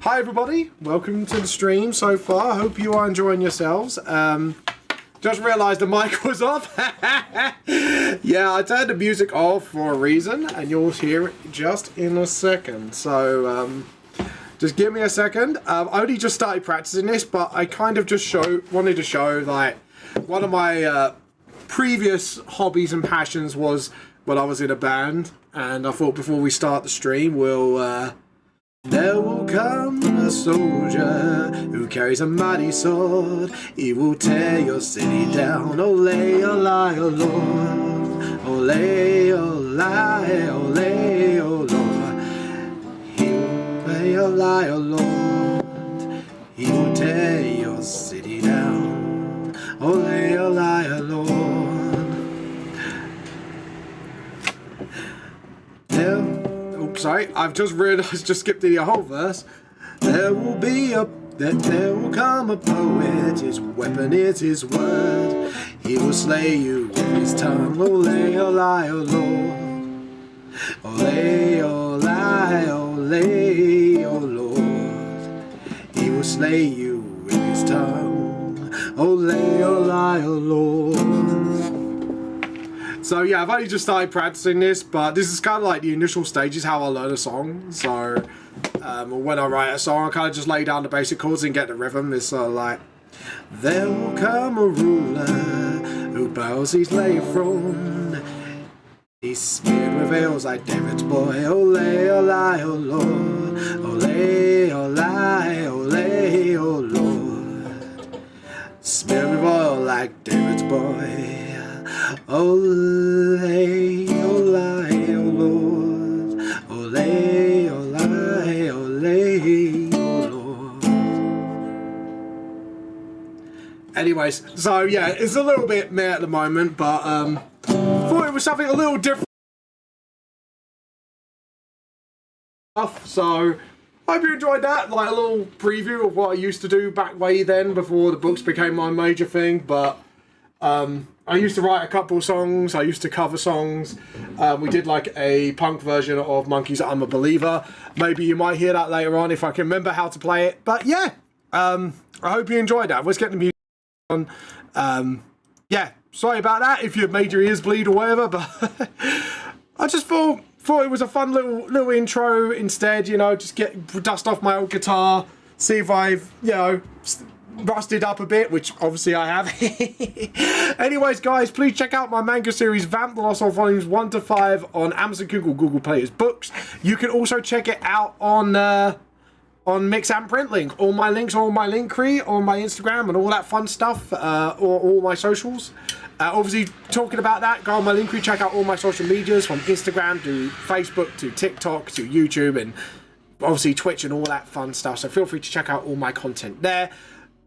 Hi everybody, welcome to the stream so far. Hope you are enjoying yourselves. Just realised the mic was off. Yeah, I turned the music off for a reason, and you'll hear it just in a second. So, Just give me a second. I only just started practicing this, but I kind of just wanted to show, like, one of my previous hobbies and passions was when I was in a band, and I thought before we start the stream, there will come a soldier who carries a mighty sword. He will tear your city down. Ole, ole, oh Lord. Ole, ole, ole, oh Lord. He will pay ole, oh Lord. He will tear your city down. Ole, ole, oh Lord. Oops, sorry, I've just realised, just skipped the whole verse. There will come a poet, his weapon is his word. He will slay you with his tongue. Ole, ole, oh Lord. Ole, ole, ole, oh Lord. He will slay you with his tongue. Ole, ole, oh Lord. So yeah, I've only just started practicing this, but this is kind of like the initial stages how I learn a song. So when I write a song, I kind of just lay down the basic chords and get the rhythm. It's sort of like, there will come a ruler who bows his lay throne. He's smeared with veils like David's boy. Ole, ole, oh Lord. Ole, ole, ole, oh Lord. Smeared with oil like David's boy. Ole, ole, oh Lord. Ole, ole, ole, oh Lord. Anyways, so yeah, it's a little bit meh at the moment, but thought it was something a little different. So hope you enjoyed that, like a little preview of what I used to do back way then before the books became my major thing. But I used to write a couple songs, I used to cover songs. We did like a punk version of Monkey's I'm a Believer. Maybe you might hear that later on if I can remember how to play it. But yeah, I hope you enjoyed that. Let's get the music on. Yeah, sorry about that if you made your ears bleed or whatever, but I just thought it was a fun little intro instead, you know, just dust off my old guitar, see if I've, you know, rusted up a bit, which obviously I have. Anyways, guys, please check out my manga series Vamp the Lost Soul Volumes 1 to 5 on Amazon, Google Play as books. You can also check it out on Mix and Printlink. All my links are on my Linktree, on my Instagram, and all that fun stuff, or all my socials. Obviously, talking about that, go on my Linktree, check out all my social medias, from Instagram to Facebook to TikTok to YouTube, and obviously Twitch and all that fun stuff. So feel free to check out all my content there.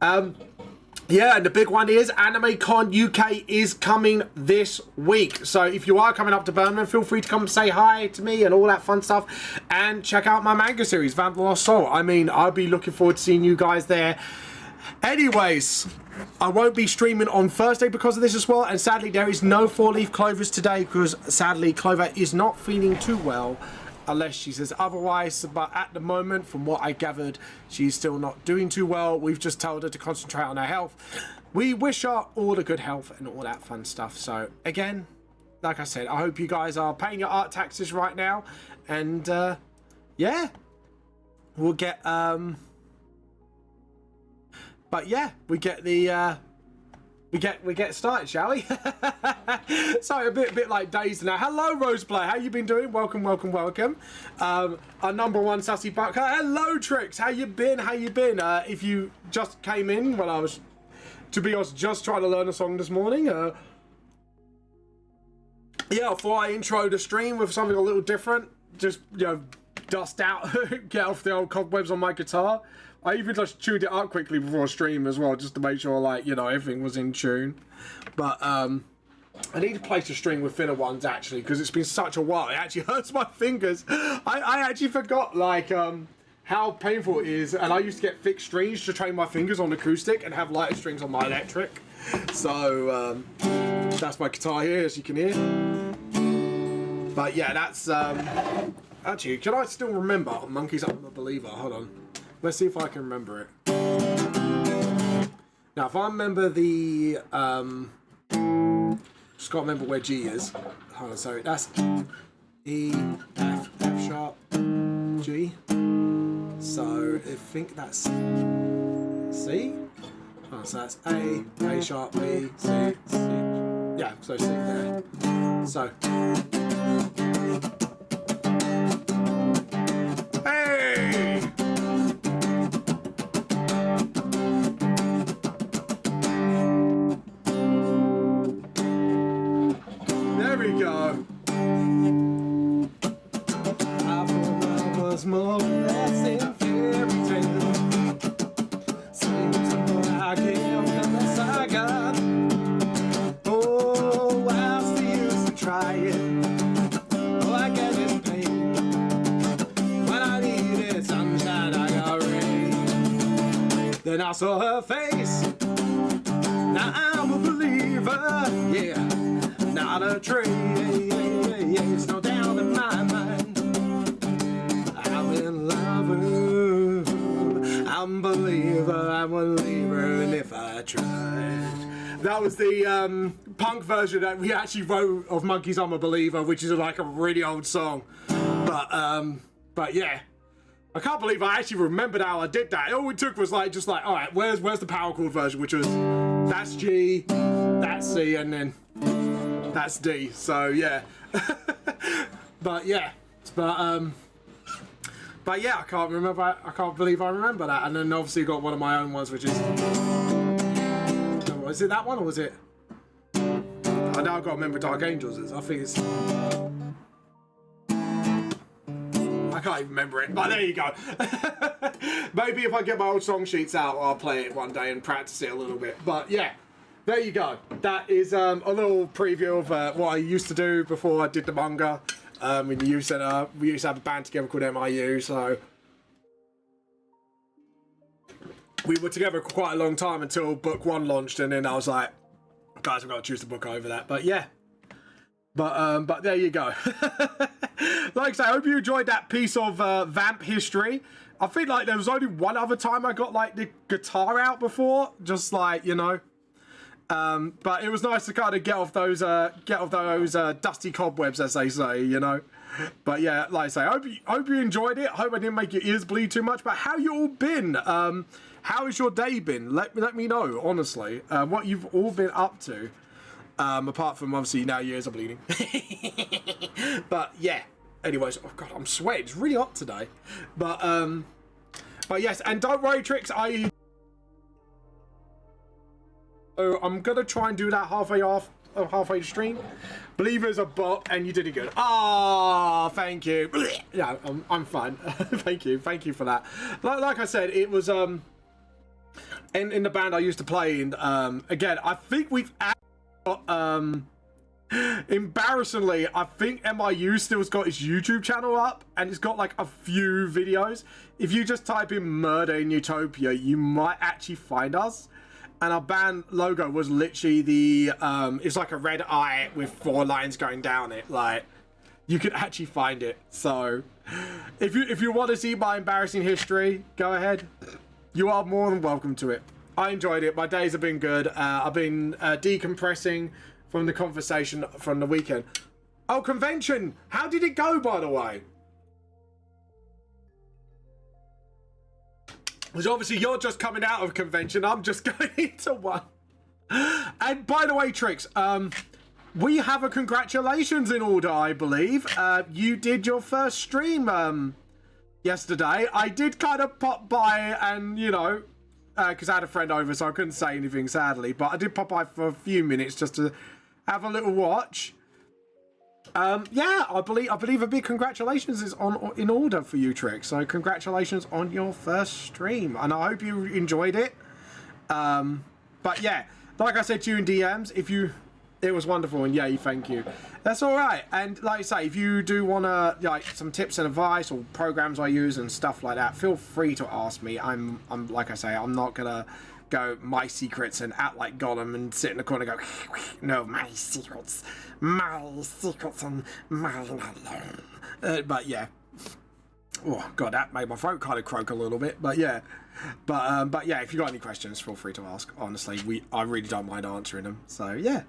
Yeah, and the big one is AnimeCon UK is coming this week. So if you are coming up to Birmingham, feel free to come say hi to me and all that fun stuff. And check out my manga series, Vamp the Lost Soul. I mean, I'll be looking forward to seeing you guys there. Anyways, I won't be streaming on Thursday because of this as well. And sadly, there is no 4-leaf Clovers today because sadly, Clover is not feeling too well. Unless she says otherwise, but at the moment, from what I gathered, she's still not doing too well. We've just told her to concentrate on her health. We wish her all the good health and all that fun stuff. So again, like I said, I hope you guys are paying your art taxes right now, and yeah, we'll get but yeah, we get the we get started, shall we? Sorry, a bit like dazed now. Hello, Roseplay. How you been doing? Welcome. Our #1 sassy bucker. Hello, Trix. How you been? If you just came in when I was, to be honest, just trying to learn a song this morning. Yeah, before I intro the stream with something a little different, just, you know, dust out, get off the old cobwebs on my guitar. I even just tuned it up quickly before I stream as well, just to make sure, like, you know, everything was in tune. But I need to place a string with thinner ones, actually, because it's been such a while. It actually hurts my fingers. I actually forgot, like, how painful it is. And I used to get thick strings to train my fingers on acoustic and have lighter strings on my electric. So that's my guitar here, as you can hear. But yeah, that's actually, can I still remember Monkey's I'm a Believer? Hold on. Let's see if I can remember it. Now, if I remember the, just gotta remember where G is. Hold on, sorry, that's E, F, F sharp, G, So I think that's C. Oh, so that's A sharp, B, C, C. Yeah, so C there. So. Hey! There we go. I thought love was more than that fairy tale. Seems the more I give, the less I got. Oh, what's the use of trying? All I get is pain. When I needed sunshine, I got rain. Then I saw her face. Now I'm a believer, yeah. Not a trace, no doubt in my mind. I'm in love, I'm a believer, I'm a believer, and if I tried. That was the punk version that we actually wrote of Monkeys, I'm a Believer, which is like a really old song. But yeah. I can't believe I actually remembered how I did that. All it took was like, just like, all right, where's the power chord version, which was, that's G, that's C, and then that's D. So yeah. But yeah, I can't remember. I can't believe I remember that. And then obviously got one of my own ones, which is, was it that one or was it? I now got to remember Dark Angels. I think it's. I can't even remember it, but there you go. Maybe if I get my old song sheets out, I'll play it one day and practice it a little bit. But yeah, there you go. That is a little preview of what I used to do before I did the manga. In the youth centre, we used to have a band together called MIU, so we were together for quite a long time until book 1 launched, and then I was like, guys, I've got to choose the book over that. But yeah. But there you go. Like I say, I hope you enjoyed that piece of Vamp history. I feel like there was only one other time I got like the guitar out before, just like, you know. But it was nice to kind of get off those dusty cobwebs, as they say, you know. But yeah, like I say, I hope you enjoyed it. Hope I didn't make your ears bleed too much. But how you all been? How has your day been? Let me know, honestly, what you've all been up to. Apart from obviously now your ears are bleeding. But yeah. Anyways, oh god, I'm sweating. It's really hot today. But yes, and don't worry, Tricks. So I'm gonna try and do that halfway stream. Believe it's a bot, and you did it good. Ah, thank you. Yeah, I'm fine. Thank you for that. Like I said, it was in the band I used to play in. Again, I think we've got embarrassingly, I think MIU still's got its YouTube channel up, and it's got like a few videos. If you just type in Murder in Utopia, you might actually find us. And our band logo was literally the it's like a red eye with 4 lines going down it. Like, you could actually find it. So if you want to see my embarrassing history, go ahead. You are more than welcome to it. I enjoyed it. My days have been good. I've been decompressing from the conversation from the weekend. Oh, convention! How did it go, by the way? Because obviously you're just coming out of convention. I'm just going into one. And by the way, Tricks, we have a congratulations in order, I believe. You did your first stream yesterday. I did kind of pop by and, you know, because I had a friend over, so I couldn't say anything, sadly. But I did pop by for a few minutes just to have a little watch. Yeah, I believe a big congratulations is in order for you, Trick. So congratulations on your first stream, and I hope you enjoyed it. But yeah, like I said to you in DMs, it was wonderful, and yay, thank you. That's all right. And like I say, if you do want to like some tips and advice or programs I use and stuff like that, feel free to ask me. I'm like I say, I'm not gonna go my secrets and act like Gollum and sit in the corner and go, no, my secrets and mine alone. But yeah. Oh god, that made my throat kind of croak a little bit. But yeah, but yeah, if you got any questions, feel free to ask. Honestly, I really don't mind answering them. So yeah.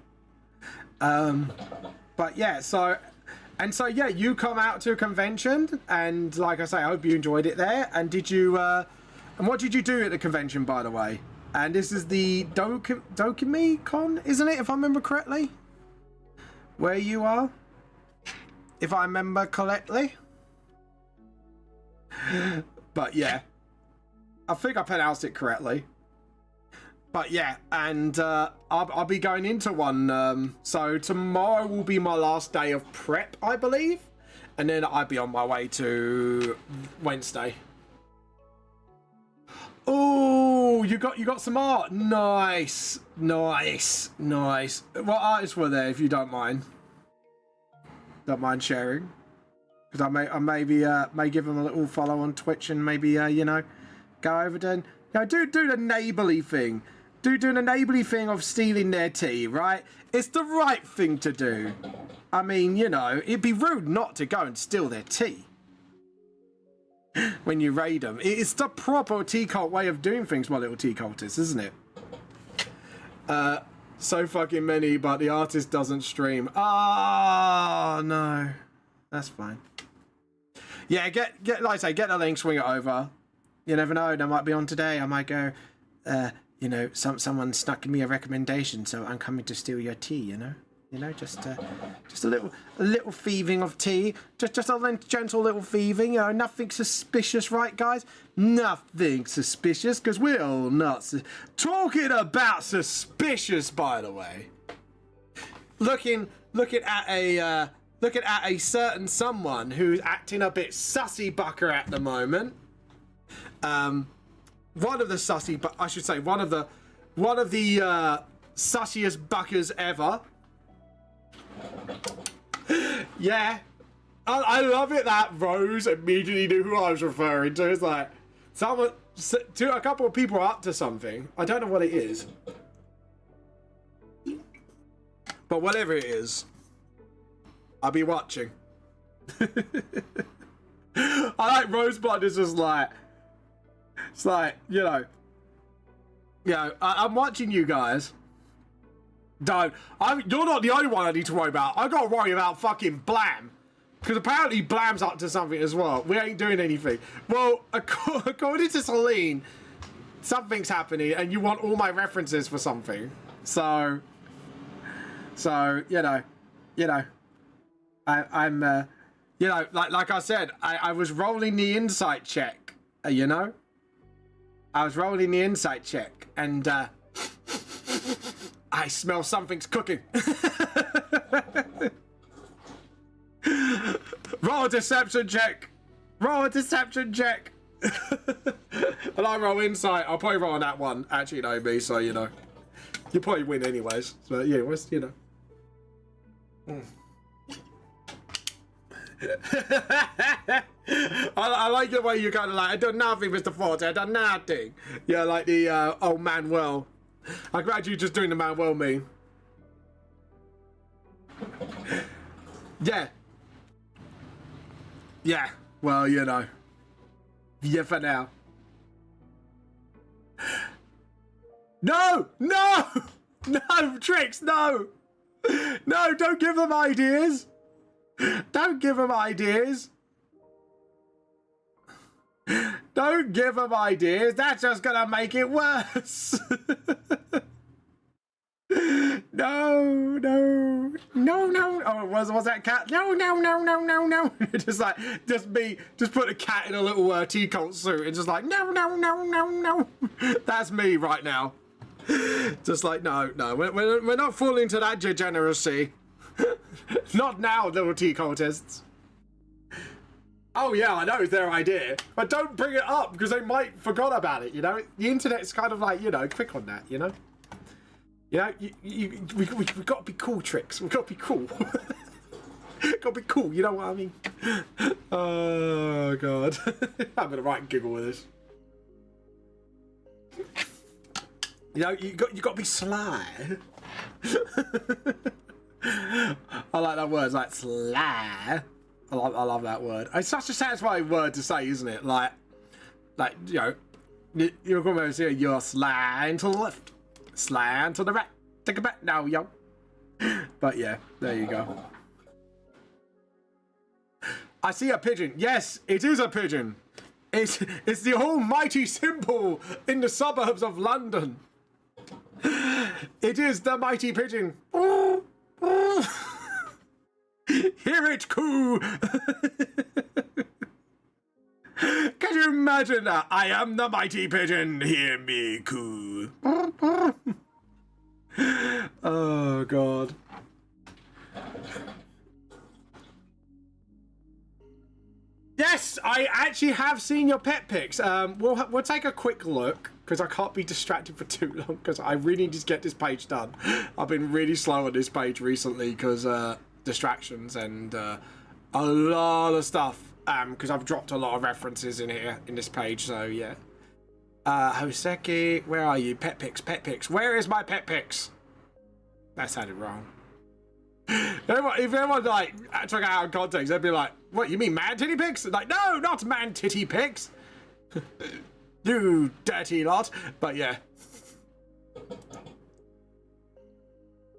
But yeah, so And so, yeah, you come out to a convention, and like I say, I hope you enjoyed it there. And did you, and what did you do at the convention, by the way? And this is the Dokumi Con, isn't it, if I remember correctly? Where you are? If I remember correctly. But yeah, I think I pronounced it correctly. But yeah, and I'll be going into one. So tomorrow will be my last day of prep, I believe. And then I'll be on my way to Wednesday. Oh, you got some art. Nice. What artists were there, if you don't mind? Don't mind sharing? Because I may give them a little follow on Twitch and maybe you know, go over to do the neighbourly thing. Do the neighbourly thing of stealing their tea, right? It's the right thing to do. I mean, you know, it'd be rude not to go and steal their tea when you raid them. It's the proper tea cult way of doing things, my little tea cultists, isn't it? So fucking many, but the artist doesn't stream. Oh no, that's fine. Yeah, get like I say, get the link, swing it over. You never know, they might be on today. I might go, you know, someone snuck me a recommendation, so I'm coming to steal your tea. You know, just a little thieving of tea, just a gentle little thieving. You know, nothing suspicious, right, guys? Nothing suspicious, because we're all not talking about suspicious. By the way, looking at a certain someone who's acting a bit sussy bucker at the moment. One of the sussy, but I should say one of the sussiest buckers ever. Yeah, I love it that Rose immediately knew who I was referring to. It's like a couple of people are up to something. I don't know what it is, but whatever it is, I'll be watching. I like Rosebud is just like, it's like, you know, I'm watching you guys. You're not the only one I need to worry about. I gotta worry about fucking Blam. Because apparently Blam's up to something as well. We ain't doing anything. Well, according to Celine, something's happening and you want all my references for something. So you know, I'm you know, like I said, I was rolling the insight check, you know? I was rolling the insight check and I smell something's cooking. Roll a deception check. Roll a deception check. And I roll insight. I'll probably roll on that one. Actually, no, me, so you know. You probably win anyways. So yeah, you know. I like the way you kind of like, I done nothing, Mr. Forte. I done nothing. Yeah, like the old Manuel. I'm glad you're just doing the Manuel meme. Yeah. Yeah. Well, you know. Yeah, for now. No! No! No, Tricks, no! No, don't give them ideas! Don't give them ideas! Don't give them ideas. That's just gonna make it worse. No. Oh, was that cat? No. Just put a cat in a little tea cult suit and just like no. That's me right now. Just like no. We're not falling to that degeneracy. Not now, little tea cultists. Oh yeah, I know it's their idea, but don't bring it up because they might forgot about it. You know, the internet's kind of like, you know, quick on that. You know, we got to be cool, Tricks. We got to be cool. Got to be cool. You know what I mean? Oh god, I'm having a right giggle with this. You know, you got to be sly. I like that word, it's like sly. I love that word. It's such a satisfying word to say, isn't it? Like you know, you're going to say you're slying to the left, slying to the right. Take it back now, yo. But yeah, there you go. I see a pigeon. Yes, it is a pigeon. It's the almighty symbol in the suburbs of London. It is the mighty pigeon. Hear it coo. Can you imagine that? I am the mighty pigeon. Hear me coo. Oh God. Yes, I actually have seen your pet pics. We'll take a quick look because I can't be distracted for too long because I really need to get this page done. I've been really slow on this page recently because distractions and a lot of stuff. Because I've dropped a lot of references in here in this page. So yeah. Hoseki, where are you? Pet pics, pet pics. Where is my pet pics? That sounded wrong. If anyone like took it out of context, they'd be like, "What, you mean man titty pics?" Like, no, not man titty pics. You dirty lot. But yeah.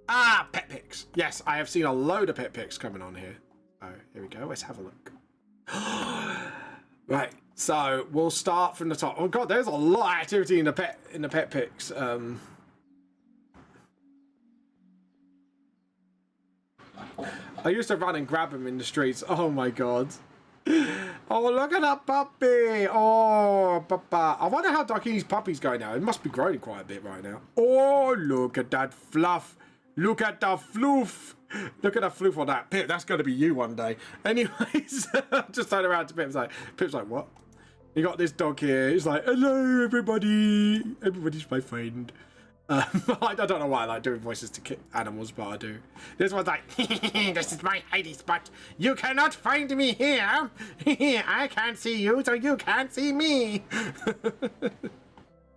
Ah, pet pics. Yes, I have seen a load of pet pics coming on here. Oh, here we go. Let's have a look. Right, so we'll start from the top. Oh God, there's a lot of activity in the pet pics. I used to run and grab them in the streets. Oh my God. Oh, look at that puppy. Oh, papa. I wonder how Daki's puppy's going now. It must be growing quite a bit right now. Oh, look at that fluff. Look at the floof. Look at the floof on that. Pip, that's going to be you one day. Anyways, just turn around to Pip's like, what? You got this dog here. He's like, hello, everybody. Everybody's my friend. I don't know why I like doing voices to animals, but I do. This one's like, this is my hiding spot. You cannot find me here. I can't see you, so you can't see me.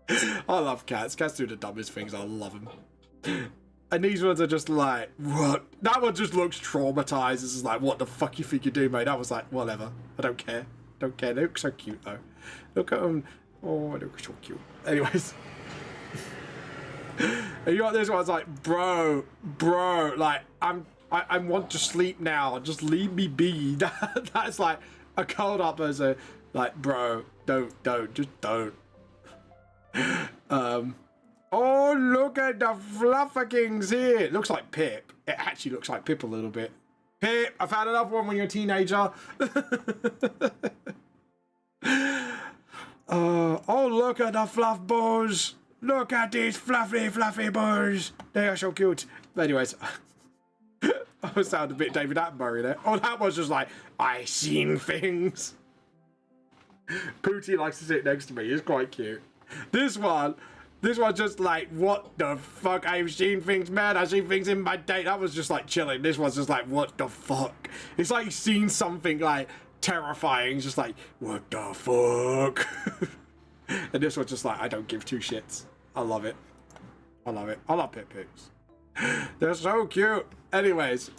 I love cats. Cats do the dumbest things. I love them. And these ones are just like, what? That one just looks traumatized. This is like, what the fuck you think you do, mate? That was like, whatever. I don't care. Don't care. They look so cute, though. Look at them. Oh, they look so cute. Anyways. And you got this one, it's like, bro, like, I want to sleep now. Just leave me be. That's like a curled up as a, like, bro, don't, just don't. Oh, look at the flufferkings here. It looks like Pip. It actually looks like Pip a little bit. Pip, I found another one when you're a teenager. Oh, look at the fluff bows. Look at these fluffy bows. They are so cute. Anyways, I sound a bit David Attenborough there. Oh, that was just like, I seen things. Pootie likes to sit next to me. He's quite cute. This one just like, what the fuck? I've seen things, man. I've seen things in my day. That was just like chilling. This one's just like, what the fuck? It's like seen something like terrifying. It's just like, what the fuck? And this one's just like, I don't give two shits. I love it. I love it. I love pit pics. They're so cute. Anyways.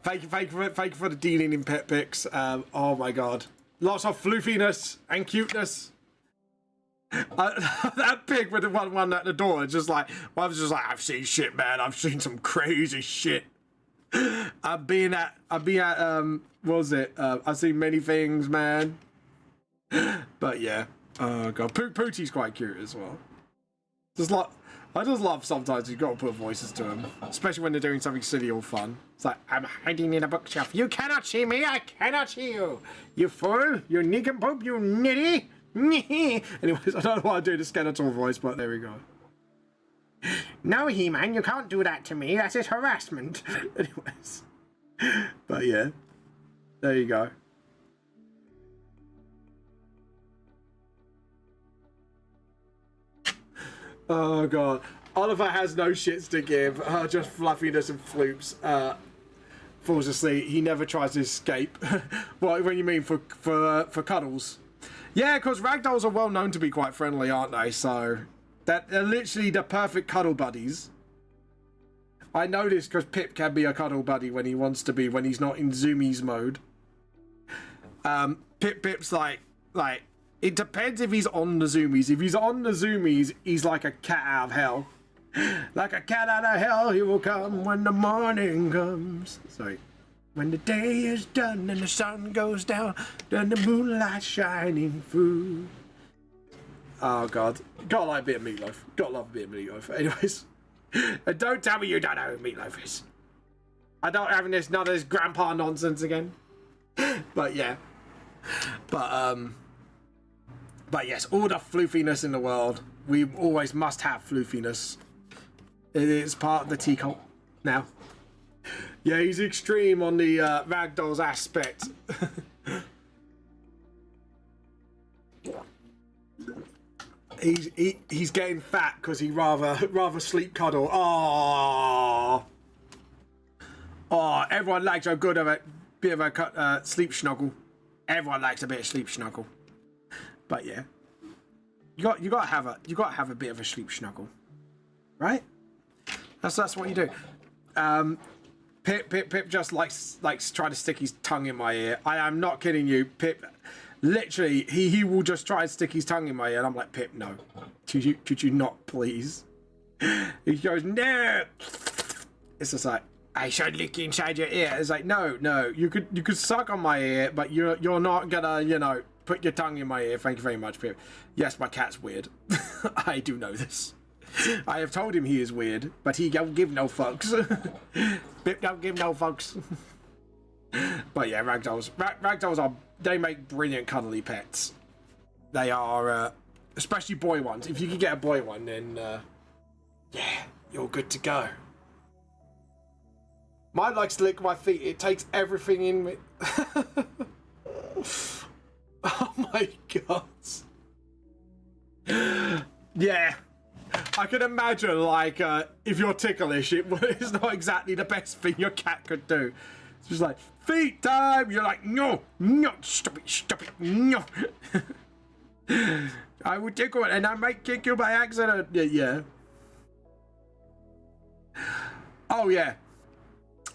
Thank you for the dealing in pet pics. Oh my God. Lots of floofiness and cuteness. That pig with the one at the door is just like, I was just like, I've seen shit, man. I've seen some crazy shit. I've been at what was it? I've seen many things, man. But yeah. Oh God, Pootie's quite cute as well. I just love sometimes you've got to put voices to them, especially when they're doing something silly or fun. It's like, I'm hiding in a bookshelf. You cannot see me. I cannot see you. You fool. You nincompoop. You nitty. Anyways, I don't know why I do the Skeletor voice, but there we go. No, He-Man, you can't do that to me. That is harassment. Anyways. But yeah. There you go. Oh God. Oliver has no shits to give. Just fluffiness and floops. Falls asleep. He never tries to escape. What do you mean for cuddles? Yeah, because ragdolls are well known to be quite friendly, aren't they? So they're literally the perfect cuddle buddies. I know this because Pip can be a cuddle buddy when he wants to be, when he's not in zoomies mode. Pip's like it depends if he's on the zoomies. If he's on the zoomies, he's like a cat out of hell. Like a cat out of hell, he will come when the morning comes. Sorry. When the day is done and the sun goes down, then the moonlight shining through. Oh God, gotta like a bit of meatloaf. Gotta love a bit of meatloaf. Anyways, and don't tell me you don't know who meatloaf is. I don't have none of this grandpa nonsense again. But yeah, but yes, all the floofiness in the world. We always must have floofiness. It is part of the tea cult now. Yeah, he's extreme on the ragdolls aspect. He's getting fat because he rather sleep cuddle. Oh, everyone likes a good of a bit of a sleep snuggle. Everyone likes a bit of sleep snuggle. But yeah, you gotta have a bit of a sleep snuggle, right? That's what you do. Pip just likes trying to stick his tongue in my ear. I am not kidding you, Pip. Literally, he will just try and stick his tongue in my ear, and I'm like, Pip, no. Could you not, please? He goes, no. It's just like, I should lick inside your ear. It's like, no. You could suck on my ear, but you're not gonna, put your tongue in my ear. Thank you very much, Pip. Yes, my cat's weird. I do know this. I have told him he is weird, but he don't give no fucks. Pip don't give no fucks. But yeah, ragdolls they make brilliant cuddly pets. They are, especially boy ones. If you can get a boy one, then yeah, you're good to go. Mine likes to lick my feet. It takes everything in me. Oh my god. Yeah. I can imagine, like, if you're ticklish, it's not exactly the best thing your cat could do. It's just like, feet time! You're like, no, stop it, no. I will tickle it and I might kick you by accident. Yeah. Oh, yeah.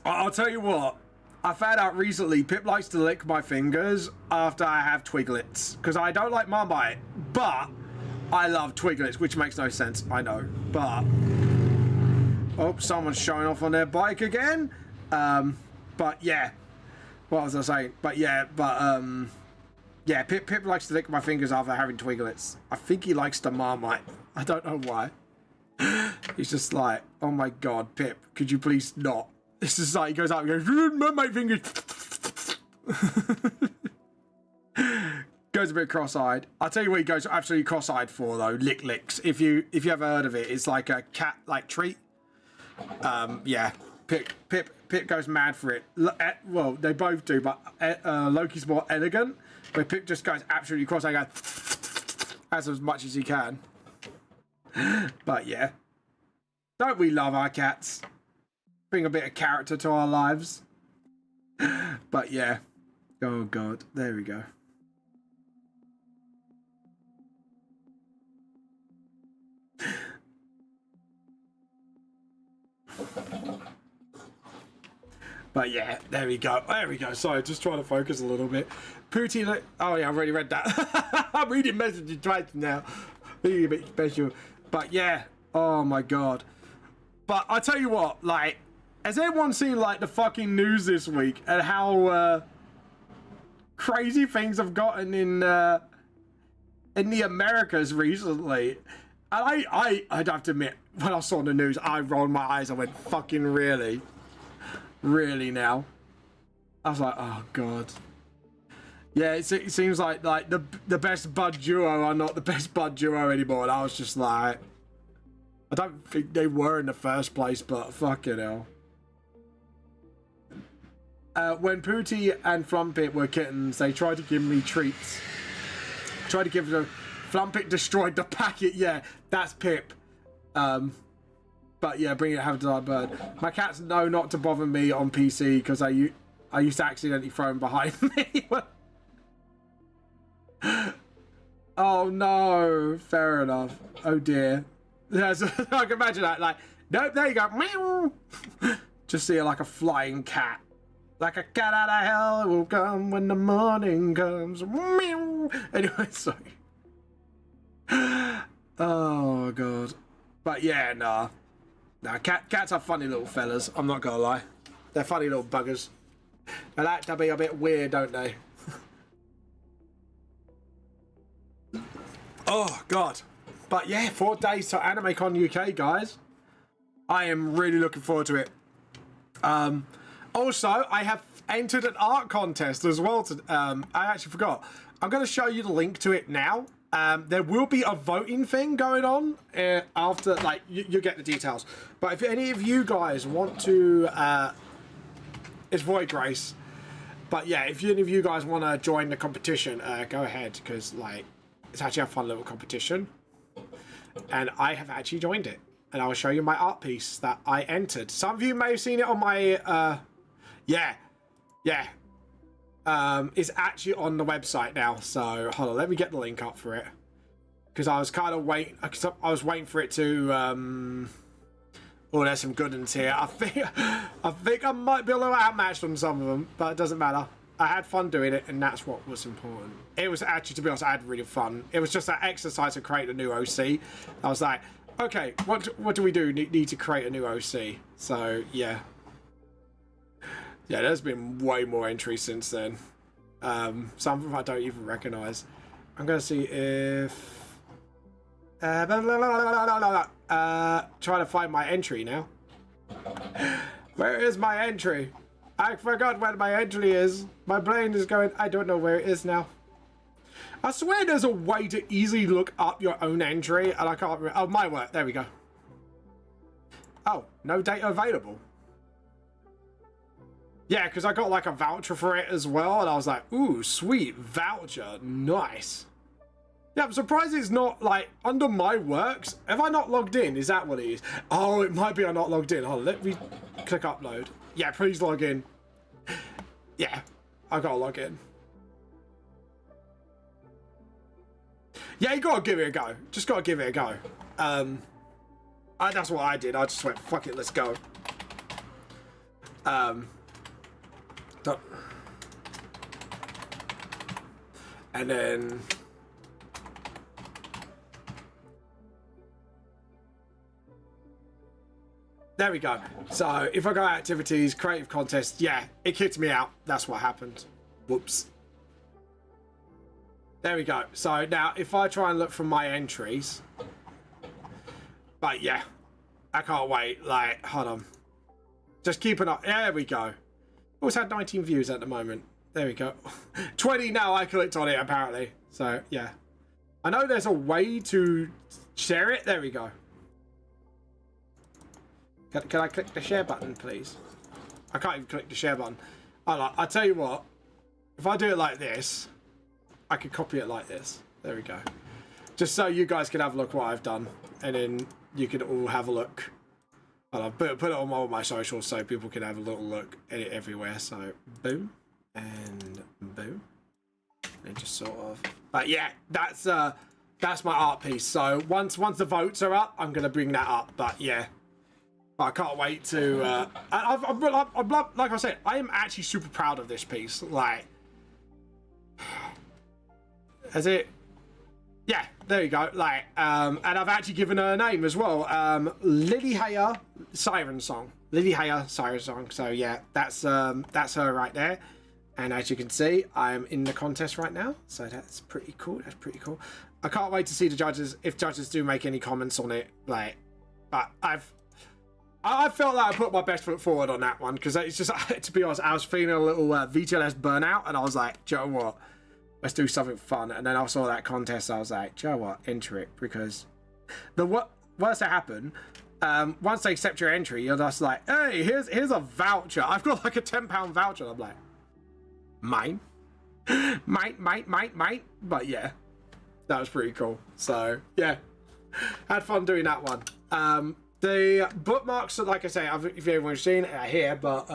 I'll tell you what. I found out recently, Pip likes to lick my fingers after I have Twiglets. Because I don't like Marmite, but I love Twiglets, which makes no sense, I know. But, oh, someone's showing off on their bike again. But yeah, what was I saying? But yeah, yeah, Pip likes to lick my fingers after having Twiglets. I think he likes the Marmite. I don't know why. He's just like, oh my god, Pip, could you please not? It's just like, he goes up and goes, Marmite fingers. Goes a bit cross-eyed. I'll tell you what he goes absolutely cross-eyed for though, licks. If you ever heard of it, it's like a cat like treat. Yeah, Pip goes mad for it. Well, they both do, but Loki's more elegant. But Pip just goes absolutely cross-eyed, goes as much as he can. But yeah, don't we love our cats? Bring a bit of character to our lives. But yeah, oh god, there we go. But yeah, there we go. Sorry, just trying to focus a little bit. Pootie, oh yeah, I've already read that. I'm reading messages twice now. Being a bit special. But yeah, oh my god. But I tell you what, like, has anyone seen like the fucking news this week and how crazy things have gotten in the Americas recently? And I'd have to admit, when I saw the news, I rolled my eyes. I went, fucking really? Really now? I was like, oh god. Yeah, it seems like the best bud duo are not the best bud duo anymore. And I was just like, I don't think they were in the first place, but fucking hell. When Pootie and Flumpit were kittens, they tried to give me treats. Tried to give them. Flumpit destroyed the packet. Yeah, that's Pip. But yeah, bring it, have it to our bird. My cats know not to bother me on PC because I used to accidentally throw them behind me. Oh no, fair enough. Oh dear. I can imagine that. Like, nope, there you go. Meow. Just see it like a flying cat. Like a cat out of hell will come when the morning comes. Meow. Anyway, sorry. Oh god. But yeah, nah. Now, cats are funny little fellas, I'm not gonna lie. They're funny little buggers. They like to be a bit weird, don't they? Oh, God. But yeah, 4 days to AnimeCon UK, guys. I am really looking forward to it. Also, I have entered an art contest as well. I actually forgot. I'm going to show you the link to it now. There will be a voting thing going on after, like, you get the details. But if any of you guys want to... it's Void Grace. But yeah, if any of you guys want to join the competition, go ahead. Because, like, it's actually a fun little competition. And I have actually joined it. And I will show you my art piece that I entered. Some of you may have seen it on my... it's actually on the website now. So, hold on. Let me get the link up for it. Because I was kind of waiting... I was waiting for it to... Oh, there's some good ones here. I think I might be a little outmatched on some of them. But it doesn't matter. I had fun doing it, and that's what was important. It was actually, to be honest, I had really fun. It was just that exercise to create a new OC. I was like, okay, what do we do? Need to create a new OC. So, yeah. Yeah, there's been way more entries since then. Some of them I don't even recognise. I'm going to see if... trying to find my entry now. Where is my entry? I forgot where my entry is. My brain is going, I don't know where it is now. I swear there's a way to easily look up your own entry, and I can't remember. Oh, my work. There we go. Oh, no data available. Yeah, because I got like a voucher for it as well, and I was like, ooh, sweet voucher. Nice. Yeah, I'm surprised it's not like under my works. Have I not logged in? Is that what it is? Oh, it might be I'm not logged in. Hold on, let me click upload. Yeah, please log in. Yeah, I gotta log in. Yeah, you gotta give it a go. Just gotta give it a go. That's what I did. I just went, fuck it, let's go. And then... There we go. So, if I go activities, creative contest, yeah, it kicked me out. That's what happened. Whoops. There we go. So, now, if I try and look for my entries... But, yeah. I can't wait. Like, hold on. Just keep an eye... There we go. Oh, it's had 19 views at the moment. There we go. 20 now I clicked on it, apparently. So, yeah. I know there's a way to share it. There we go. Can I click the share button, please? I can't even click the share button. I'll tell you what. If I do it like this, I can copy it like this. There we go. Just so you guys can have a look what I've done. And then you can all have a look. I'll put it on all my socials so people can have a little look at it everywhere. So, boom. And boom. And just sort of... But yeah, that's my art piece. So, once the votes are up, I'm going to bring that up. But yeah. I can't wait to... like I said, I am actually super proud of this piece. Like... Has it... Yeah, there you go. Like, and I've actually given her a name as well. Lily Haya Siren Song. Lily Haya Siren Song. So yeah, that's her right there. And as you can see, I'm in the contest right now. So that's pretty cool. That's pretty cool. I can't wait to see the judges, if judges do make any comments on it. Like, but I felt like I put my best foot forward on that one because it's just, to be honest, I was feeling a little VTLS burnout, and I was like, do you know what? Let's do something fun. And then I saw that contest, I was like, do you know what? Enter it, because the worst that happened, once they accept your entry, you're just like, hey, here's a voucher. I've got like a £10 voucher. I'm like, mine? Mine. But yeah, that was pretty cool. So yeah, had fun doing that one. The bookmarks, like I say, if everyone's seen it, are here, but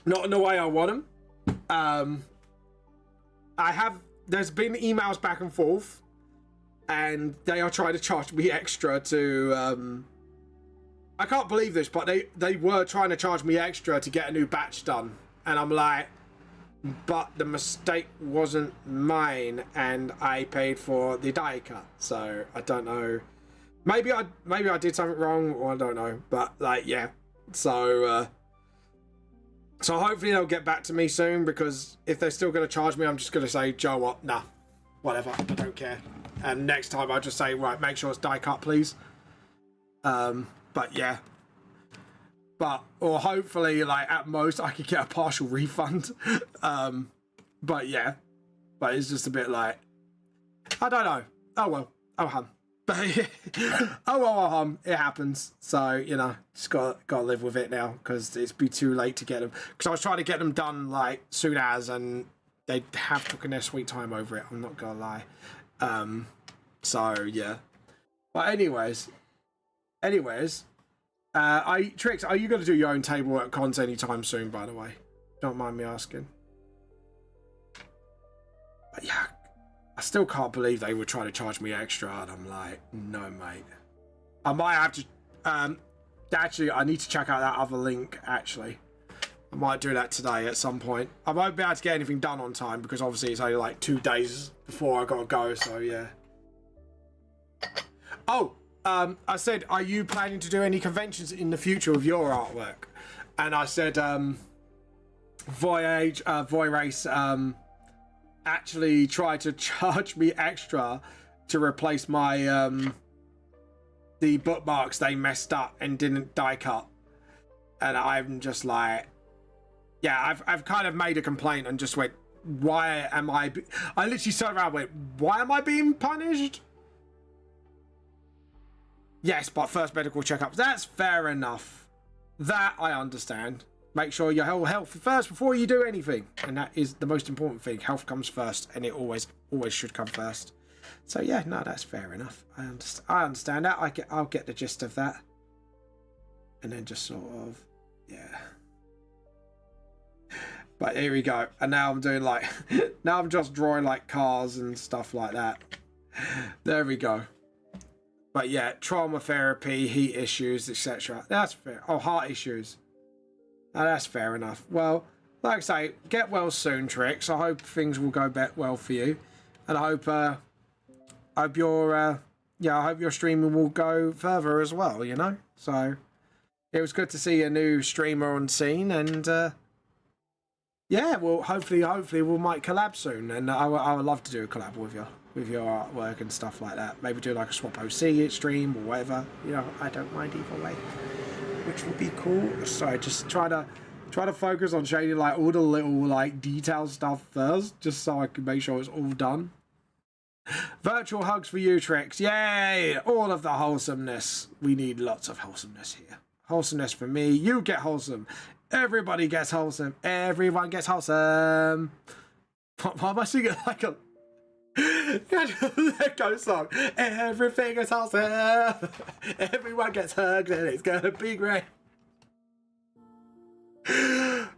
not in the way I want them. There's been emails back and forth, and they are trying to charge me extra to, I can't believe this, but they were trying to charge me extra to get a new batch done. And I'm like, but the mistake wasn't mine, and I paid for the die cut. So I don't know maybe I did something wrong, or I don't know. But like, yeah. So so hopefully they'll get back to me soon, because if they're still going to charge me, I'm just going to say, Joe, what? Nah, whatever. I don't care. And next time I'll just say, right, make sure it's die cut, please. But yeah. Or hopefully, like, at most, I could get a partial refund. But yeah. But it's just a bit like, I don't know. Oh well. Oh hum. But oh hum. It happens. So, you know, just gotta live with it now, because it's be too late to get them. Because I was trying to get them done, like, soon as, and they have taken their sweet time over it. I'm not gonna lie. So yeah. But anyways, Trix, are you going to do your own table work cons anytime soon, by the way? Don't mind me asking. But yeah, I still can't believe they would try to charge me extra, and I'm like, no, mate. I might have to, actually, I need to check out that other link, actually. I might do that today at some point. I won't be able to get anything done on time, because obviously it's only like 2 days before I gotta go, so yeah. Oh! I said, are you planning to do any conventions in the future with your artwork? And I said, Voirace, actually tried to charge me extra to replace my, the bookmarks they messed up and didn't die cut. And I'm just like, yeah, I've kind of made a complaint and just went, why am I literally turned around and went, why am I being punished? Yes, but first medical checkups. That's fair enough. That I understand. Make sure you're healthy first before you do anything. And that is the most important thing. Health comes first, and it always should come first. So yeah, no, that's fair enough. I understand that. I'll get the gist of that. And then just sort of, yeah. But here we go. And now I'm doing like, now I'm just drawing like cars and stuff like that. There we go. But yeah, trauma therapy, heat issues, etc. That's fair. Oh, heart issues. Now, that's fair enough. Well, like I say, get well soon, Trix. I hope things will go well for you, and I hope your streaming will go further as well. You know, so it was good to see a new streamer on scene, and yeah, well, hopefully we might collab soon, and I would love to do a collab with you. With your artwork and stuff like that. Maybe do like a swap OC stream or whatever. You know, I don't mind either way. Which would be cool. So just try to focus on shading like all the little like detail stuff first, just so I can make sure it's all done. Virtual hugs for you, Trix. Yay! All of the wholesomeness. We need lots of wholesomeness here. Wholesomeness for me. You get wholesome. Everybody gets wholesome. Everyone gets wholesome. Why am I singing like a Let go song? Everything is awesome. Everyone gets hugged and it's gonna be great.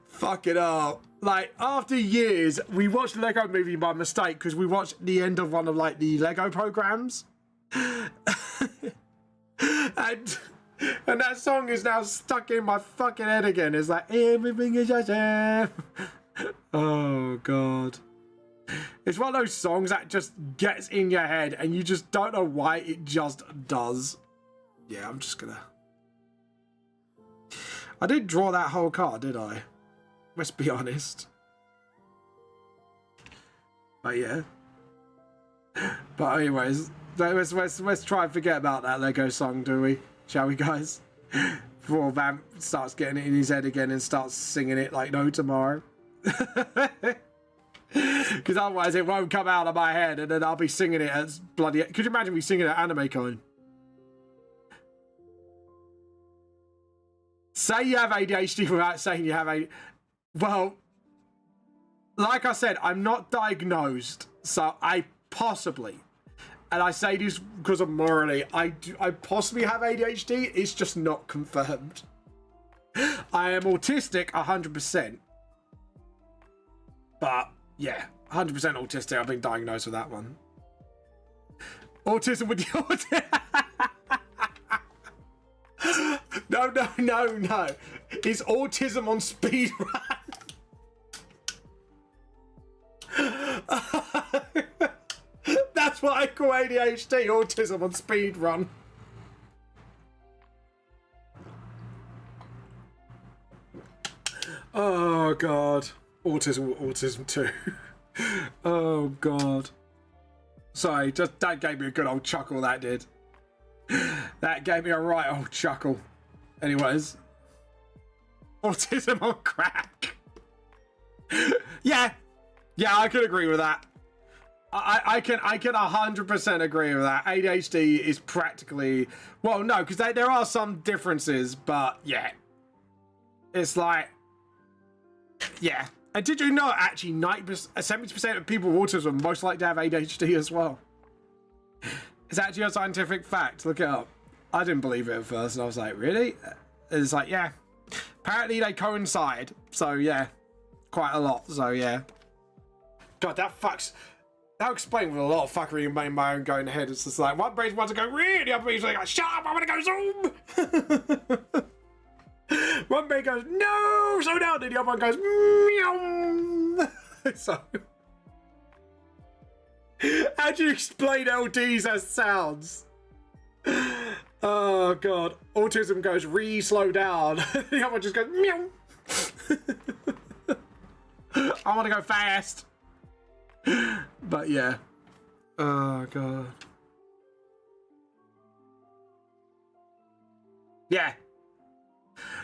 Fuck it up. Like, after years, we watched Lego Movie by mistake because we watched the end of one of like the Lego programs. and that song is now stuck in my fucking head again. It's like, everything is awesome. Oh god. It's one of those songs that just gets in your head and you just don't know why, it just does. Yeah, I'm just gonna... I didn't draw that whole card, did I? Let's be honest. But yeah. But anyways, let's try and forget about that Lego song, do we? Shall we, guys? Before Vamp starts getting it in his head again and starts singing it like no tomorrow. Because otherwise it won't come out of my head and then I'll be singing it as bloody... Could you imagine me singing at Anime Con? Say you have ADHD without saying you have ADHD. Well, like I said, I'm not diagnosed, so I possibly, and I say this because of morally, I possibly have ADHD, it's just not confirmed. I am autistic 100%. But yeah, 100% autistic. I've been diagnosed with that one. Autism with the autism. No. It's autism on speed run. That's what I call ADHD, autism on speed run. Oh god. Autism too. Oh god. Sorry, just that gave me a good old chuckle, that did. That gave me a right old chuckle. Anyways. Autism on crack. Yeah. Yeah, I could agree with that. I can 100% agree with that. ADHD is practically, well, no, because there are some differences, but yeah. It's like, yeah. And did you know actually 70% of people with autism most likely to have ADHD as well? It's actually a scientific fact. Look it up. I didn't believe it at first, and I was like, really? It's like, yeah. Apparently they coincide. So yeah, quite a lot. So yeah. God, that explains with a lot of fuckery in my own going ahead. It's just like one brain wants to go really, other brain's like, shut up, I want to go zoom. One brain goes, no, slow down, and the other one goes, meow. So, how do you explain LDs as sounds? Oh god, autism goes slow down. The other one just goes, meow. I want to go fast. But yeah. Oh god. Yeah.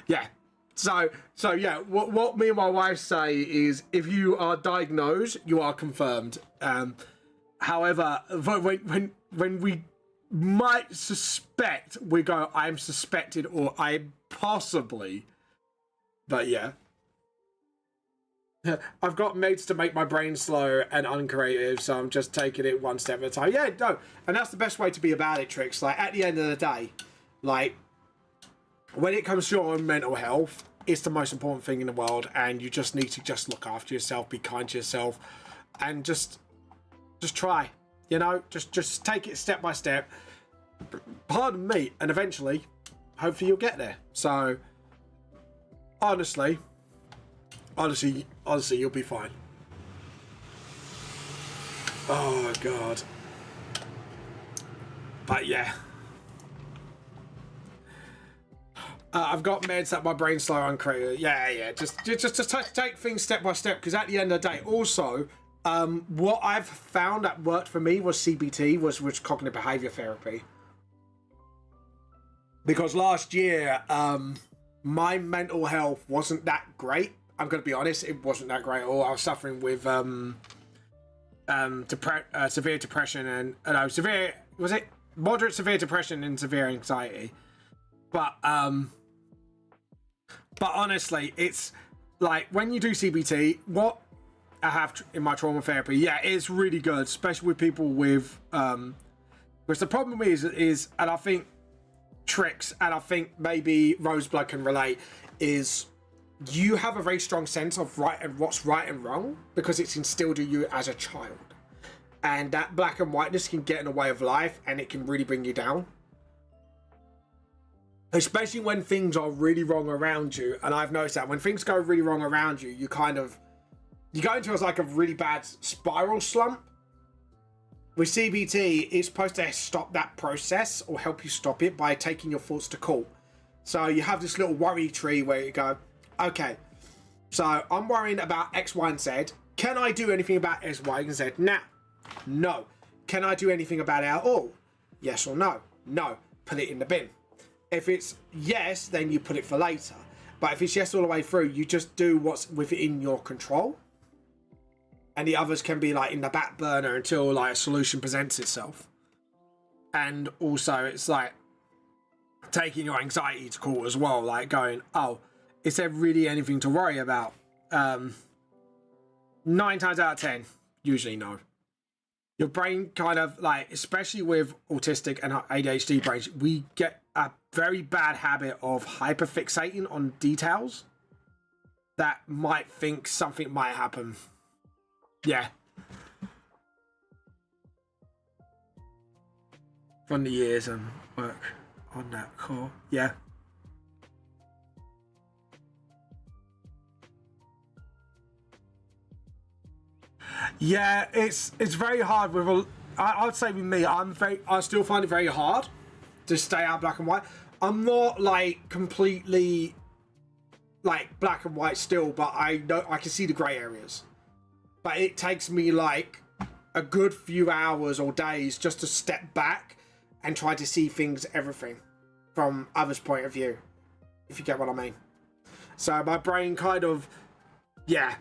Yeah. So yeah, what me and my wife say is if you are diagnosed, you are confirmed. However, when we might suspect, we go, I'm suspected or I'm possibly. But yeah. I've got mates to make my brain slow and uncreative, so I'm just taking it one step at a time. Yeah, no, and that's the best way to be about it, Tricks. Like, at the end of the day, like, when it comes to your own mental health, it's the most important thing in the world, and you just need to just look after yourself, be kind to yourself, and just try, you know, just take it step by step. Pardon me, and eventually, hopefully you'll get there. So, honestly, you'll be fine. Oh god. But yeah. I've got meds that my brain's slow and creative. Yeah. Just take things step by step, because at the end of the day, also, what I've found that worked for me was CBT, which cognitive behavior therapy. Because last year, my mental health wasn't that great. I'm going to be honest, it wasn't that great at all. I was suffering with severe depression and moderate severe depression and severe anxiety. But honestly, it's like when you do CBT, what I have in my trauma therapy, yeah, it's really good, especially with people with which the problem is, and I think Tricks, and I think maybe Roseblood can relate, is you have a very strong sense of what's right and wrong because it's instilled in you as a child, and that black and whiteness can get in the way of life, and it can really bring you down, especially when things are really wrong around you. And I've noticed that when things go really wrong around you, you go into like a really bad spiral slump. With CBT, it's supposed to stop that process or help you stop it by taking your thoughts to court. So you have this little worry tree where you go, okay, so I'm worrying about X, Y, and Z. Can I do anything about X, Y, and Z now? No. Can I do anything about it at all? Yes or no? No. Put it in the bin. If it's yes, then you put it for later. But if it's yes all the way through, you just do what's within your control. And the others can be like in the back burner until like a solution presents itself. And also it's like taking your anxiety to court as well, like going, oh, is there really anything to worry about? 9 times out of 10, usually no. Your brain kind of like, especially with autistic and ADHD brains, we get a very bad habit of hyperfixating on details that might think something might happen. Yeah. From the years and work on that core. Yeah. Yeah, it's very hard with I'd say with me, I still find it very hard to stay out black and white. I'm not like completely like black and white still, but I know I can see the grey areas. But it takes me like a good few hours or days just to step back and try to see things, everything from others' point of view, if you get what I mean. So my brain kind of, yeah.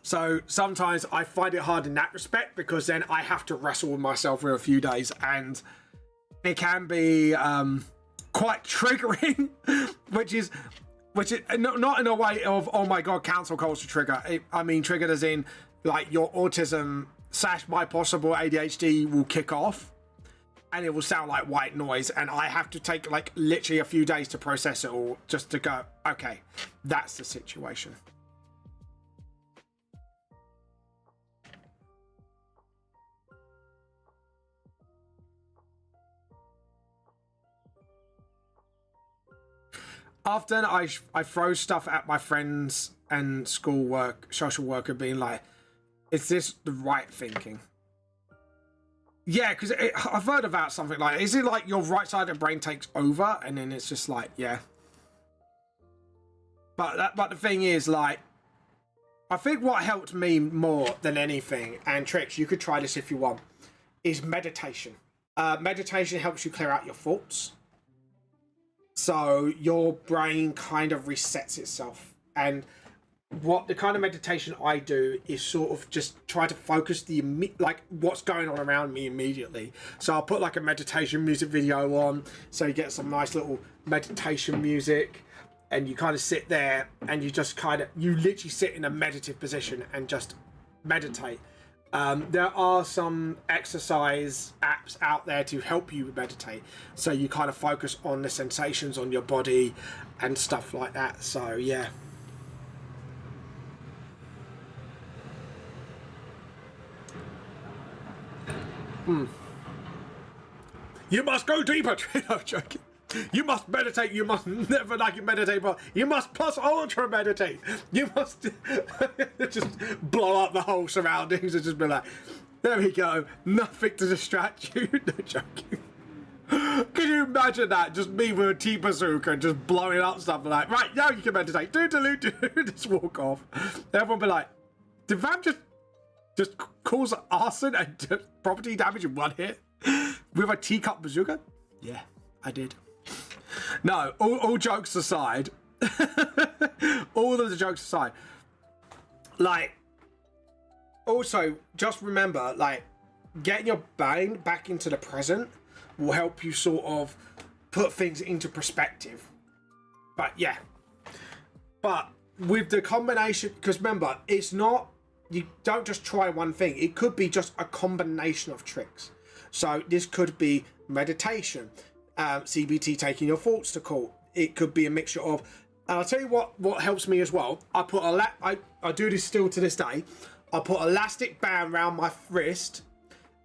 So sometimes I find it hard in that respect, because then I have to wrestle with myself for a few days, and it can be quite triggering, which is not in a way of, oh my god, cancel culture trigger. I mean triggered as in like your autism / my possible ADHD will kick off, and it will sound like white noise, and I have to take like literally a few days to process it all, just to go, okay, that's the situation. Often I throw stuff at my friends and schoolwork, social worker, being like, is this the right thinking? Yeah, because I've heard about something like, is it like your right side of the brain takes over, and then it's just like, yeah. But the thing is, like, I think what helped me more than anything, and Trix, you could try this if you want, is meditation. Meditation helps you clear out your thoughts. So your brain kind of resets itself. And what the kind of meditation I do is sort of just try to focus like what's going on around me immediately. So I'll put like a meditation music video on, so you get some nice little meditation music, and you kind of sit there and you just you literally sit in a meditative position and just meditate. There are some exercise apps out there to help you meditate, so you kind of focus on the sensations on your body and stuff like that. So yeah. You must go deeper. No, joking. You must meditate. You must never like meditate, but you must plus ultra meditate. You must just blow up the whole surroundings and just be like, there we go. Nothing to distract you. No, joking. Can you imagine that? Just me with a tea bazooka and just blowing up stuff like, right, now you can meditate. Do just walk off. Everyone be like, did Vam just cause arson and property damage in one hit with a teacup bazooka? Yeah, I did. No, all jokes aside, all of the jokes aside, like, also just remember, like, getting your brain back into the present will help you sort of put things into perspective. But yeah, but with the combination, because remember, it's not, you don't just try one thing. It could be just a combination of tricks. So this could be meditation, CBT, taking your thoughts to court. It could be a mixture of, and I'll tell you what helps me as well. I put I do this still to this day. I put elastic band around my wrist,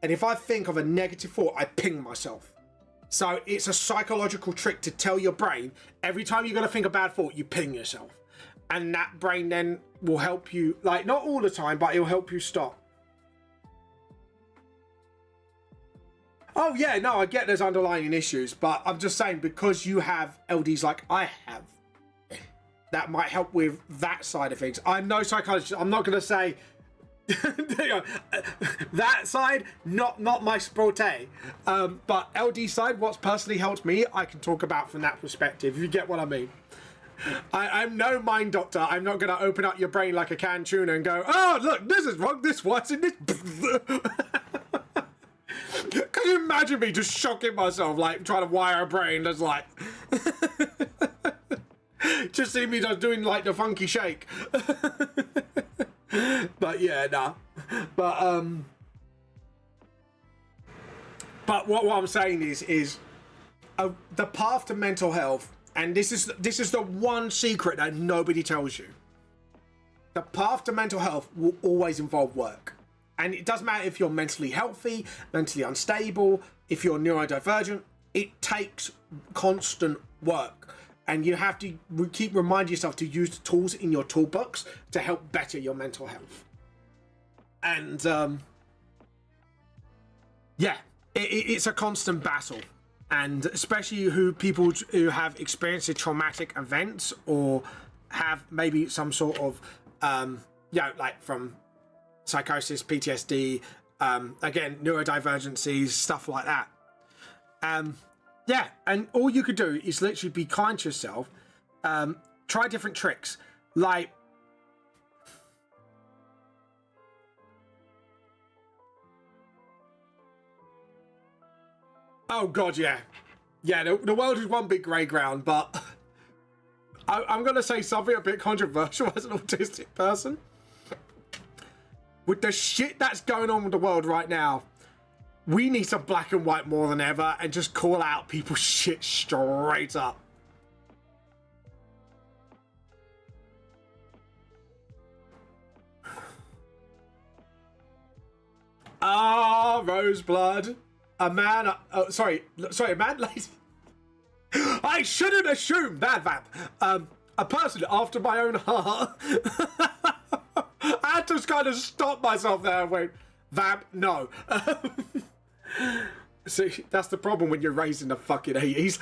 and if I think of a negative thought, I ping myself. So it's a psychological trick to tell your brain, every time you're going to think a bad thought, you ping yourself. And that brain then will help you, like, not all the time, but it'll help you stop. Oh yeah, no, I get there's underlying issues, but I'm just saying, because you have LDs like I have, that might help with that side of things. I'm no psychologist. I'm not going to say that side, not my forte. But LD side, what's personally helped me, I can talk about from that perspective, if you get what I mean. I'm no mind doctor. I'm not going to open up your brain like a canned tuna and go, oh, look, this is wrong, this was in this. Can you imagine me just shocking myself, like trying to wire a brain that's like just see me just doing like the funky shake. But yeah, nah. But what I'm saying is the path to mental health, and this is the one secret that nobody tells you. The path to mental health will always involve work. And it doesn't matter if you're mentally healthy, mentally unstable, if you're neurodivergent, it takes constant work. And you have to keep reminding yourself to use the tools in your toolbox to help better your mental health. And yeah, it's a constant battle. and especially people who have experienced traumatic events or have maybe some sort of like from psychosis, PTSD, again, neurodivergencies, stuff like that. Yeah, and all you could do is literally be kind to yourself. Try different tricks, like oh god, yeah, the world is one big grey ground, but I'm gonna say something a bit controversial as an autistic person. With the shit that's going on with the world right now, we need some black and white more than ever and just call out people's shit straight up. Ah, Roseblood. A man, sorry, a man lazy. I shouldn't assume that, Vamp. A person after my own heart. I had to kind of stop myself there and went, Vamp, no. See, that's the problem when you're raised in the fucking 80s.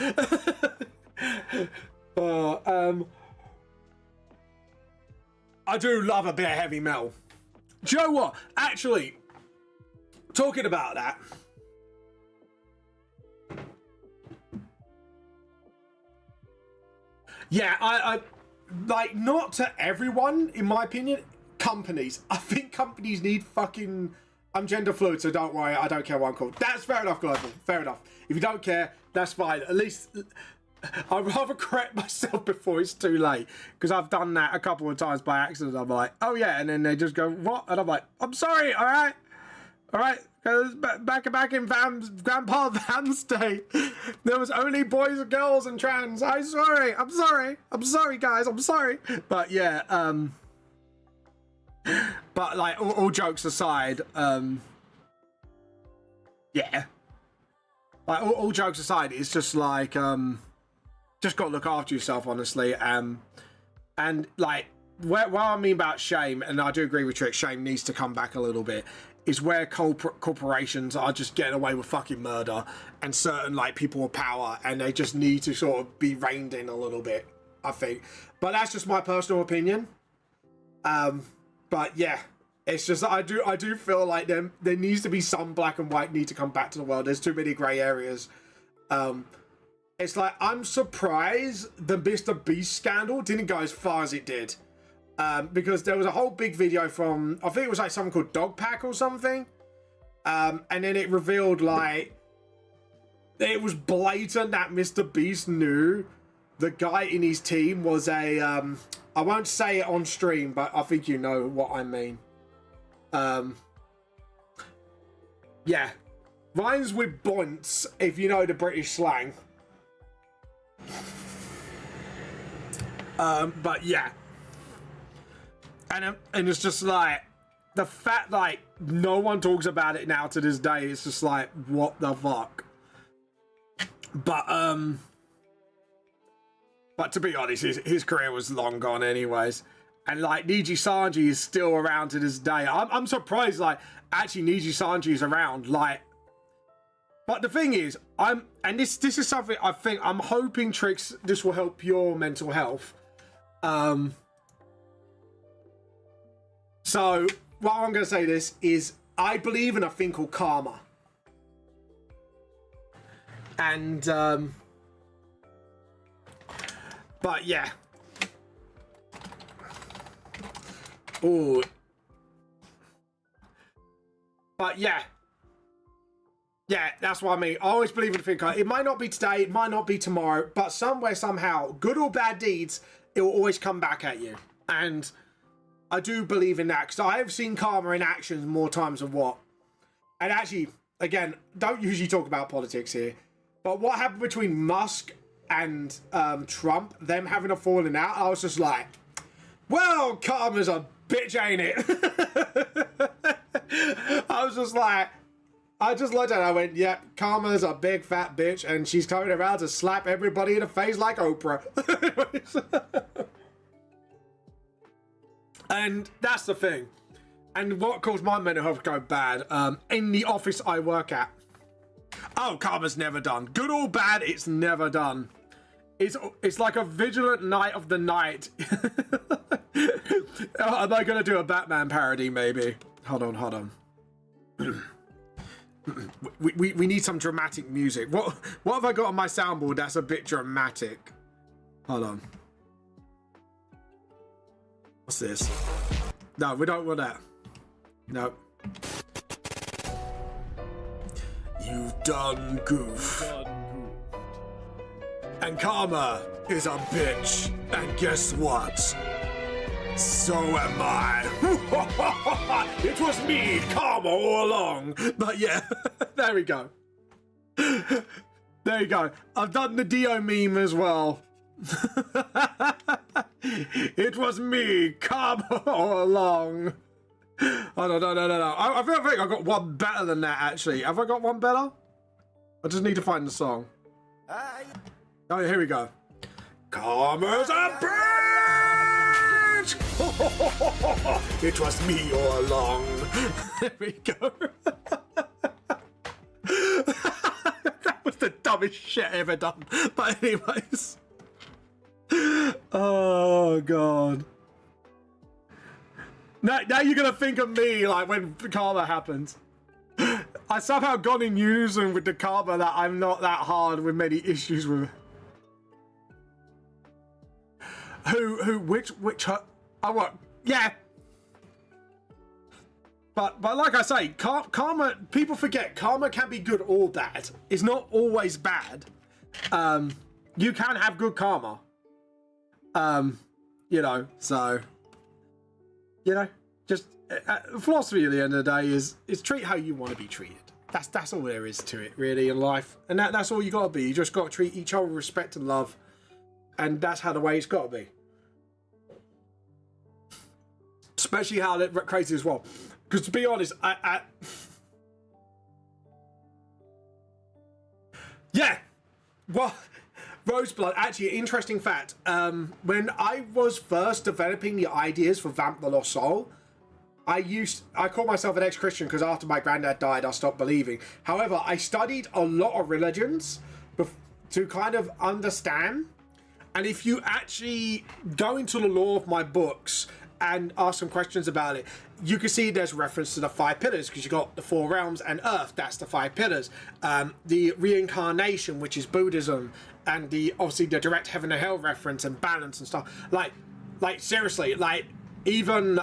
I do love a bit of heavy metal. Do you know what? Actually, talking about that, yeah, I like, not to everyone, in my opinion. Companies. I think companies need fucking... I'm gender fluid, so don't worry. I don't care what I'm called. That's fair enough, Global. Fair enough. If you don't care, that's fine. At least I'd rather correct myself before it's too late. Because I've done that a couple of times by accident. I'm like, oh yeah. And then they just go, what? And I'm like, I'm sorry, all right? All right? Because back in Grandpa Vam's day, there was only boys and girls and trans. I'm sorry, guys. I'm sorry. But yeah, but like all jokes aside, yeah, like all jokes aside, it's just like just gotta look after yourself, honestly. And like what I mean about shame, and I do agree with Trick, shame needs to come back a little bit, is where corporations are just getting away with fucking murder, and certain like people with power, and they just need to sort of be reined in a little bit, I think. But that's just my personal opinion. But yeah, it's just I do feel like there needs to be some black and white need to come back to the world. There's too many grey areas. It's like, I'm surprised the Mr. Beast scandal didn't go as far as it did. Because there was a whole big video from, I think it was like something called Dog Pack or something. And then it revealed like, it was blatant that Mr. Beast knew the guy in his team was a, I won't say it on stream, but I think you know what I mean. Yeah. Rhymes with bonts, if you know the British slang. But yeah. And it's just like, the fact like no one talks about it now to this day, it's just like, what the fuck? But to be honest, his career was long gone anyways. And like Niji Sanji is still around to this day. I'm surprised like actually Niji Sanji is around. Like, but the thing is, and this is something I think I'm hoping Trix, this will help your mental health. So what I'm going to say this is, I believe in a thing called karma. And but yeah. Ooh. But yeah. Yeah, that's what I mean. I always believe in the thing. It might not be today, it might not be tomorrow, but somewhere, somehow, good or bad deeds, it will always come back at you. And I do believe in that, because I have seen karma in action more times than what. And actually, again, don't usually talk about politics here, but what happened between Musk and Trump, them having a falling out, I was just like, well, karma's a bitch, ain't it? I was just like, I just looked at it, I went, yep, karma's a big fat bitch, and she's coming around to slap everybody in the face like Oprah. And that's the thing. And what caused my mental health to go bad, in the office I work at, Oh, karma's never done. Good or bad, it's never done. It's like a vigilant night of the night. Am I gonna do a Batman parody? Maybe. Hold on. we need some dramatic music. What have I got on my soundboard that's a bit dramatic? Hold on. What's this? No, we don't want that. No. You've done goofed. And karma is a bitch. And guess what? So am I. It was me, karma, all along. But yeah, there we go. There you go. I've done the Dio meme as well. It was me, karma, all along. Oh, no. I think I got one better than that, actually. Have I got one better? I just need to find the song. Oh, here we go. Karma's a bitch! It was me all along. There we go. That was the dumbest shit ever done. But anyways. Oh, God. Now you're going to think of me, like, when karma happens. I somehow got in unison with the karma that I'm not that hard with many issues with. Which, oh, what? Yeah. But like I say, karma, people forget, karma can be good or bad. It's not always bad. You can have good karma. You know, so, you know, just philosophy at the end of the day is treat how you want to be treated. That's all there is to it, really, in life. And that's all you got to be. You just got to treat each other with respect and love. And that's how the way it's got to be. Especially how they're crazy as well. Because to be honest, yeah. Well, Roseblood, actually, an interesting fact. When I was first developing the ideas for Vamp the Lost Soul, I called myself an ex-Christian because after my granddad died, I stopped believing. However, I studied a lot of religions to kind of understand. And if you actually go into the lore of my books and ask some questions about it, you can see there's reference to the 5 pillars, because you got the 4 realms and Earth, that's the 5 pillars. The reincarnation, which is Buddhism, and obviously the direct heaven and hell reference and balance and stuff. Like seriously, like even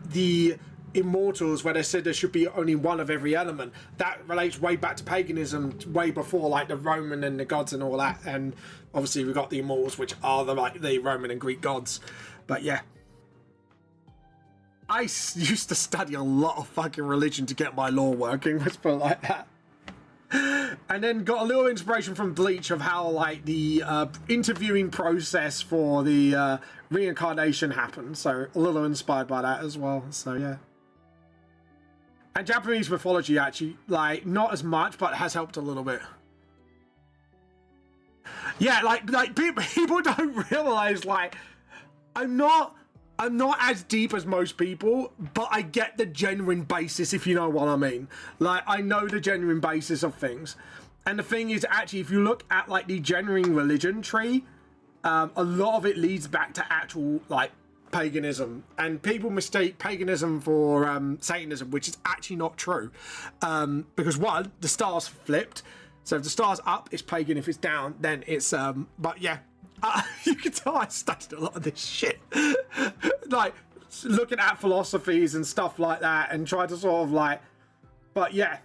the Immortals, where they said there should be only one of every element, that relates way back to paganism, way before like the Roman and the gods and all that. And obviously we've got the Immortals, which are the Roman and Greek gods. But yeah, I used to study a lot of fucking religion to get my lore working, let's put it like that. And then got a little inspiration from Bleach of how like the interviewing process for the reincarnation happened. So a little inspired by that as well. So yeah. And Japanese mythology actually, like, not as much, but has helped a little bit. Yeah, like people don't realize, like, I'm not as deep as most people, but I get the genuine basis, if you know what I mean. Like, I know the genuine basis of things. And the thing is, actually, if you look at, like, the genuine religion tree, a lot of it leads back to actual, like, paganism. And people mistake paganism for Satanism, which is actually not true. Because, one, the stars flipped. So if the star's up, it's pagan. If it's down, then it's... But, yeah. You can tell I studied a lot of this shit. Like, looking at philosophies and stuff like that and try to sort of like... But, yeah.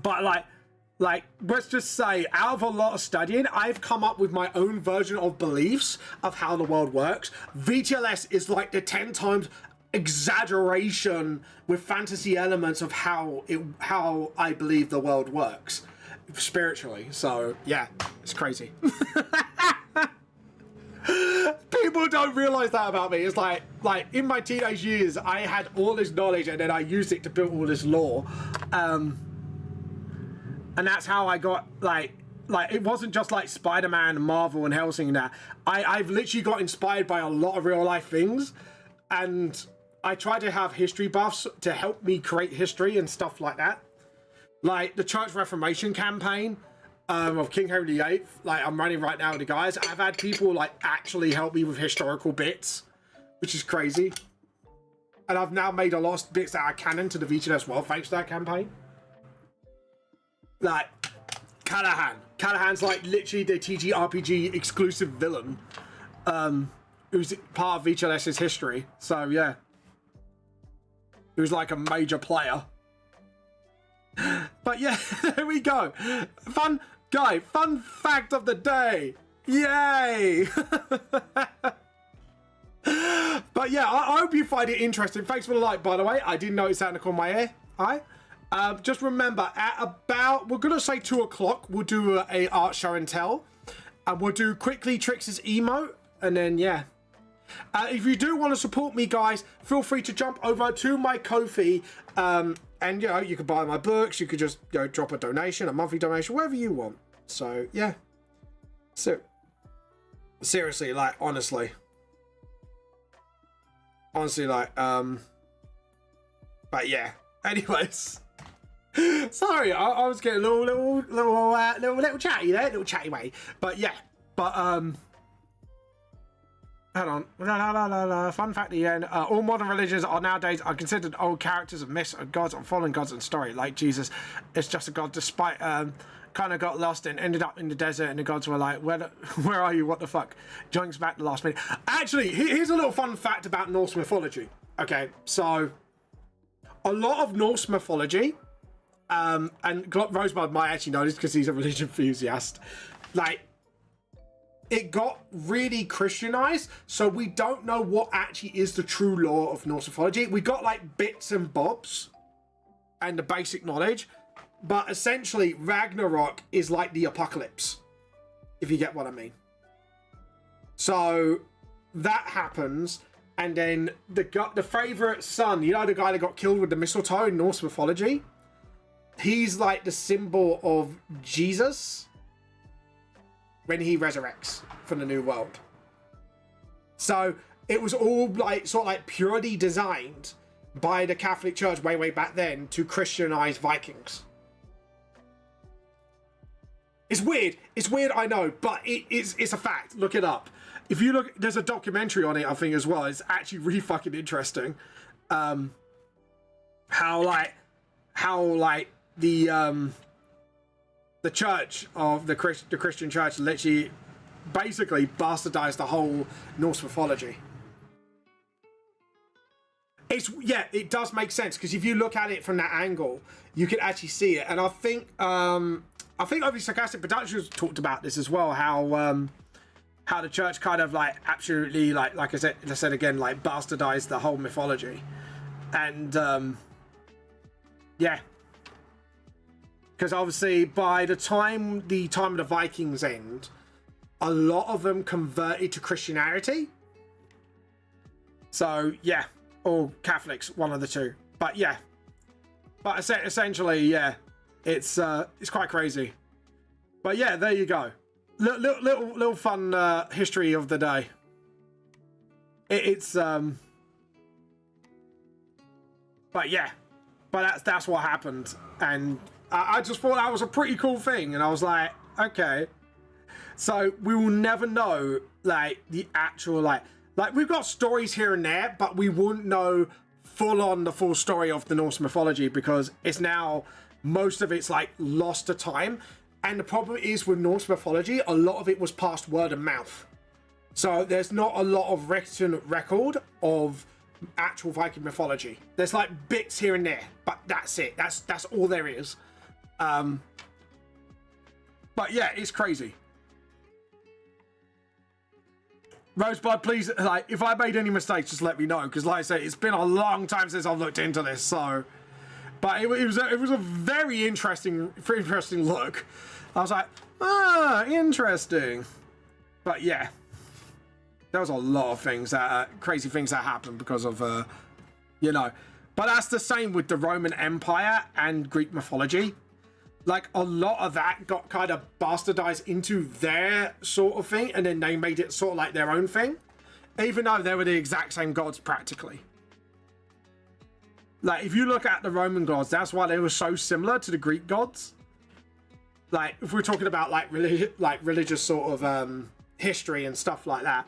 But, like, let's just say, out of a lot of studying, I've come up with my own version of beliefs of how the world works. VTLS is like the 10 times exaggeration with fantasy elements of how I believe the world works spiritually. So, yeah, it's crazy. People don't realize that about me. It's like in my teenage years, I had all this knowledge and then I used it to build all this lore. And that's how I got, like it wasn't just like Spider-Man, Marvel, and Hellsing and that. I've literally got inspired by a lot of real life things. And I try to have history buffs to help me create history and stuff like that. Like the Church Reformation campaign of King Henry VIII, like I'm running right now with the guys. I've had people like actually help me with historical bits, which is crazy. And I've now made a lot of bits that are canon to the VTLS world thanks to that campaign. Like Callahan's like literally the TTRPG exclusive villain, who's part of VTLS's history. So yeah, who's like a major player. But yeah, there we go. Fun fact of the day. Yay! But yeah, I hope you find it interesting. Thanks for the like, by the way. I didn't notice that in the corner of my ear. Hi. Just remember, at about, we're going to say 2 o'clock, we'll do a art show and tell. And we'll do quickly Trix's emote. And then, yeah. If you do want to support me, guys, feel free to jump over to my Ko-fi. And, you know, you can buy my books. You could just, you know, drop a donation, a monthly donation, whatever you want. So, yeah. So, seriously, like, honestly, like, but yeah. Anyways, sorry, I was getting a little chatty there, little chatty way. But yeah, but hold on. Fun fact at the end: all modern religions are nowadays considered old characters of myths and gods and fallen gods and story. Like Jesus, it's just a god. Despite kind of got lost and ended up in the desert, and the gods were like, where are you? What the fuck? Joins back the last minute. Actually, here's a little fun fact about Norse mythology. Okay, so a lot of Norse mythology, and Rosebud might actually know this because he's a religion enthusiast, like, it got really Christianized, so we don't know what actually is the true lore of Norse mythology. We got like bits and bobs and the basic knowledge, but essentially Ragnarok is like the apocalypse, if you get what I mean. So that happens, and then the favorite son, you know, the guy that got killed with the mistletoe in Norse mythology, he's like the symbol of Jesus when he resurrects from the new world. So it was all like sort of like purely designed by the Catholic Church way back then to Christianize Vikings. It's weird, I know, but it's a fact. Look it up. If you look, there's a documentary on it, I think, as well. It's actually really fucking interesting. How the church of the Christian church literally basically bastardized the whole Norse mythology. It does make sense, because if you look at it from that angle, you can actually see it. And I think obviously Sarcastic Productions talked about this as well, how the church kind of like absolutely like I said again, like bastardized the whole mythology. And yeah, because obviously by the time of the Vikings end, a lot of them converted to Christianity. So yeah, or Catholics, one of the two. But yeah, but essentially, yeah, it's quite crazy. But yeah, there you go. Little fun history of the day. But yeah, but that's what happened, and I just thought that was a pretty cool thing, and I was like, okay. So we will never know like the actual like we've got stories here and there, but we wouldn't know the full story of the Norse mythology, because it's now, most of it's like lost to time. And the problem is with Norse mythology, a lot of it was passed word of mouth. So there's not a lot of written record of actual Viking mythology. There's like bits here and there, but that's it. That's all there is. But yeah, it's crazy. Rosebud, please, like, if I made any mistakes, just let me know, because like I say, it's been a long time since I've looked into this. So, but it was a very interesting look. I was like, interesting. But yeah, there was a lot of things crazy things that happened because of you know. But that's the same with the Roman Empire and Greek mythology. Like, a lot of that got kind of bastardized into their sort of thing, and then they made it sort of like their own thing, even though they were the exact same gods practically. Like, if you look at the Roman gods, that's why they were so similar to the Greek gods. Like, if we're talking about like religious sort of history and stuff like that,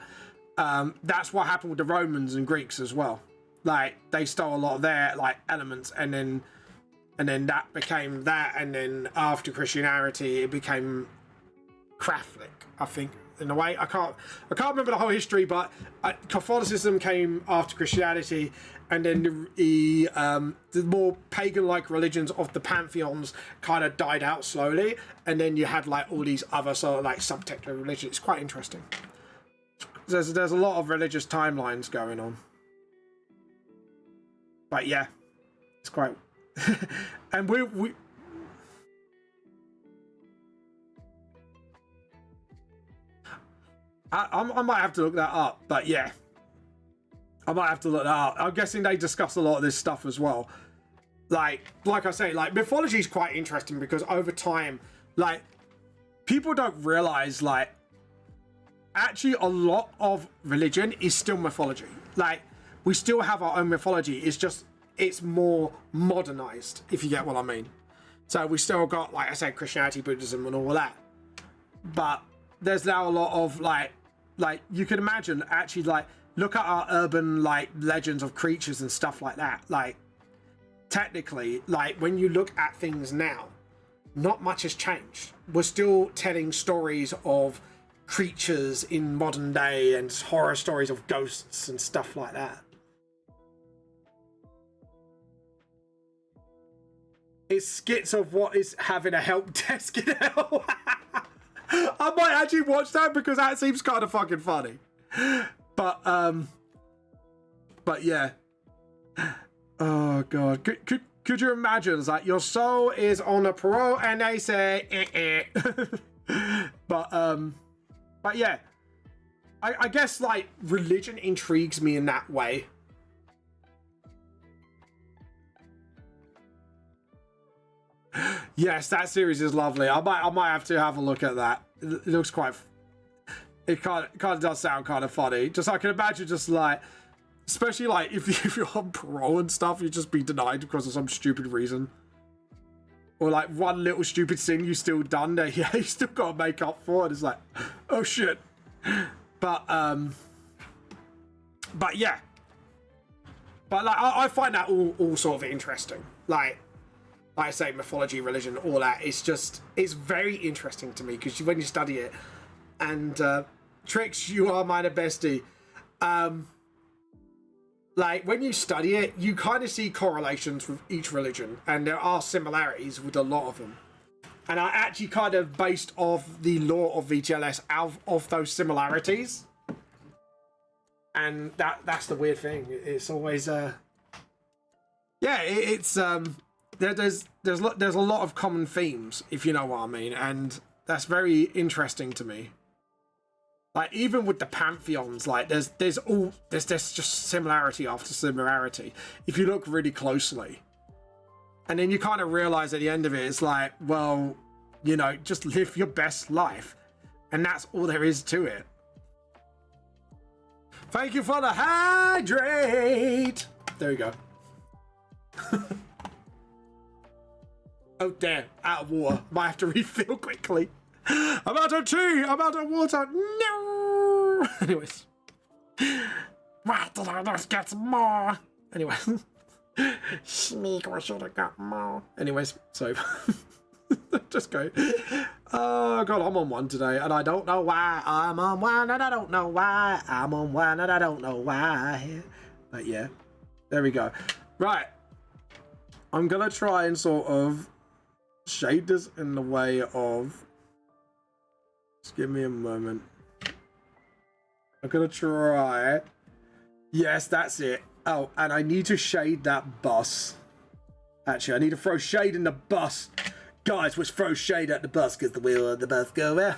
that's what happened with the Romans and Greeks as well. Like, they stole a lot of their like elements, and then that became that, and then after Christianity, it became Catholic, I think, in a way. I can't remember the whole history, but Catholicism came after Christianity, and then the more pagan-like religions of the pantheons kind of died out slowly, and then you had like all these other sort of like subsect religions. It's quite interesting. There's a lot of religious timelines going on, but yeah, it's quite. And we I might have to look that up, but yeah, I might have to look that up. I'm guessing they discuss a lot of this stuff as well. Like I say, like, mythology is quite interesting because over time, like, people don't realize, like, actually a lot of religion is still mythology. Like, we still have our own mythology. It's just, it's more modernized, if you get what I mean. So we still got, like I said, Christianity, Buddhism, and all that. But there's now a lot of like you can imagine, actually, like, look at our urban like legends of creatures and stuff like that. Like, technically, like, when you look at things now, not much has changed. We're still telling stories of creatures in modern day and horror stories of ghosts and stuff like that. It's skits of what is having a help desk in hell. I might actually watch that because that seems kind of fucking funny. But yeah. Oh god. Could you imagine? It's like, your soul is on a parole and they say But yeah. I guess, like, religion intrigues me in that way. Yes, that series is lovely. I might have to have a look at that. It looks quite. It kind of does sound kind of funny. Just, I can imagine, just like, especially like if you're on parole and stuff, you just be denied because of some stupid reason, or like one little stupid thing you still done that, yeah, you still got to make up for it. It's like, oh shit. But yeah. But like, I find that all sort of interesting. Like I say, mythology, religion, all that. It's very interesting to me because when you study it, and Trix, you are my bestie. Like, when you study it, you kind of see correlations with each religion, and there are similarities with a lot of them. And I actually kind of based off the lore of VTLS out of those similarities. And that's the weird thing. It's always yeah, it's there's a lot of common themes, if you know what I mean, and that's very interesting to me. Like, even with the pantheons, like, there's just similarity after similarity if you look really closely. And then you kind of realize at the end of it, it's like, well, you know, just live your best life, and that's all there is to it. Thank you for the hydrate. There we go. Oh damn, out of water. Might have to refill quickly. I'm out of tea. I'm out of water. No. Anyways. Why did I not get some more? Anyways. Sneak, I should have got more. Anyways, so just go. Oh god, I'm on one today, and I don't know why I'm on one, and I don't know why I'm on one, and I don't know why. But yeah, there we go. Right, I'm gonna try and sort of shade this in the way of. Just give me a moment. I'm gonna try. Yes, that's it. Oh, and I need to shade that bus. Actually, I need to throw shade in the bus. Guys, let's throw shade at the bus because the wheel of the bus go out.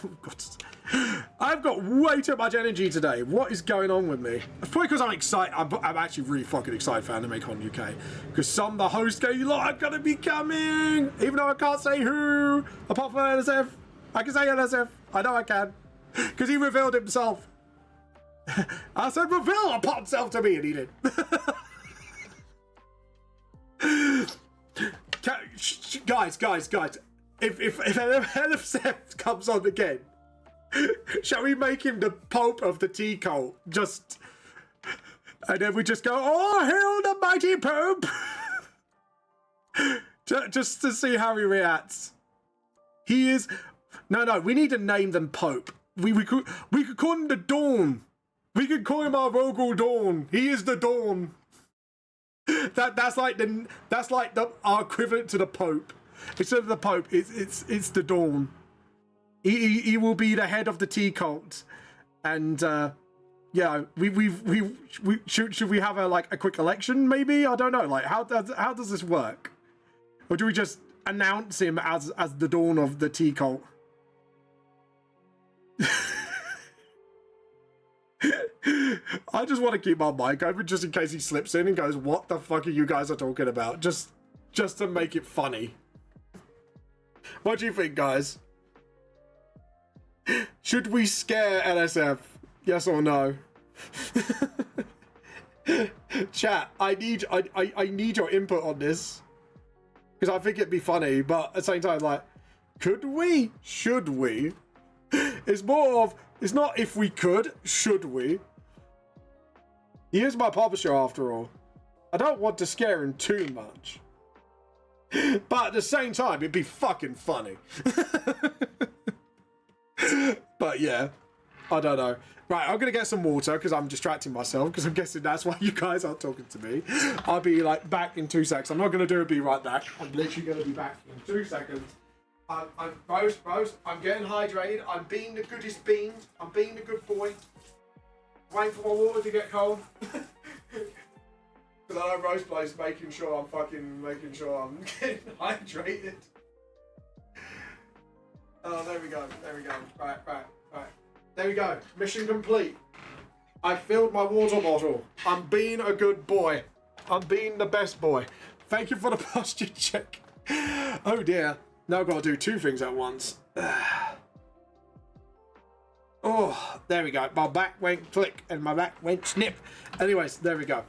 I've got way too much energy today. What is going on with me? It's probably because I'm excited. I'm actually really fucking excited for AnimeCon UK. Because some of the host gay lot are going to be coming. Even though I can't say who. Apart from NSF. I can say NSF. I know I can. Because he revealed himself. I said, reveal upon self to me, and he did. Guys. If LFSF comes on again, shall we make him the Pope of the tea cult? Just, and then we just go, oh, hail the mighty Pope! Just to see how he reacts. He is, no, we need to name them Pope. We could call him the Dawn. We could call him our Rogel Dawn. He is the Dawn. That's like our equivalent to the Pope. Instead of the Pope, it's the Dawn. He will be the head of the tea cult, and yeah, should we have a quick election? Maybe, I don't know. Like, how does this work? Or do we just announce him as the Dawn of the tea cult? I just want to keep my mic open just in case he slips in and goes, what the fuck are you guys are talking about? Just to make it funny. What do you think, guys? Should we scare LSF? Yes or no? Chat, I need your input on this. Because I think it'd be funny, but at the same time, like, could we? Should we? It's more of, it's not if we could, should we? He is my publisher after all. I don't want to scare him too much. But at the same time, it'd be fucking funny. But yeah, I don't know. Right, I'm gonna get some water because I'm distracting myself because I'm guessing that's why you guys aren't talking to me. I'll be like back in 2 seconds. I'm not gonna do a be right back. I'm literally gonna be back in 2 seconds. I'm Rose, I'm getting hydrated. I'm being the goodest bean. I'm being the good boy. Waiting for my water to get cold. Because I know Rose plays making sure I'm getting hydrated. Oh, there we go. Right. There we go. Mission complete. I filled my water bottle. I'm being a good boy. I'm being the best boy. Thank you for the posture check. Oh dear. Now I've got to do 2 things at once. Oh, there we go. My back went click and my back went snip. Anyways, there we go.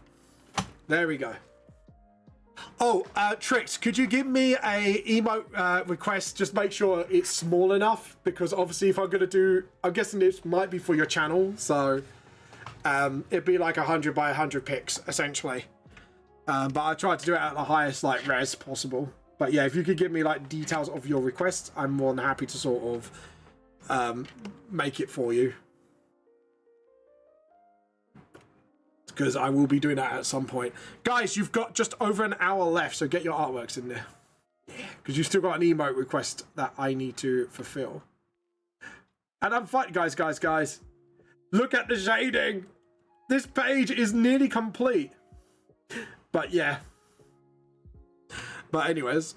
Oh, Trix, could you give me a emote request? Just make sure it's small enough, because obviously if I'm going to do, I'm guessing this might be for your channel, so it'd be like 100 by 100 pics, essentially. But I tried to do it at the highest like res possible. But yeah, if you could give me like details of your request, I'm more than happy to sort of make it for you. Because I will be doing that at some point. Guys, you've got just over an hour left, so get your artworks in there. Because you've still got an emote request that I need to fulfill. And I'm fine, guys. Look at the shading. This page is nearly complete. But yeah. But anyways.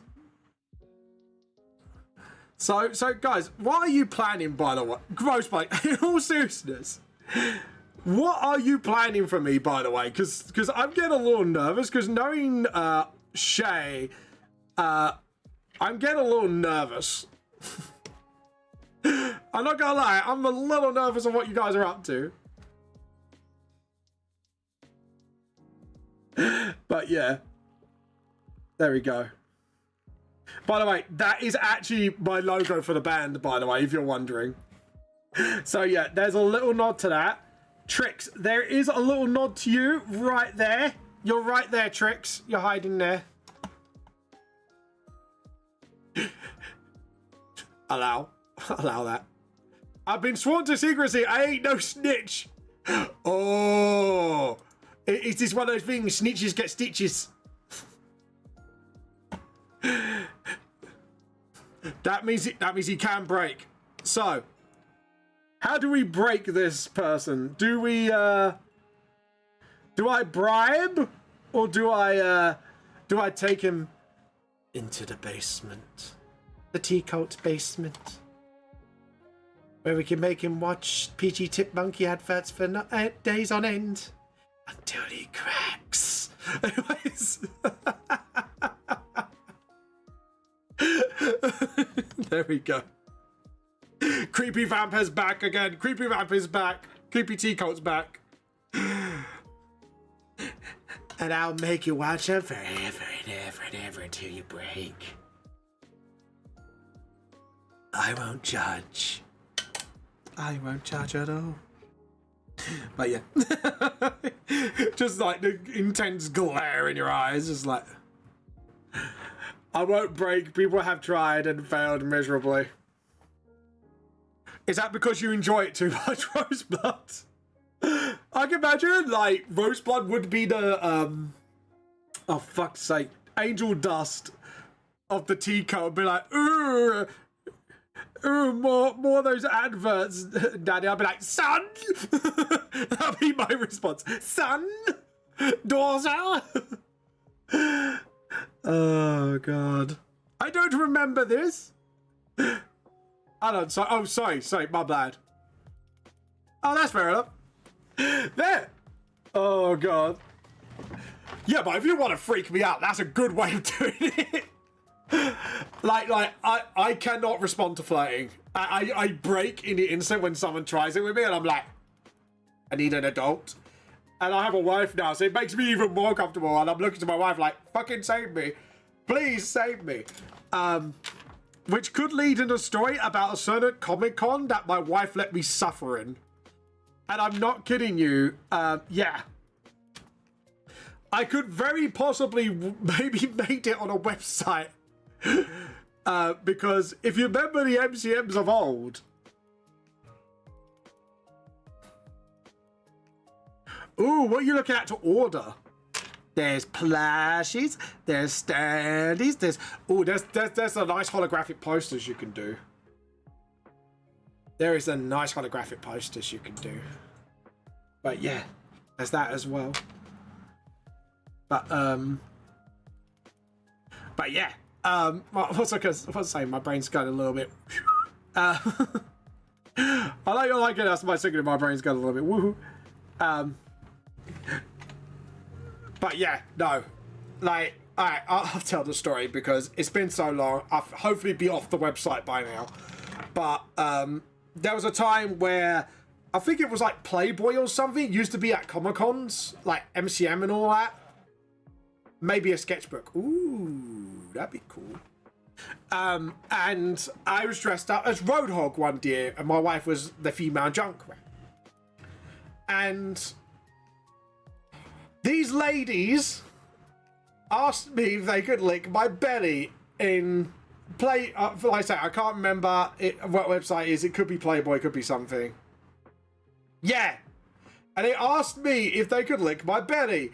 So guys, what are you planning, by the way? Gross, like, in all seriousness. What are you planning for me, by the way? Because I'm getting a little nervous, because knowing Shay, I'm getting a little nervous. I'm not gonna lie, I'm a little nervous of what you guys are up to. But yeah. There we go. By the way, that is actually my logo for the band, by the way, if you're wondering. So yeah, there's a little nod to that. Trix, there is a little nod to you right there. You're right there, Trix. You're hiding there. Allow that. I've been sworn to secrecy. I ain't no snitch. Oh, is this one of those things? Snitches get stitches. That means he can break. So, how do we break this person? Do we do I bribe, or do I take him into the basement, the tea cult basement, where we can make him watch PG Tip Monkey adverts for days on end until he cracks. Anyways. There we go. Creepy Vamp is back again. Creepy Vamp is back. Creepy Tea Cult's back. And I'll make you watch it forever and ever and ever until you break. I won't judge. I won't judge at all. But yeah. Just like the intense glare in your eyes. Just like, I won't break. People have tried and failed miserably. Is that because you enjoy it too much, Roseblood? I can imagine, like, Roseblood would be the, oh, fuck's sake, angel dust of the teacup. Be like, ooh, more of those adverts, Daddy. I'll be like, son! That'll be my response. Son? Daughter? Oh, God. I don't remember this. I don't, so, oh, sorry, my bad. Oh, that's fair enough. There. Oh, God. Yeah, but if you want to freak me out, that's a good way of doing it. like, I cannot respond to flirting. I break in the instant when someone tries it with me, and I'm like, I need an adult. And I have a wife now, so it makes me even more comfortable, and I'm looking to my wife like, fucking save me. Please save me. Which could lead in a story about a certain Comic-Con that my wife let me suffer in. And I'm not kidding you. Yeah. I could very possibly maybe made it on a website. Because if you remember the MCMs of old. Ooh, what are you looking at to order? There's plushies, there's standees, there's a nice holographic posters you can do. There is a nice holographic posters you can do. But yeah, there's that as well. But yeah, what's I saying? My brain's going a little bit. I like you like it. That's my singing. My brain's going a little bit. Woohoo. But yeah, no, like, alright, I'll tell the story because it's been so long. I'll hopefully be off the website by now. But there was a time where I think it was like Playboy or something. It used to be at Comic-Cons, like MCM and all that. Maybe a sketchbook. Ooh, that'd be cool. And I was dressed up as Roadhog one year, and my wife was the female Junkrat. And these ladies asked me if they could lick my belly in like I say, I can't remember what website it is. It could be Playboy, it could be something. Yeah. And they asked me if they could lick my belly.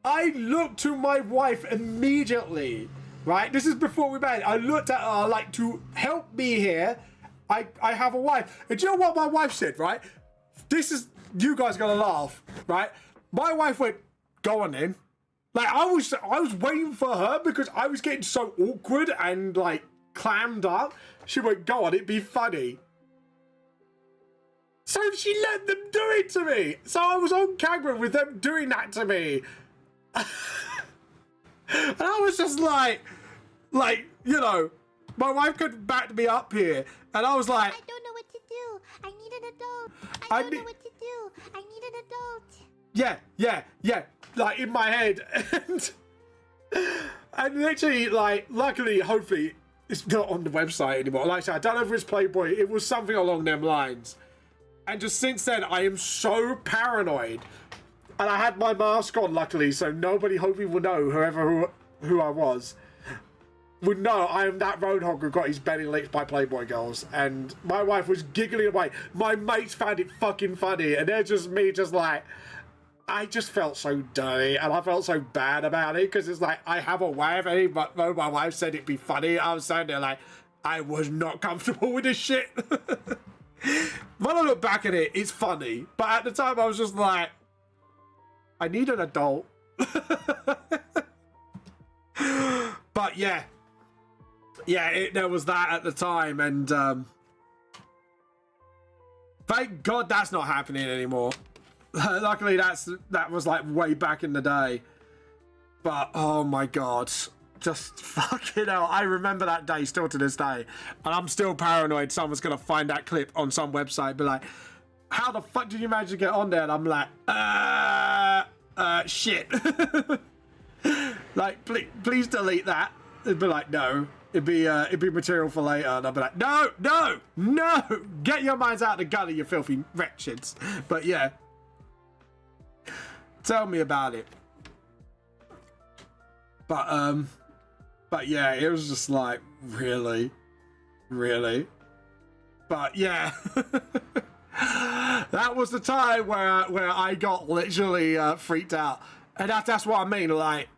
I looked to my wife immediately, right? This is before we met. I looked at her like, to help me here, I have a wife. And do you know what my wife said, right? This is, you guys are gonna laugh, right? My wife went, go on then. Like, I was waiting for her because I was getting so awkward and like clammed up. She went, go on, it'd be funny. So she let them do it to me. So I was on camera with them doing that to me. And I was just like, you know, my wife could back me up here. And I was like, I don't know what to do. I need an adult. I don't know what to do. I need an adult. Yeah. Like in my head. And literally, like, luckily, hopefully, it's not on the website anymore. Like I said, I don't know if it's Playboy. It was something along them lines. And just since then, I am so paranoid. And I had my mask on, luckily, so nobody hopefully will know, who I was, would know I am that roadhog who got his belly licked by Playboy girls. And my wife was giggling away. My mates found it fucking funny. And they're just me, just like, I just felt so dirty. And I felt so bad about it. Because it's like, I have a wife, but when my wife said it'd be funny, I was standing there like, I was not comfortable with this shit. When I look back at it, it's funny. But at the time, I was just like, I need an adult. But yeah. Yeah, there was that at the time. And thank God that's not happening anymore. Luckily, that was like way back in the day. But oh my God. Just fucking hell. I remember that day still to this day. And I'm still paranoid someone's going to find that clip on some website and be like, how the fuck did you manage to get on there? And I'm like, shit. Like, please delete that. It'd be like, no, it'd be material for later, and I'd be like, no, no, no, get your minds out of the gutter, you filthy wretches. But yeah, tell me about it. But yeah, it was just like, really, but yeah. That was the time where I got literally freaked out, and that's what I mean. Like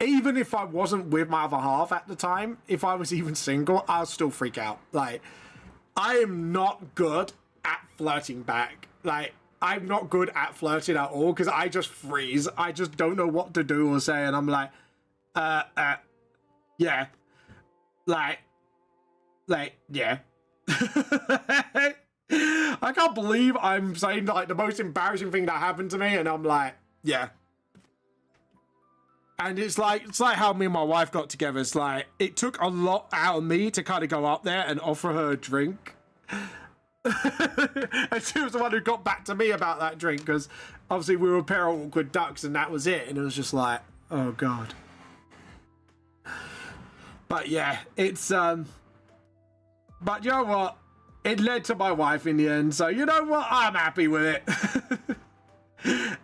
even if I wasn't with my other half at the time, if I was even single, I'll still freak out. Like, I am not good at flirting back. Like, I'm not good at flirting at all because I just freeze. I just don't know what to do or say, and I'm like, yeah, like, yeah. I can't believe I'm saying like the most embarrassing thing that happened to me, and I'm like, yeah. And it's like how me and my wife got together. It's like it took a lot out of me to kind of go up there and offer her a drink. And she was the one who got back to me about that drink because obviously we were a pair of awkward ducks, and that was it. And it was just like, oh god. But yeah, it's but you know what? It led to my wife in the end, so you know what? I'm happy with it.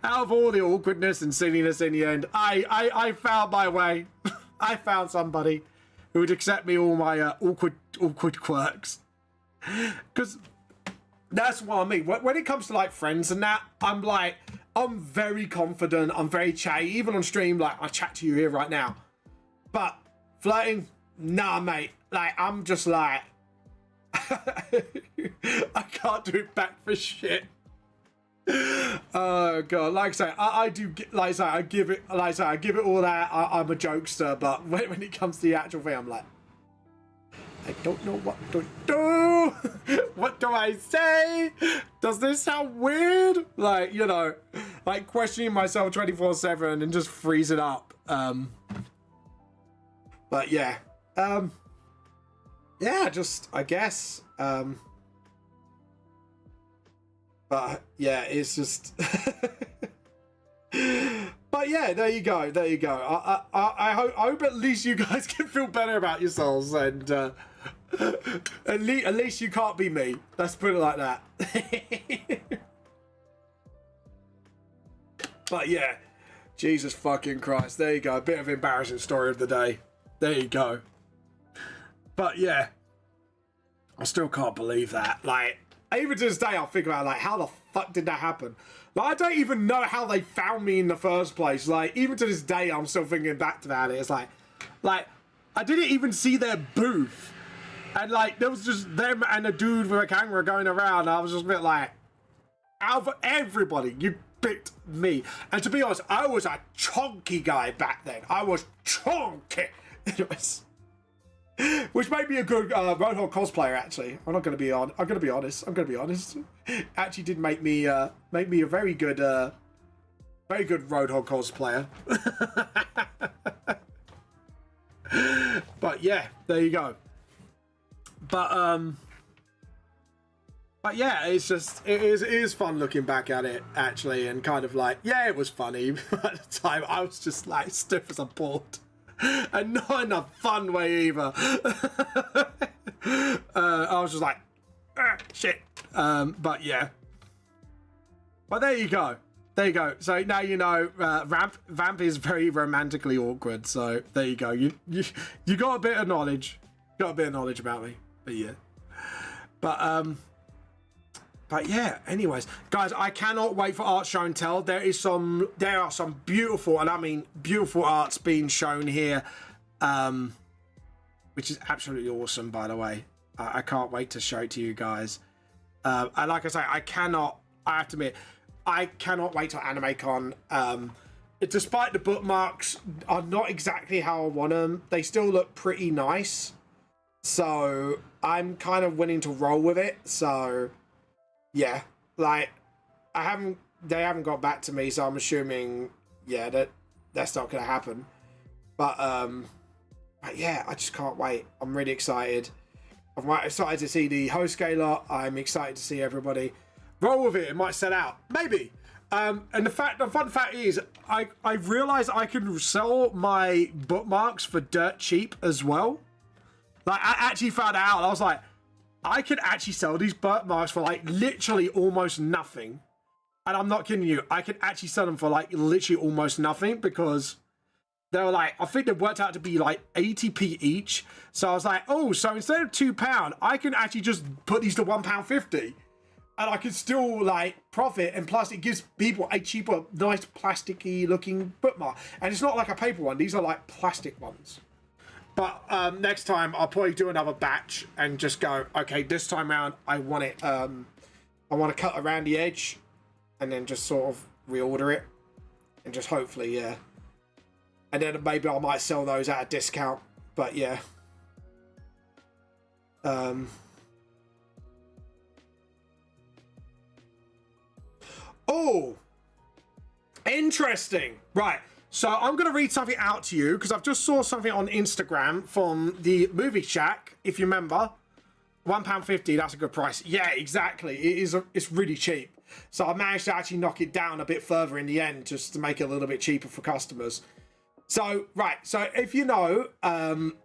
Out of all the awkwardness and silliness in the end, I found my way. I found somebody who would accept me all my awkward quirks. Because that's what I mean. When it comes to like friends and that, I'm very confident. I'm very chatty. Even on stream, like I chat to you here right now. But flirting, nah, mate. Like I'm just like. I can't do it back for shit. Oh god, like I say, I do, like I say, I give it all that. I'm a jokester, but when it comes to the actual thing, I'm like, I don't know what to do. What do I say? Does this sound weird? Like, you know, like questioning myself 24/7 and just freezing up. But yeah, yeah, just I guess. But yeah, it's just. But yeah, there you go. I hope at least you guys can feel better about yourselves, and at least you can't be me. Let's put it like that. But yeah, Jesus fucking Christ. There you go. A bit of embarrassing story of the day. There you go. But yeah, I still can't believe that. Like, even to this day, I'll think about like, how the fuck did that happen? Like, I don't even know how they found me in the first place. Like, even to this day, I'm still thinking back about it. It's like I didn't even see their booth, and like there was just them and a dude with a camera going around. I was just a bit like, out of everybody, you picked me. And to be honest, I was a chunky guy back then. I was chunky. Anyways. Which made me a good Roadhog cosplayer, actually. I'm gonna be honest. Actually, did make me a very good Roadhog cosplayer. But yeah, there you go. But yeah, it's just it is fun looking back at it actually, and kind of like, yeah, it was funny. But at the time, I was just like stiff as a board. And not in a fun way either. I was just like, shit. But yeah. But there you go. So now you know, Vamp is very romantically awkward. So there you go. You got a bit of knowledge. Got a bit of knowledge about me. But yeah. But yeah, anyways, guys, I cannot wait for Art Show and Tell. There are some beautiful, and I mean beautiful arts being shown here, which is absolutely awesome, by the way. I can't wait to show it to you guys. And like I say, I have to admit, I cannot wait till AnimeCon. Despite the bookmarks are not exactly how I want them, they still look pretty nice. So I'm kind of willing to roll with it. So yeah, like they haven't got back to me, so I'm assuming, yeah, that's not gonna happen. But yeah, I just can't wait. I'm really excited. I'm excited to see the host scaler. I'm excited to see everybody roll with it. It might sell out, maybe. And the fun fact is, I realized I can sell my bookmarks for dirt cheap as well. Like, I actually found out, I was like, I could actually sell these birthmarks for like literally almost nothing. And I'm not kidding you, I could actually sell them for like literally almost nothing, because they were like, I think they worked out to be like 80p each. So I was like, oh, so instead of £2, I can actually just put these to £1.50. And I can still like profit, and plus it gives people a cheaper, nice plasticky looking bookmark. And it's not like a paper one, these are like plastic ones. But next time I'll probably do another batch and just go, okay, this time around I want it, I want to cut around the edge and then just sort of reorder it. And just hopefully, yeah. And then maybe I might sell those at a discount, but yeah. Oh, interesting. Right. So I'm going to read something out to you because I've just saw something on Instagram from the Movie Shack. If you remember, £1.50. That's a good price. Yeah, exactly. It's really cheap. So I managed to actually knock it down a bit further in the end just to make it a little bit cheaper for customers. So, right. So if you know,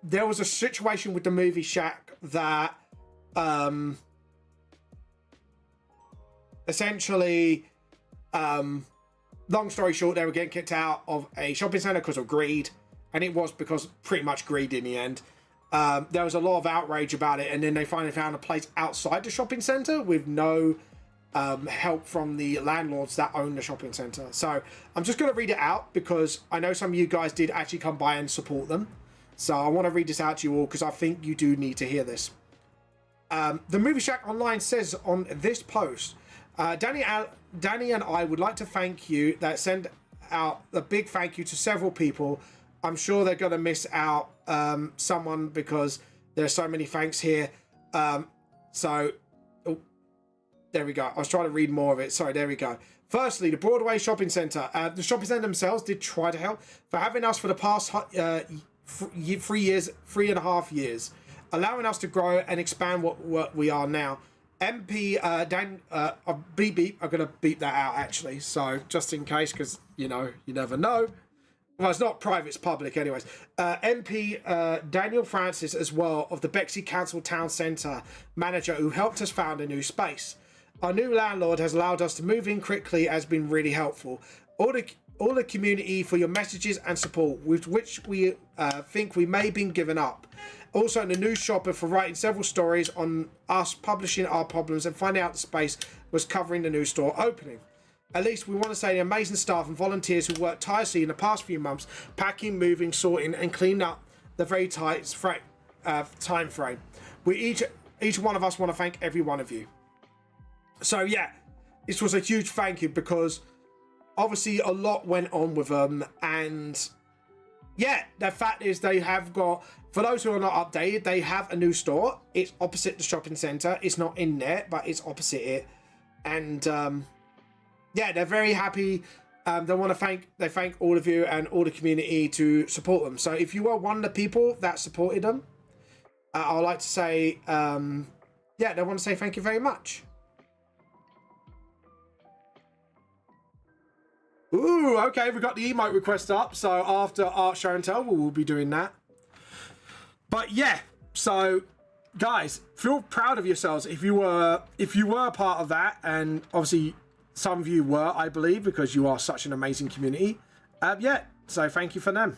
there was a situation with the Movie Shack that essentially... long story short, they were getting kicked out of a shopping centre because of greed, and it was because pretty much greed in the end. There was a lot of outrage about it, and then they finally found a place outside the shopping centre with no help from the landlords that own the shopping centre. So I'm just going to read it out because I know some of you guys did actually come by and support them. So I want to read this out to you all because I think you do need to hear this. The Movie Shack Online says on this post, Danny and I would like to thank you, send out a big thank you to several people. I'm sure they're going to miss out someone because there's so many thanks here. There we go. I was trying to read more of it. Sorry, there we go. Firstly, the Broadway Shopping Centre. The shopping centre themselves did try to help for having us for the past 3.5 years, allowing us to grow and expand what we are now. MP beep beep. I'm gonna beep that out actually, so just in case, because you know you never know. Well, it's not private, it's public, anyways. MP Daniel Francis as well, of the Bexley Council Town Centre manager, who helped us found a new space. Our new landlord has allowed us to move in quickly, has been really helpful. All the community for your messages and support, with which we think we may have been given up. Also, the news shopper for writing several stories on us publishing our problems and finding out the space was covering the new store opening. At least we want to say the amazing staff and volunteers who worked tirelessly in the past few months, packing, moving, sorting, and cleaning up the very tight time frame. We each one of us want to thank every one of you. So yeah, this was a huge thank you because obviously a lot went on with them, and yeah, the fact is they have got, for those who are not updated, they have a new store. It's opposite the shopping centre. It's not in there, but it's opposite it. And yeah, they're very happy. They thank all of you and all the community to support them. So if you were one of the people that supported them, I'd like to say, yeah, they want to say thank you very much. Ooh, okay, we got the emote request up. So after Art Show and Tell, we'll be doing that. But yeah, so guys, feel proud of yourselves if you were a part of that, and obviously some of you were, I believe, because you are such an amazing community. Yeah, so thank you for them.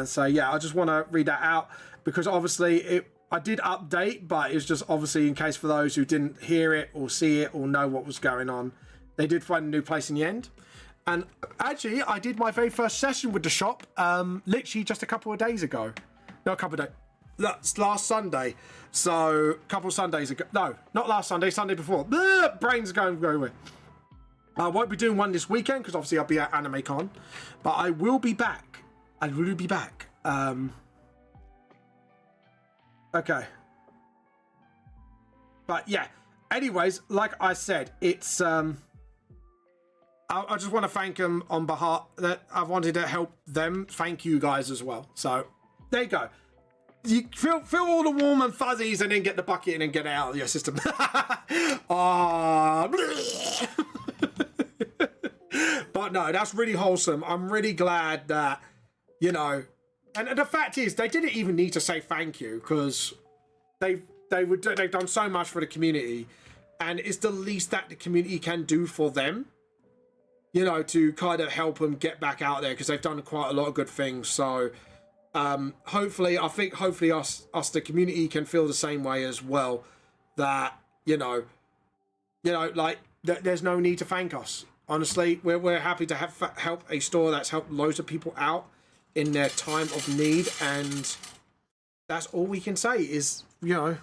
So yeah, I just want to read that out because obviously I did update, but it's just obviously in case for those who didn't hear it or see it or know what was going on. They did find a new place in the end. And actually, I did my very first session with the shop literally just a couple of days ago. No, a couple of days. Last Sunday. So, a couple of Sundays ago. No, not last Sunday, Sunday before. Brains are going away. I won't be doing one this weekend because obviously I'll be at AnimeCon. But I will be back. I will be back. Okay. But yeah. Anyways, like I said, it's... I just want to thank them on behalf that I wanted to help them. Thank you guys as well. So there you go. You feel all the warm and fuzzies and then get the bucket and then get it out of your system. But no, that's really wholesome. I'm really glad that, you know, and the fact is they didn't even need to say thank you because they've done so much for the community, and it's the least that the community can do for them, you know, to kind of help them get back out there, because they've done quite a lot of good things. So hopefully us the community can feel the same way as well, that you know like there's no need to thank us. Honestly, we're happy to have help a store that's helped loads of people out in their time of need, and that's all we can say is, you know,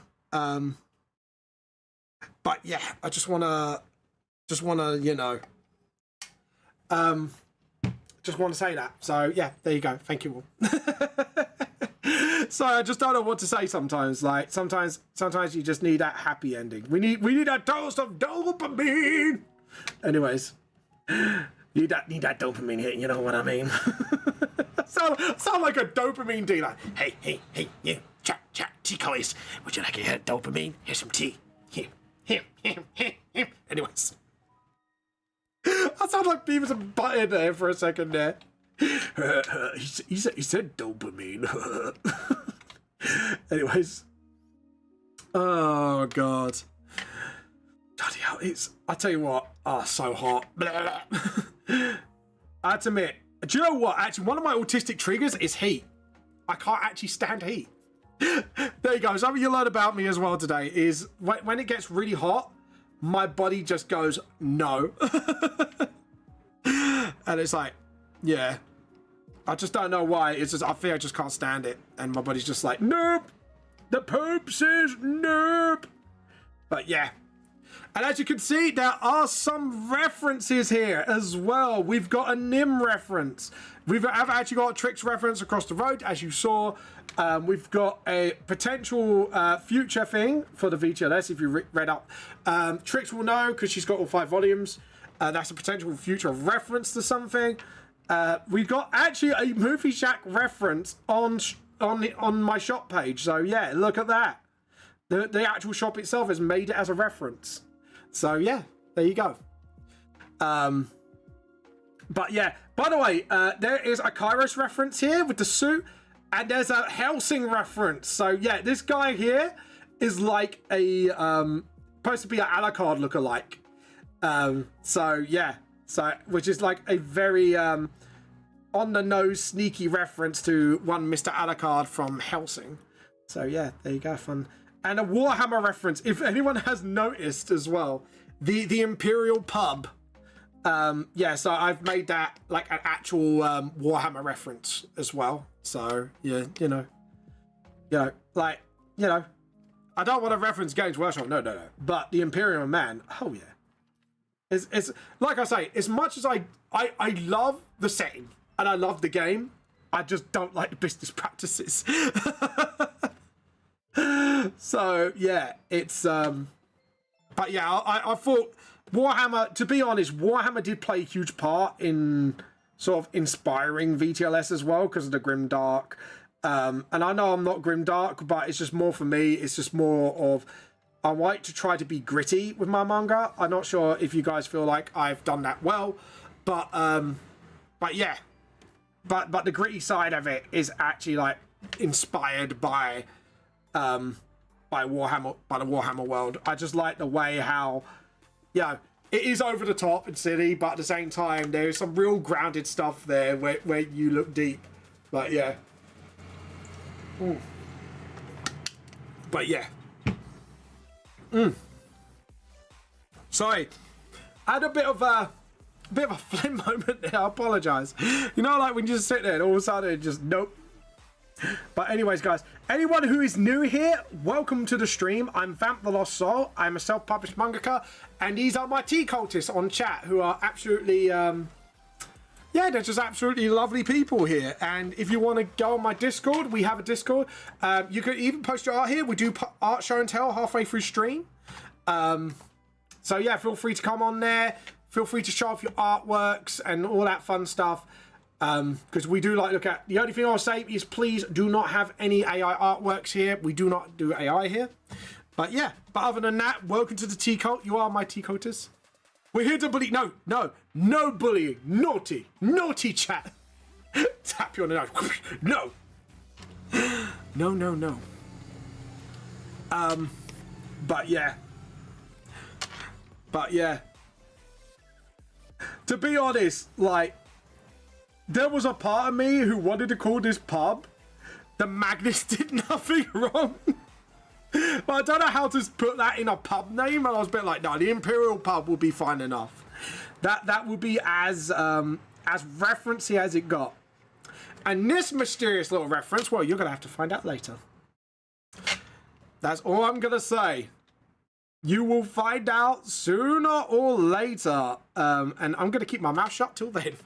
but yeah, I just wanna you know, just want to say that. So yeah, there you go. Thank you all. So I just don't know what to say sometimes. Like sometimes you just need that happy ending. We need that dose of dopamine. Anyways, need that dopamine hit. You know what I mean? sound like a dopamine dealer. Hey, you chat tea collies. Would you like a hit of dopamine? Here's some tea. Here. Anyways. I sound like Beavis and Butthead there for a second there. He said dopamine. Anyways. Oh, God. Bloody hell, I tell you what, so hot. I have to admit, do you know what? Actually, one of my autistic triggers is heat. I can't actually stand heat. There you go. Something you learned about me as well today is when it gets really hot, my body just goes, no. And it's like, yeah. I just don't know why. It's just, I think I just can't stand it. And my body's just like, nope. The Pope says nope. But yeah. And as you can see, there are some references here as well. We've got a Nim reference. We've actually got a Trix reference across the road, as you saw. We've got a potential future thing for the VTLS, if you read up. Trix will know, because she's got all 5 volumes. That's a potential future reference to something. We've got actually a Movie Shack reference on my shop page. So yeah, look at that. The actual shop itself has made it as a reference. So yeah, there you go. But yeah, by the way, there is a Kairos reference here with the suit, and there's a Helsing reference. So yeah, this guy here is like a supposed to be an Alucard lookalike. So yeah, which is like a very on the nose sneaky reference to one Mr. Alucard from Helsing. So yeah, there you go, fun. And a Warhammer reference, if anyone has noticed as well, the Imperial pub. Yeah, so I've made that like an actual Warhammer reference as well. So yeah, you know, like, you know, I don't want to reference Games Workshop, no. But the Imperial Man, oh yeah. It's like I say, as much as I love the setting and I love the game, I just don't like the business practices. So yeah, it's but yeah, I thought Warhammer, to be honest, Warhammer did play a huge part in sort of inspiring VTLS as well, because of the grimdark. And I know I'm not grimdark, but it's just more for me. It's just more of, I like to try to be gritty with my manga. I'm not sure if you guys feel like I've done that well, but yeah, but the gritty side of it is actually like inspired by Warhammer, by the Warhammer world. I just like the way how, you know, it is over the top and silly, but at the same time there's some real grounded stuff there where you look deep. But yeah. Ooh. But yeah. Sorry, I had a bit of a flip moment there. I apologize. You know, like when you just sit there and all of a sudden it just nope. But anyways, guys, anyone who is new here, welcome to the stream. I'm Vamp the Lost Soul. I'm a self-published mangaka, and these are my tea cultists on chat who are absolutely yeah, they're just absolutely lovely people here. And if you want to go on my Discord, we have a Discord. You can even post your art here. We do art show and tell halfway through stream. So yeah, feel free to come on there. Feel free to show off your artworks and all that fun stuff. Because we do like look at, the only thing I'll say is please do not have any AI artworks here. We do not do AI here. But yeah, but other than that, welcome to the tea cult. You are my tea culters. We're here to bully. No bullying. Naughty chat. Tap you on the nose. No. But yeah. To be honest, like, there was a part of me who wanted to call this pub The Magnus Did Nothing Wrong. But I don't know how to put that in a pub name, and I was a bit like, no, the Imperial Pub will be fine enough. That would be as referencey as it got. And this mysterious little reference, well, you're gonna have to find out later. That's all I'm gonna say. You will find out sooner or later. And I'm gonna keep my mouth shut till then.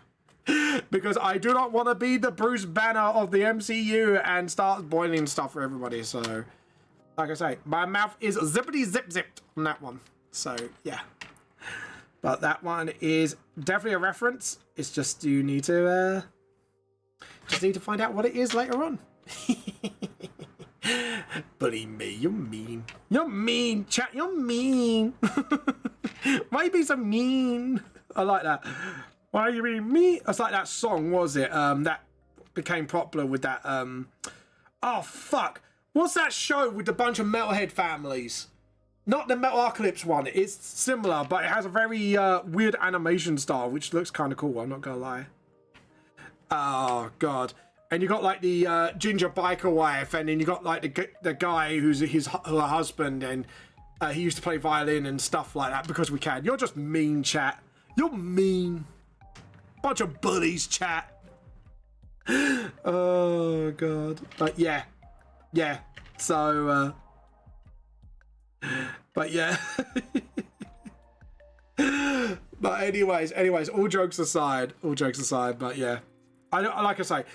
Because I do not want to be the Bruce Banner of the MCU and start boiling stuff for everybody. So, like I say, my mouth is zippity zip zipped on that one. So, yeah. But that one is definitely a reference. It's just you need to find out what it is later on. Bully me, you're mean. You're mean, chat, you're mean. Why you being so mean? I like that. Why are you being mean? It's like that song, was it? That became popular with that, oh, fuck. What's that show with the bunch of metalhead families? Not the Metalocalypse one. It's similar, but it has a very weird animation style, which looks kind of cool, I'm not gonna lie. Oh, God. And you got like the ginger biker wife, and then you got like the guy who's her husband, and he used to play violin and stuff like that because we can. You're just mean, chat. You're mean. Bunch of bullies, chat. Oh, God. But yeah. Yeah. So, but yeah. But anyways, all jokes aside, but yeah. Like I say,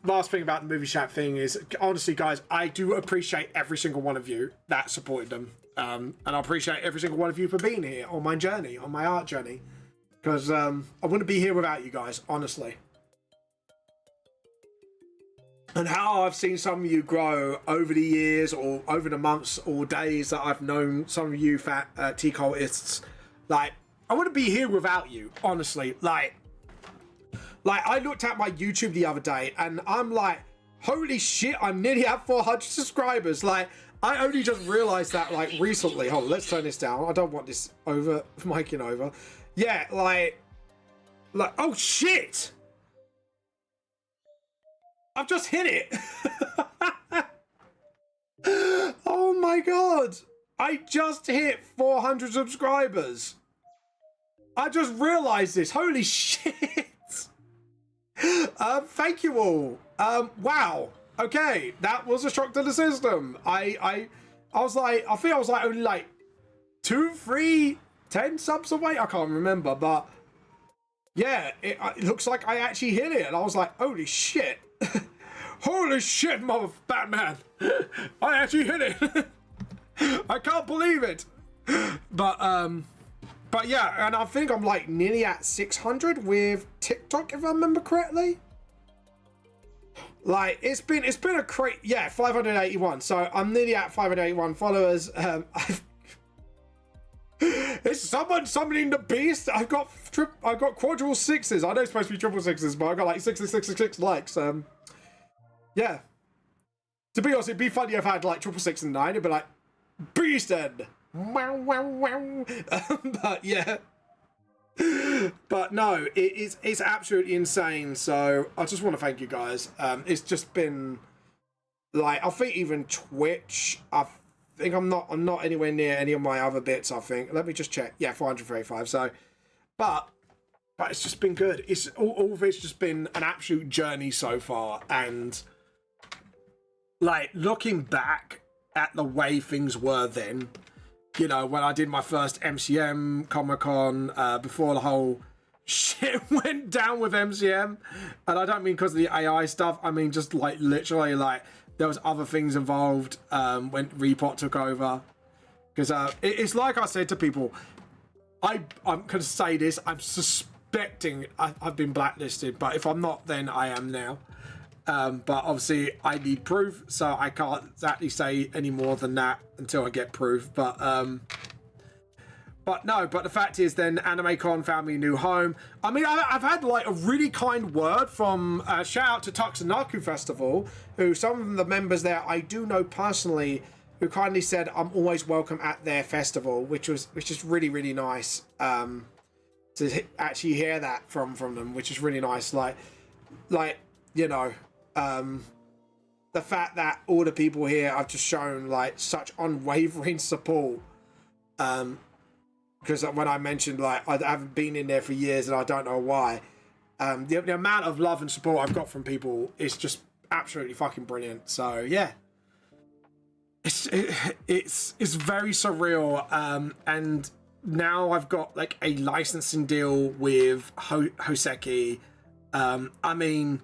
last thing about the movie chat thing is, honestly, guys, I do appreciate every single one of you that supported them. And I appreciate every single one of you for being here on my journey, on my art journey. Because I wouldn't be here without you guys, honestly. And how I've seen some of you grow over the years, or over the months or days that I've known some of you fat T-cultists. Like, I wouldn't be here without you, honestly. Like I looked at my YouTube the other day, and I'm like, holy shit, I'm nearly at 400 subscribers. Like, I only just realized that, like, recently. Hold on, let's turn this down. I don't want this miking over. Yeah, like, oh shit! I've just hit it! Oh my God! I just hit 400 subscribers! I just realized this, holy shit! Thank you all. Wow. Okay, that was a shock to the system. I was like, I think I was like only like 2, 3, 10 subs away. I can't remember, but yeah, it looks like I actually hit it, and I was like, holy shit. Holy shit, mother Batman. I actually hit it. I can't believe it. But yeah, and I think I'm like nearly at 600 with TikTok, if I remember correctly. Like, it's been a crazy, yeah, 581. So I'm nearly at 581 followers. Is someone summoning the beast? I've got quadruple sixes. I know it's supposed to be triple sixes, but I got like 666 likes. Yeah. To be honest, it'd be funny if I had like 666 and 9. It'd be like, beasted. Wow, wow, wow. But yeah. But no, it's absolutely insane. So I just want to thank you guys. It's just been like, I think even Twitch, I think I'm not anywhere near any of my other bits. I think, let me just check. Yeah, 435. So, but it's just been good. It's all of it's just been an absolute journey so far. And like, looking back at the way things were then, you know, when I did my first MCM Comic-Con, before the whole shit went down with MCM, and I don't mean because of the AI stuff, I mean just like literally like there was other things involved when Repot took over. Because it's like I said to people, I'm gonna say this, I'm suspecting I've been blacklisted, but if I'm not, then I am now. But obviously I need proof, so I can't exactly say any more than that until I get proof. But the fact is, then AnimeCon found me a new home. I mean, I've had like a really kind word from, shout out to Tuxanaku Festival, who some of the members there I do know personally, who kindly said I'm always welcome at their festival, which is really nice to actually hear that from them, which is really nice. Like you know, the fact that all the people here have just shown like such unwavering support. Because when I mentioned like I haven't been in there for years and I don't know why, the amount of love and support I've got from people is just absolutely fucking brilliant. So yeah, it's very surreal. And now I've got like a licensing deal with Hoseki. I mean,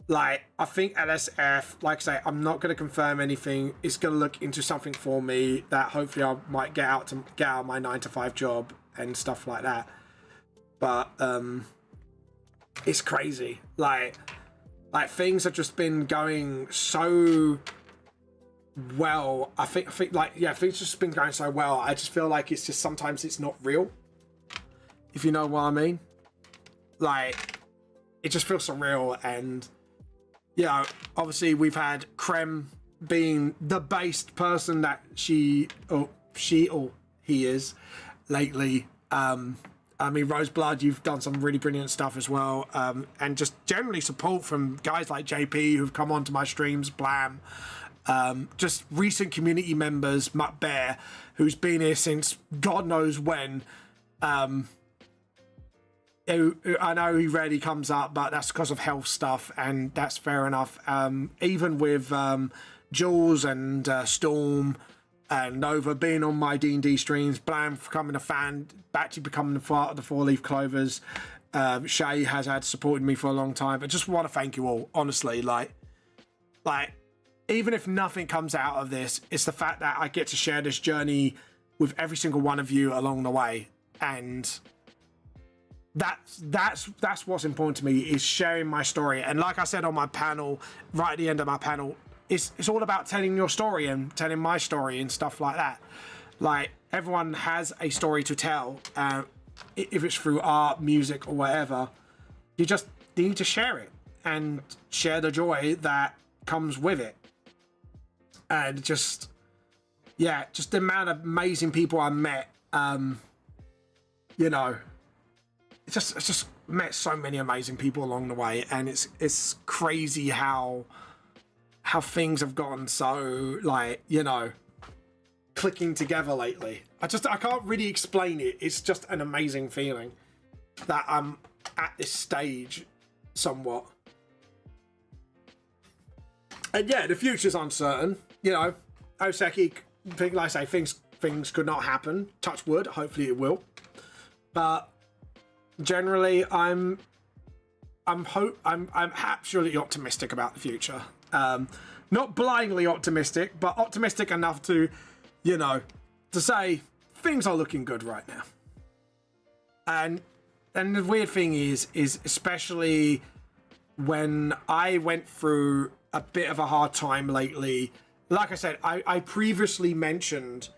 like, I think LSF, like I say, I'm not going to confirm anything. It's going to look into something for me that hopefully I might get out of my 9-to-5 job and stuff like that. Like it's crazy. Like things have just been going so well. I think like, yeah, things just been going so well. I just feel like it's just sometimes it's not real, if you know what I mean. Like, it just feels surreal. And yeah, obviously we've had Krem being the based person that she or he is lately. I mean, Roseblood, you've done some really brilliant stuff as well. And just generally support from guys like JP who've come onto my streams, Blam. Just recent community members, Mutt Bear, who's been here since God knows when. I know he rarely comes up, but that's because of health stuff, and that's fair enough. Even with Jules and Storm and Nova being on my D&D streams, Blam becoming a fan, actually becoming a part of the Four Leaf Clovers. Shay has had supported me for a long time. I just want to thank you all, honestly. Like, even if nothing comes out of this, it's the fact that I get to share this journey with every single one of you along the way, and that's what's important to me, is sharing my story. And like I said on my panel, right at the end of my panel, it's all about telling your story and telling my story and stuff like that. Like, everyone has a story to tell, if it's through art, music, or whatever. You just need to share it and share the joy that comes with it. And just, yeah, just the amount of amazing people I met, you know, it's just met so many amazing people along the way, and it's crazy how things have gotten so, like, you know, clicking together lately. I can't really explain it. It's just an amazing feeling that I'm at this stage somewhat. And yeah, the future's uncertain. You know, Oseki, like I say, things could not happen. Touch wood. Hopefully it will. But generally, I'm absolutely optimistic about the future. Not blindly optimistic, but optimistic enough to, you know, to say things are looking good right now. And the weird thing is especially when I went through a bit of a hard time lately. Like I said, I previously mentioned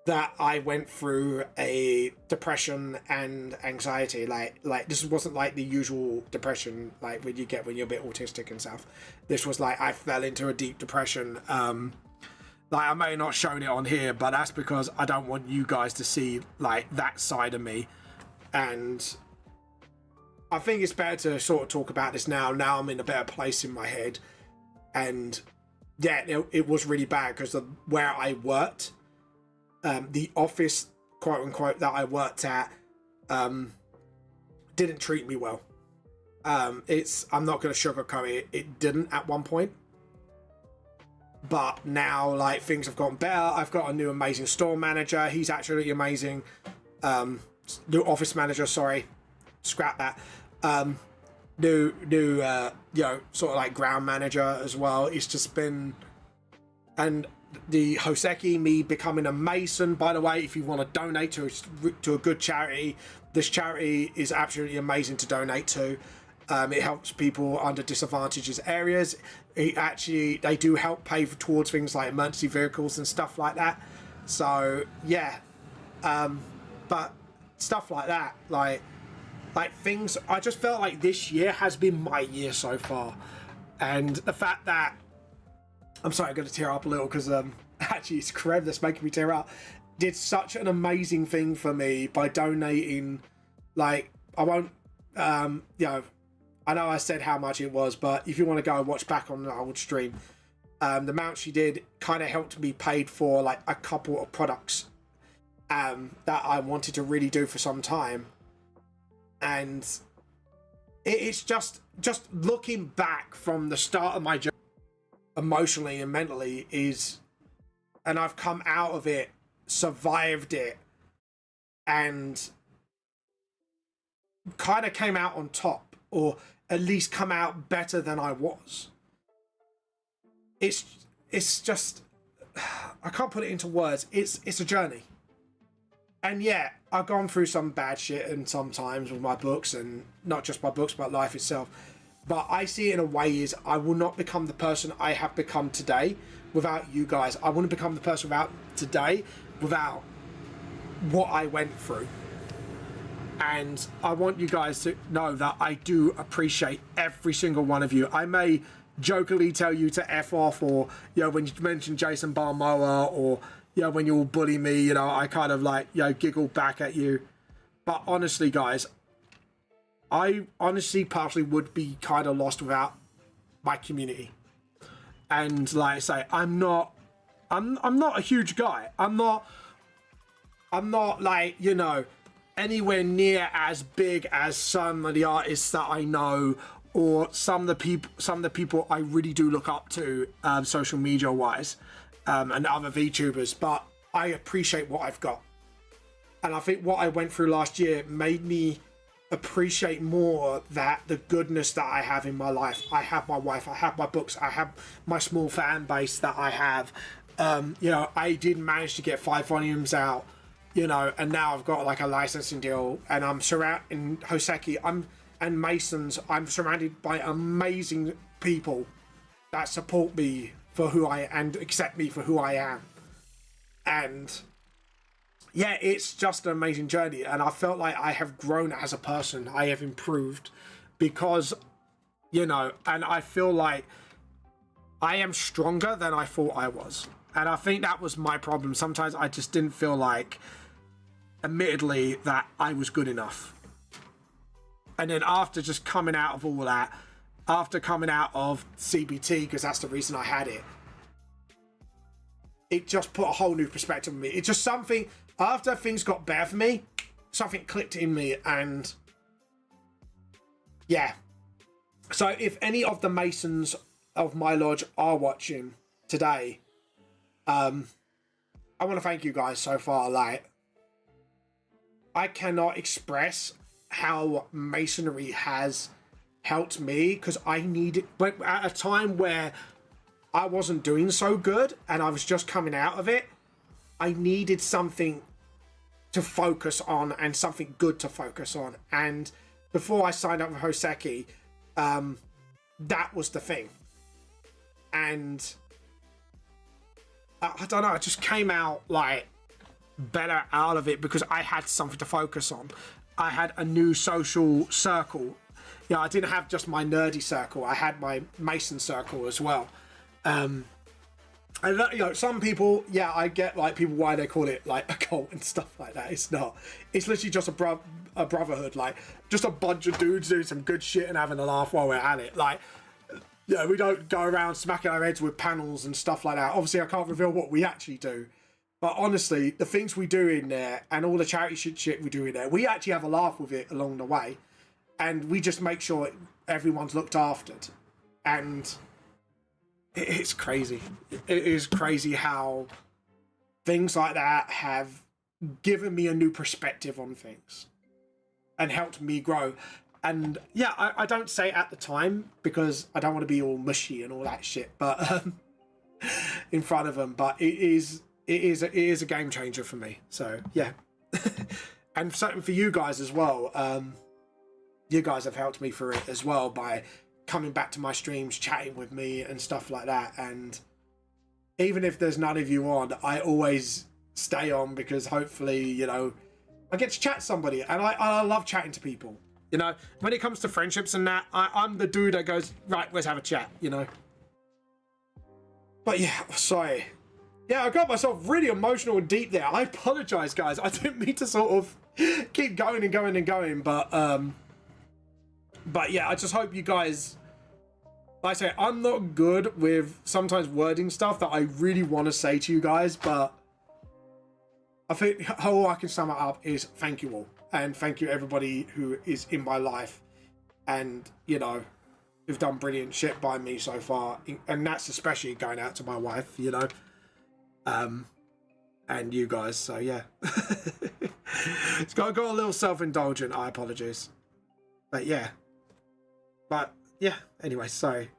that I went through a depression and anxiety. Like this wasn't like the usual depression, like when you get when you're a bit autistic and stuff. This was like I fell into a deep depression. Like, I may have not shown it on here, but that's because I don't want you guys to see like that side of me. And I think it's better to sort of talk about this now. Now I'm in a better place in my head. And yeah, it was really bad because of where I worked. The office, quote unquote, that I worked at didn't treat me well. I'm not going to sugarcoat it. It didn't at one point. But now, like, things have gotten better. I've got a new amazing store manager. He's actually amazing. New office manager, sorry. Scrap that. New you know, sort of like ground manager as well. It's just been... And the Hoseki, me becoming a Mason, by the way, if you want to donate to a good charity, this charity is absolutely amazing to donate to. It helps people under disadvantaged areas. They do help pay towards things like emergency vehicles and stuff like that. So yeah, but stuff like that, like things, I just felt like this year has been my year so far. And the fact that, I'm sorry, I'm going to tear up a little because actually, it's Karev that's making me tear up, did such an amazing thing for me by donating, like, I won't, you know, I know I said how much it was, but if you want to go and watch back on the old stream, the amount she did kind of helped me pay for like a couple of products that I wanted to really do for some time. And it's just looking back from the start of my journey emotionally and mentally is, and I've come out of it, survived it, and kind of came out on top, or at least come out better than I was. It's just, I can't put it into words. It's a journey. And yeah, I've gone through some bad shit and sometimes with my books, and not just my books, but life itself. But I see it in a way is I will not become the person I have become today without you guys. I wouldn't become the person today without what I went through. And I want you guys to know that I do appreciate every single one of you. I may jokingly tell you to F off, or, you know, when you mention Jason Balmoa, or, you know, when you all bully me, you know, I kind of like, you know, giggle back at you. But honestly, guys, I honestly personally would be kind of lost without my community. And like I say, I'm not a huge guy. I'm not like, you know, anywhere near as big as some of the artists that I know, or some of the people I really do look up to, social media wise, and other VTubers. But I appreciate what I've got, and I think what I went through last year made me appreciate more that the goodness that I have in my life. I have my wife, I have my books, I have my small fan base that I have. You know, I did manage to get 5 volumes out, you know, and now I've got like a licensing deal, and I'm surrounded in Hoseki, and Masons. I'm surrounded by amazing people that support me for who I and accept me for who I am. And yeah, it's just an amazing journey, and I felt like I have grown as a person. I have improved because, you know, and I feel like I am stronger than I thought I was. And I think that was my problem. Sometimes I just didn't feel like, admittedly, that I was good enough. And then after just coming out of all that, after coming out of CBT, because that's the reason I had it, it just put a whole new perspective on me. It's just something, after things got better for me, something clicked in me, and yeah. So if any of the Masons of my lodge are watching today, I want to thank you guys so far. Like, I cannot express how Masonry has helped me, because I needed, but at a time where I wasn't doing so good and I was just coming out of it, I needed something to focus on and something good to focus on. And before I signed up with Hoseki, that was the thing. And I don't know, I just came out like better out of it because I had something to focus on. I had a new social circle. You know, I didn't have just my nerdy circle. I had my Mason circle as well. And you know, some people, yeah, I get like people why they call it like a cult and stuff like that. It's not. It's literally just a brotherhood, like just a bunch of dudes doing some good shit and having a laugh while we're at it. Like, you know, we don't go around smacking our heads with panels and stuff like that. Obviously, I can't reveal what we actually do. But honestly, the things we do in there and all the charity shit we do in there, we actually have a laugh with it along the way. And we just make sure everyone's looked after. And it's crazy. It is crazy how things like that have given me a new perspective on things and helped me grow. And yeah, I don't say it at the time because I don't want to be all mushy and all that shit, but in front of them. But it is a game changer for me. So yeah, and certainly for you guys as well. You guys have helped me through it as well by coming back to my streams, chatting with me and stuff like that. And even if there's none of you on, I always stay on because hopefully, you know, I get to chat to somebody, and I love chatting to people. You know, when it comes to friendships and that, I'm the dude that goes, right, let's have a chat, you know. But yeah, sorry. Yeah, I got myself really emotional and deep there. I apologize, guys. I didn't mean to sort of keep going and going and going, but yeah, I just hope you guys, like I say, I'm not good with sometimes wording stuff that I really want to say to you guys, but I think how I can sum it up is thank you all, and thank you everybody who is in my life, and you know, who've done brilliant shit by me so far, and that's especially going out to my wife, you know. And you guys, so yeah. It's got a little self-indulgent, I apologize. But yeah. Anyway, sorry.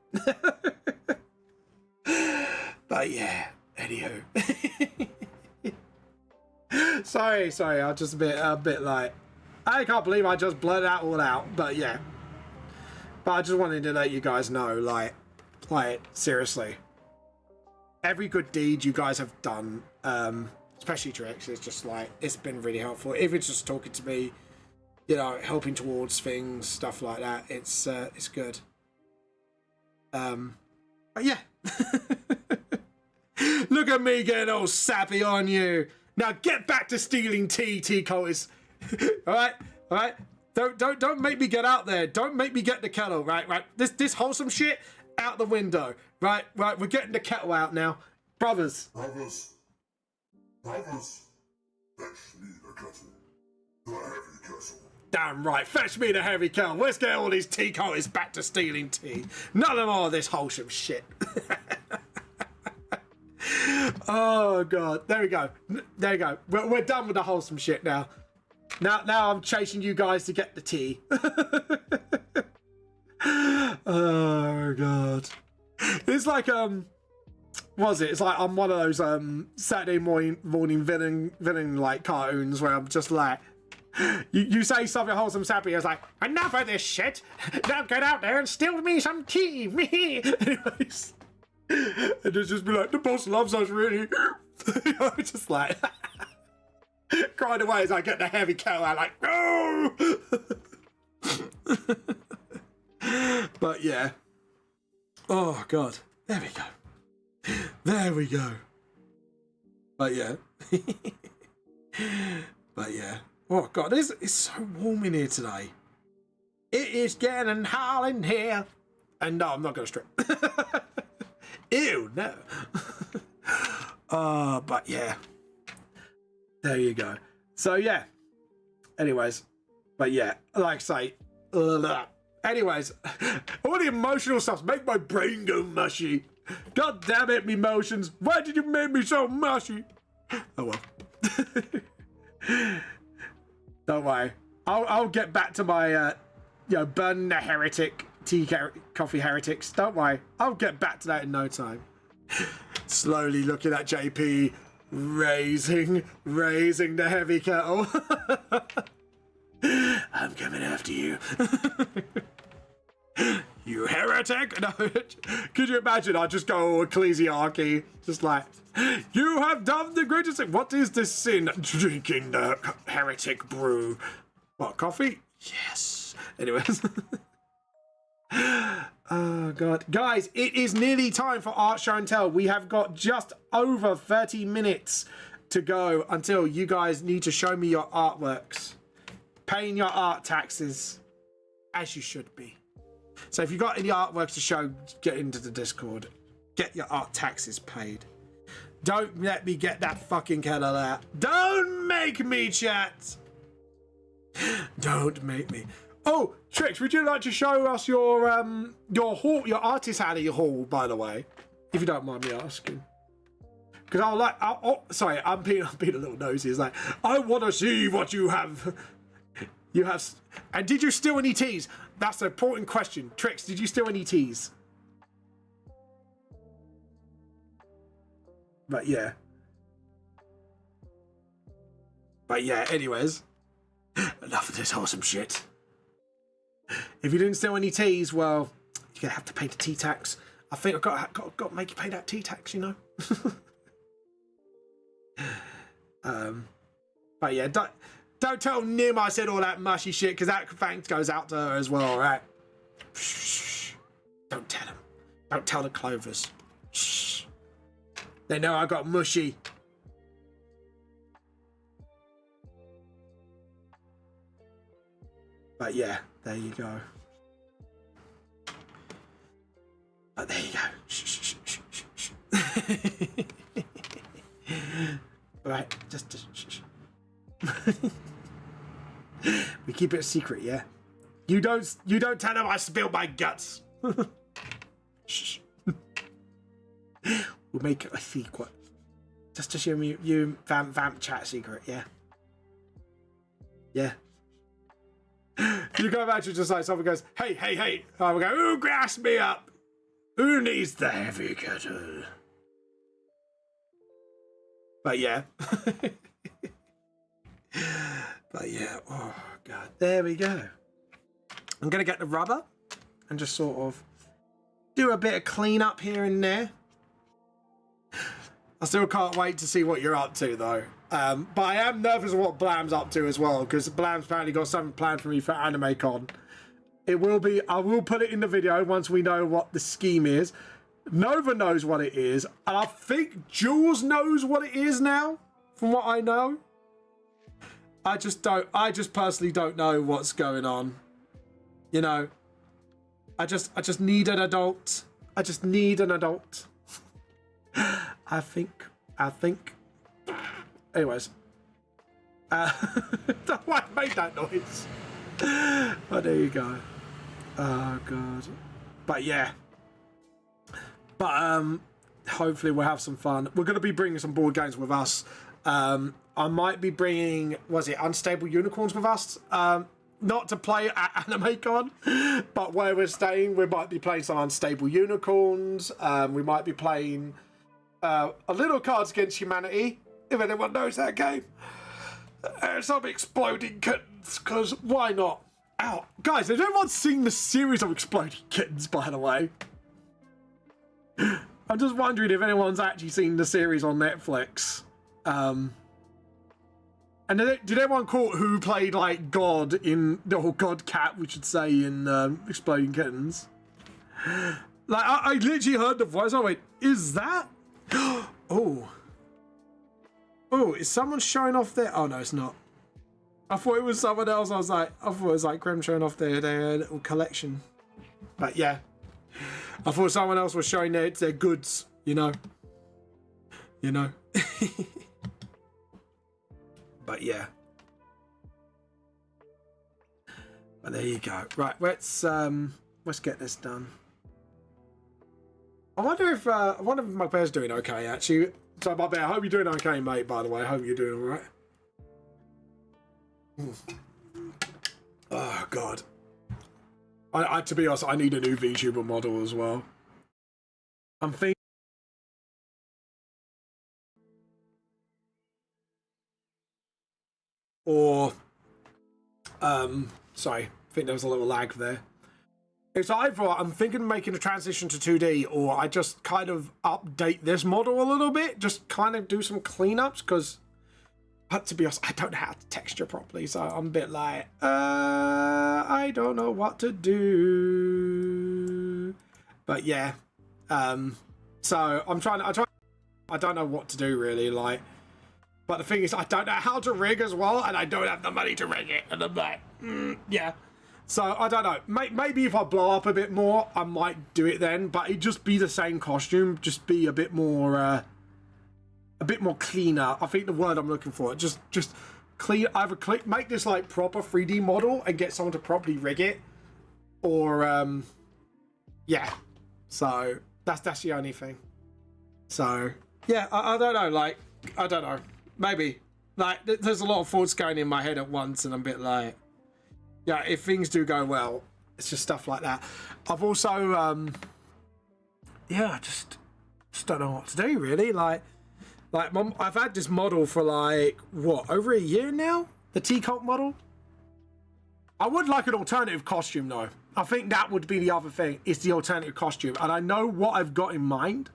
But yeah, anywho. sorry, I'm just a bit like, I can't believe I just blurted out all out, but yeah. But I just wanted to let you guys know, like seriously. Every good deed you guys have done, especially Trix, is just like, it's been really helpful. If it's just talking to me, you know, helping towards things, stuff like that, it's good. But yeah. Look at me getting all sappy on you. Now get back to stealing tea cultists. All right. Don't make me get out there. Don't make me get the kettle. Right. This wholesome shit out the window. Right. We're getting the kettle out now, brothers. Brothers, fetch me the kettle, the heavy kettle. Damn right, fetch me the heavy kettle. Let's get all these tea cultists back to stealing tea. None of all this wholesome shit. Oh god, there we go. We're done with the wholesome shit now. Now I'm chasing you guys to get the tea. Oh god. It's like it's like I'm one of those Saturday morning villain like cartoons where I'm just like, you say something wholesome sappy, it's like, enough of this shit. Now get out there and steal me some tea. Me. Anyways. And it's just be like, the boss loves us really. You know, just like crying away as I get the heavy kettle out, like, no. But yeah. Oh god. There we go. But yeah. Oh god, it's so warm in here today. It is getting hot in here. And no, I'm not gonna strip. Ew, no. But yeah. There you go. So yeah. Anyways. But yeah, like I say. Anyways, all the emotional stuff make my brain go mushy. God damn it, me emotions. Why did you make me so mushy? Oh well. Don't worry. I'll get back to my burn the heretic coffee heretics. Don't worry. I'll get back to that in no time. Slowly looking at JP raising the heavy kettle. I'm coming after you. You heretic! No, could you imagine? I just go ecclesiarchy, just like, you have done the greatest thing. What is this sin? Drinking the heretic brew. What, coffee? Yes. Anyways. Oh god, guys, it is nearly time for Art Show and Tell. We have got just over 30 minutes to go until you guys need to show me your artworks. Paying your art taxes, as you should be. So if you've got any artworks to show, get into the Discord. Get your art taxes paid. Don't let me get that fucking kettle out. Don't make me, chat. Don't make me. Oh, Trix, would you like to show us your haul, your artist alley haul, by the way, if you don't mind me asking? Because sorry, I'm being a little nosy. It's like, I want to see what you have. And did you steal any teas? That's an important question. Trix, did you steal any teas? But yeah, anyways. Enough of this wholesome shit. If you didn't steal any teas, well, you're going to have to pay the tea tax. I think I've got to make you pay that tea tax, you know? But yeah, don't tell Nim I said all that mushy shit, because that thanks goes out to her as well, alright? Shh. Don't tell him. Don't tell the Clovers. Shh. They know I got mushy. But yeah, there you go. But there you go. Shh, shh, shh, shh, shh. Right, just shh, shh. We keep it a secret, yeah. You don't tell them I spilled my guts. Shh. We'll make it a secret. Just to show me you vamp chat secret, yeah. Yeah. You go back to just like someone goes, hey, hey, hey. I will go, who grasped me up? Who needs the heavy kettle? But yeah. But yeah, oh god. There we go. I'm gonna get the rubber and just sort of do a bit of cleanup here and there. I still can't wait to see what you're up to though. But I am nervous of what Blam's up to as well, because Blam's apparently got something planned for me for AnimeCon. It will be, I will put it in the video once we know what the scheme is. Nova knows what it is, and I think Jules knows what it is now, from what I know. I just personally don't know what's going on. You know, I just need an adult. I just need an adult. I think. Anyways. Why I made that noise? But there you go. Oh god. But yeah. But hopefully we'll have some fun. We're going to be bringing some board games with us. I might be bringing, was it Unstable Unicorns with us? Not to play at AnimeCon, but where we're staying, we might be playing some Unstable Unicorns. We might be playing a little Cards Against Humanity, if anyone knows that game. Some Exploding Kittens, because why not? Ow. Guys, has anyone seen the series of Exploding Kittens, by the way? I'm just wondering if anyone's actually seen the series on Netflix. And did anyone caught who played like God in, or God Cat, we should say, in Exploding Kittens? Like I literally heard the voice. I went, "Is that?" Oh, is someone showing off their? Oh no, it's not. I thought it was someone else. I thought it was like Graham showing off their little collection. But yeah, I thought someone else was showing their goods. You know. But yeah. But there you go. Right, let's get this done. I wonder if my bear's doing okay actually. So my bear, I hope you're doing okay, mate, by the way. I hope you're doing alright. Oh god. I to be honest, I need a new VTuber model as well. I'm thinking or sorry, I think there was a little lag there. It's either I'm thinking of making a transition to 2D, or I just kind of update this model a little bit, just kind of do some cleanups, because to be honest, I don't know how to texture properly, so I'm a bit like I don't know what to do. But yeah, so I don't know what to do really, like. But the thing is, I don't know how to rig as well, and I don't have the money to rig it. And I'm like, yeah. So, I don't know. Maybe if I blow up a bit more, I might do it then. But it'd just be the same costume, just be a bit more cleaner. I think the word I'm looking for. Just clean. Either make this like proper 3D model and get someone to properly rig it, or yeah. So that's the only thing. So yeah, I don't know. Like I don't know. Maybe like there's a lot of thoughts going in my head at once, and I'm a bit like, yeah, if things do go well, it's just stuff like that. I've also yeah, just don't know what to do really. Like I've had this model for like what, over a year now, the Teacup model. I would like an alternative costume though. I think that would be the other thing, is the alternative costume, and I know what I've got in mind,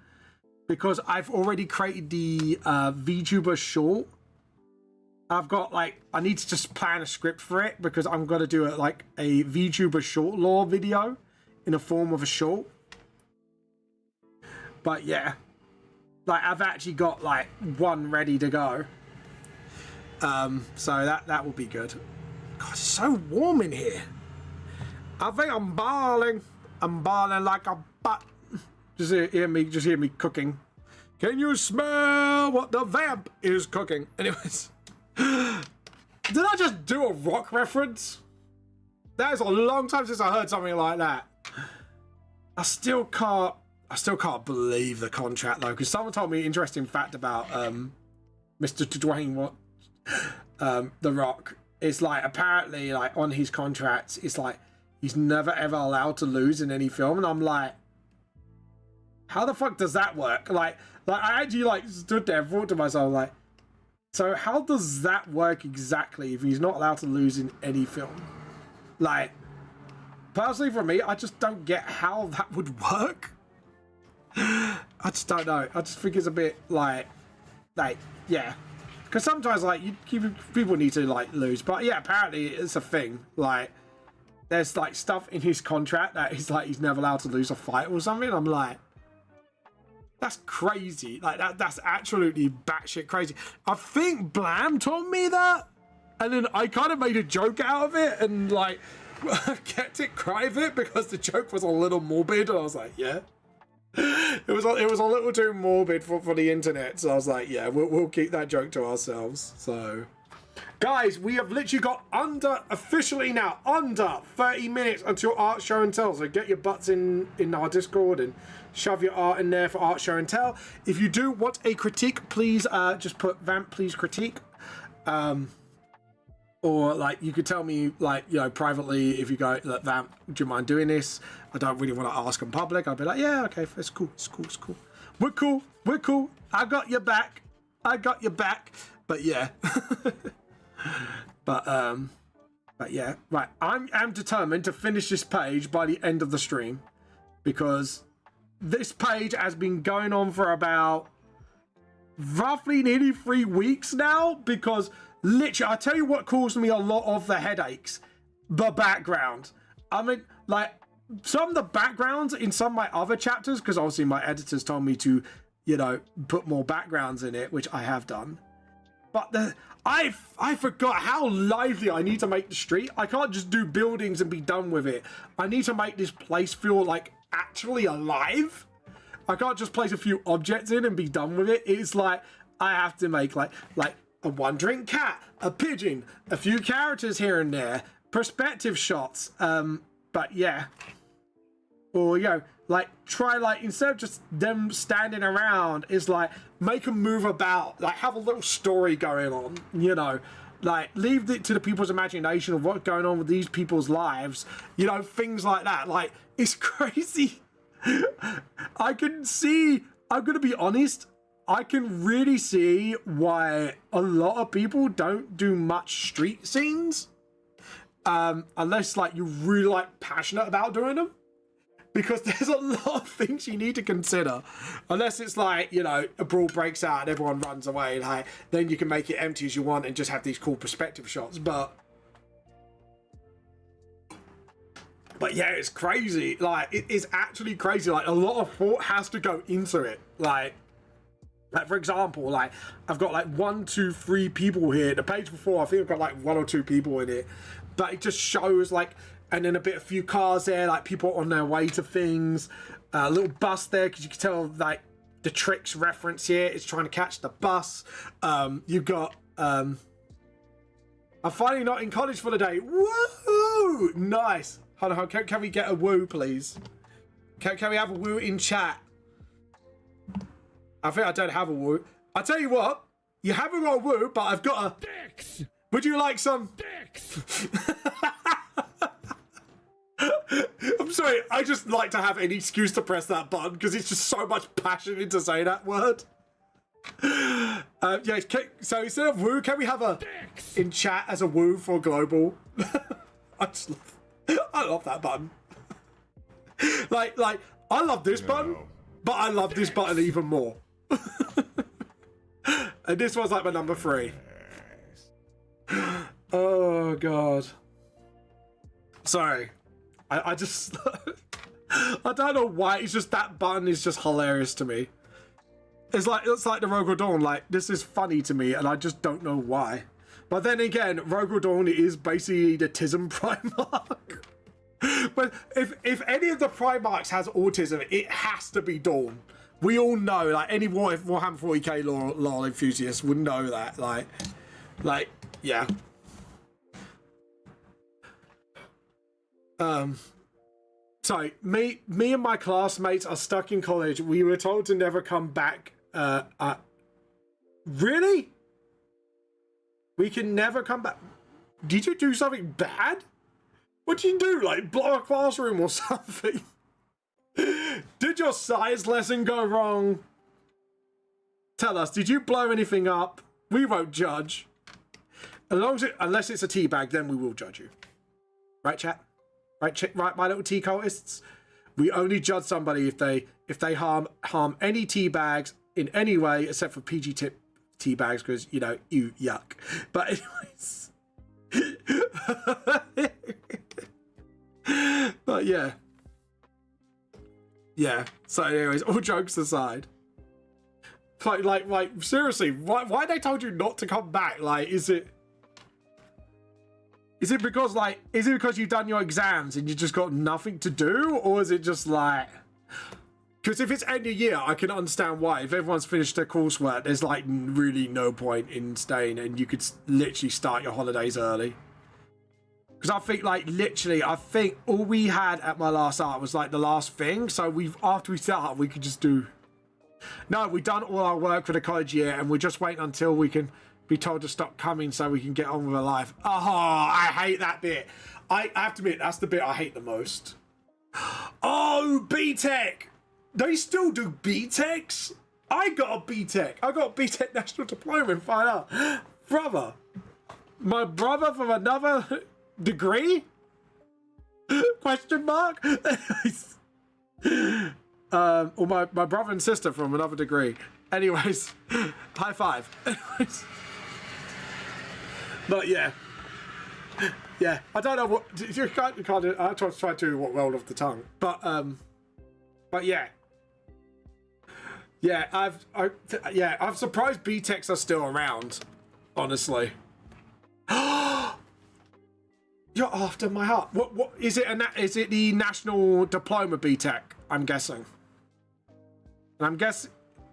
because I've already created the VTuber short. I've got like, I need to just plan a script for it, because I'm going to do it like a VTuber short lore video in the form of a short. But yeah, like I've actually got like one ready to go. So that will be good. God, it's so warm in here. I think I'm balling. I'm balling like a butt. Just hear me cooking. Can you smell what the vamp is cooking? Anyways, did I just do a rock reference? That is a long time since I heard something like that. I still can't believe the contract though, because someone told me an interesting fact about Mr. Dwayne The Rock. It's like apparently like on his contracts, it's like he's never ever allowed to lose in any film, and I'm like, how the fuck does that work? Like I actually like stood there and thought to myself like, so how does that work exactly if he's not allowed to lose in any film? Like, personally for me, I just don't get how that would work. I just don't know. I just think it's a bit like yeah. Because sometimes like people need to like lose, but yeah, apparently it's a thing. Like, there's like stuff in his contract that he's like he's never allowed to lose a fight or something. I'm like, that's crazy. Like that's absolutely batshit crazy. I think Blam told me that, and then I kind of made a joke out of it and like kept it private because the joke was a little morbid. And I was like, yeah. It was a little too morbid for the internet, so I was like, yeah, we'll keep that joke to ourselves. So, guys, we have literally got officially now under 30 minutes until art show and tell. So get your butts in our Discord and shove your art in there for art show and tell. If you do want a critique, please just put Vamp please critique. Or like you could tell me like, you know, privately if you go, look, Vamp, do you mind doing this? I don't really want to ask in public. I'll be like, yeah, okay, it's cool. We're cool. I got your back. But yeah. but yeah, right. I'm determined to finish this page by the end of the stream because this page has been going on for about roughly nearly 3 weeks now because literally, I tell you what caused me a lot of the headaches. The background. I mean, like, some of the backgrounds in some of my other chapters, because obviously my editors told me to, you know, put more backgrounds in it, which I have done. But I forgot how lively I need to make the street. I can't just do buildings and be done with it. I need to make this place feel, like, actually alive. I can't just place a few objects in and be done with it. It's like, I have to make, like a wandering cat, a pigeon, a few characters here and there, perspective shots, but yeah. Or, you know, like, try, like, instead of just them standing around, is like, make them move about, like, have a little story going on, you know, like, leave it to the people's imagination of what's going on with these people's lives, you know, things like that. Like, it's crazy. I can see, I'm gonna be honest, I can really see why a lot of people don't do much street scenes, unless like you're really like passionate about doing them, because there's a lot of things you need to consider. Unless it's like, you know, a brawl breaks out and everyone runs away, like then you can make it empty as you want and just have these cool perspective shots. But yeah, it's crazy. Like it is actually crazy. Like a lot of thought has to go into it. Like for example, like I've got like 1, 2, 3 people here. The page before, I think I've got like 1 or 2 people in it, but it just shows like, and then a few cars there, like people on their way to things. A little bus there because you can tell like the tricks reference here is trying to catch the bus. You've got I'm finally not in college for the day. Woo! Nice. Hold on, can we get a woo, please? Can we have a woo in chat? I think I don't have a woo. I tell you what, you haven't got a woo, but I've got a dicks. Would you like some dicks? I'm sorry, I just like to have any excuse to press that button because it's just so much passion into say that word. Yeah, so instead of woo, can we have a dicks in chat as a woo for global? I love that button. like I love this button, but I love this button even more. And this one's like my number 3. Oh god. Sorry. I just I don't know why, it's just that button is just hilarious to me. It's like the Rogue Dawn. Like, this is funny to me, and I just don't know why. But then again, Rogue Dawn is basically the Tism Primarch. But if any of the Primarchs has autism, it has to be Dawn. We all know, like, any Warhammer 40k lore enthusiast would know that. Like, yeah. So me and my classmates are stuck in college. We were told to never come back. Really? We can never come back. Did you do something bad? What did you do? Like blow a classroom or something? Did your science lesson go wrong? Tell us, did you blow anything up? We won't judge. Unless it's a teabag, then we will judge you. Right, chat? Right, my little tea cultists? We only judge somebody if they harm any tea bags in any way, except for PG tip tea bags, because, you know, yuck. But anyways. But yeah. Yeah. So anyways, all jokes aside. Like seriously, why they told you not to come back? Like, is it because you've done your exams and you just got nothing to do? Or is it just like... Because if it's end of year, I can understand why. If everyone's finished their coursework, there's like really no point in staying, and you could literally start your holidays early. Because I think I think all we had at my last art was like the last thing. So after we set up, we could just do... No, we've done all our work for the college year, and we're just waiting until we can be told to stop coming so we can get on with our life. Oh, I hate that bit. I have to admit, that's the bit I hate the most. Oh, BTEC! They still do BTECs? I got a BTEC. I got a BTEC National Diploma in Fine Art. Brother. My brother from another degree? Question mark? Or my brother and sister from another degree. Anyways, high five. Anyways. But yeah. Yeah, I don't know what... You can't do, I try to roll off the tongue. But yeah. Yeah, I'm surprised BTECs are still around, honestly. You're after my heart. What is it? Is it the National Diploma BTEC? I'm guessing. And I'm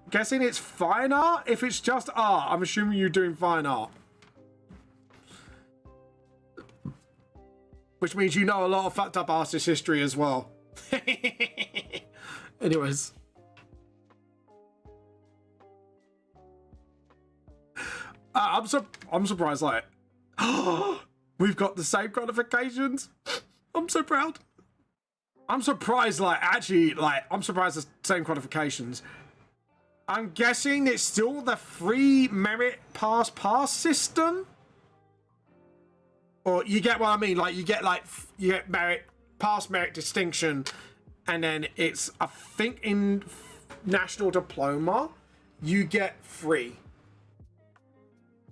guessing it's fine art. If it's just art, I'm assuming you're doing fine art, which means you know a lot of fucked up artist history as well. Anyways. I'm surprised, like, we've got the same qualifications. I'm so proud. I'm surprised, like, actually, like, I'm surprised the same qualifications. I'm guessing it's still the free merit pass system? Or you get what I mean? Like, you get merit, pass merit distinction, and then it's, I think in National Diploma, you get free.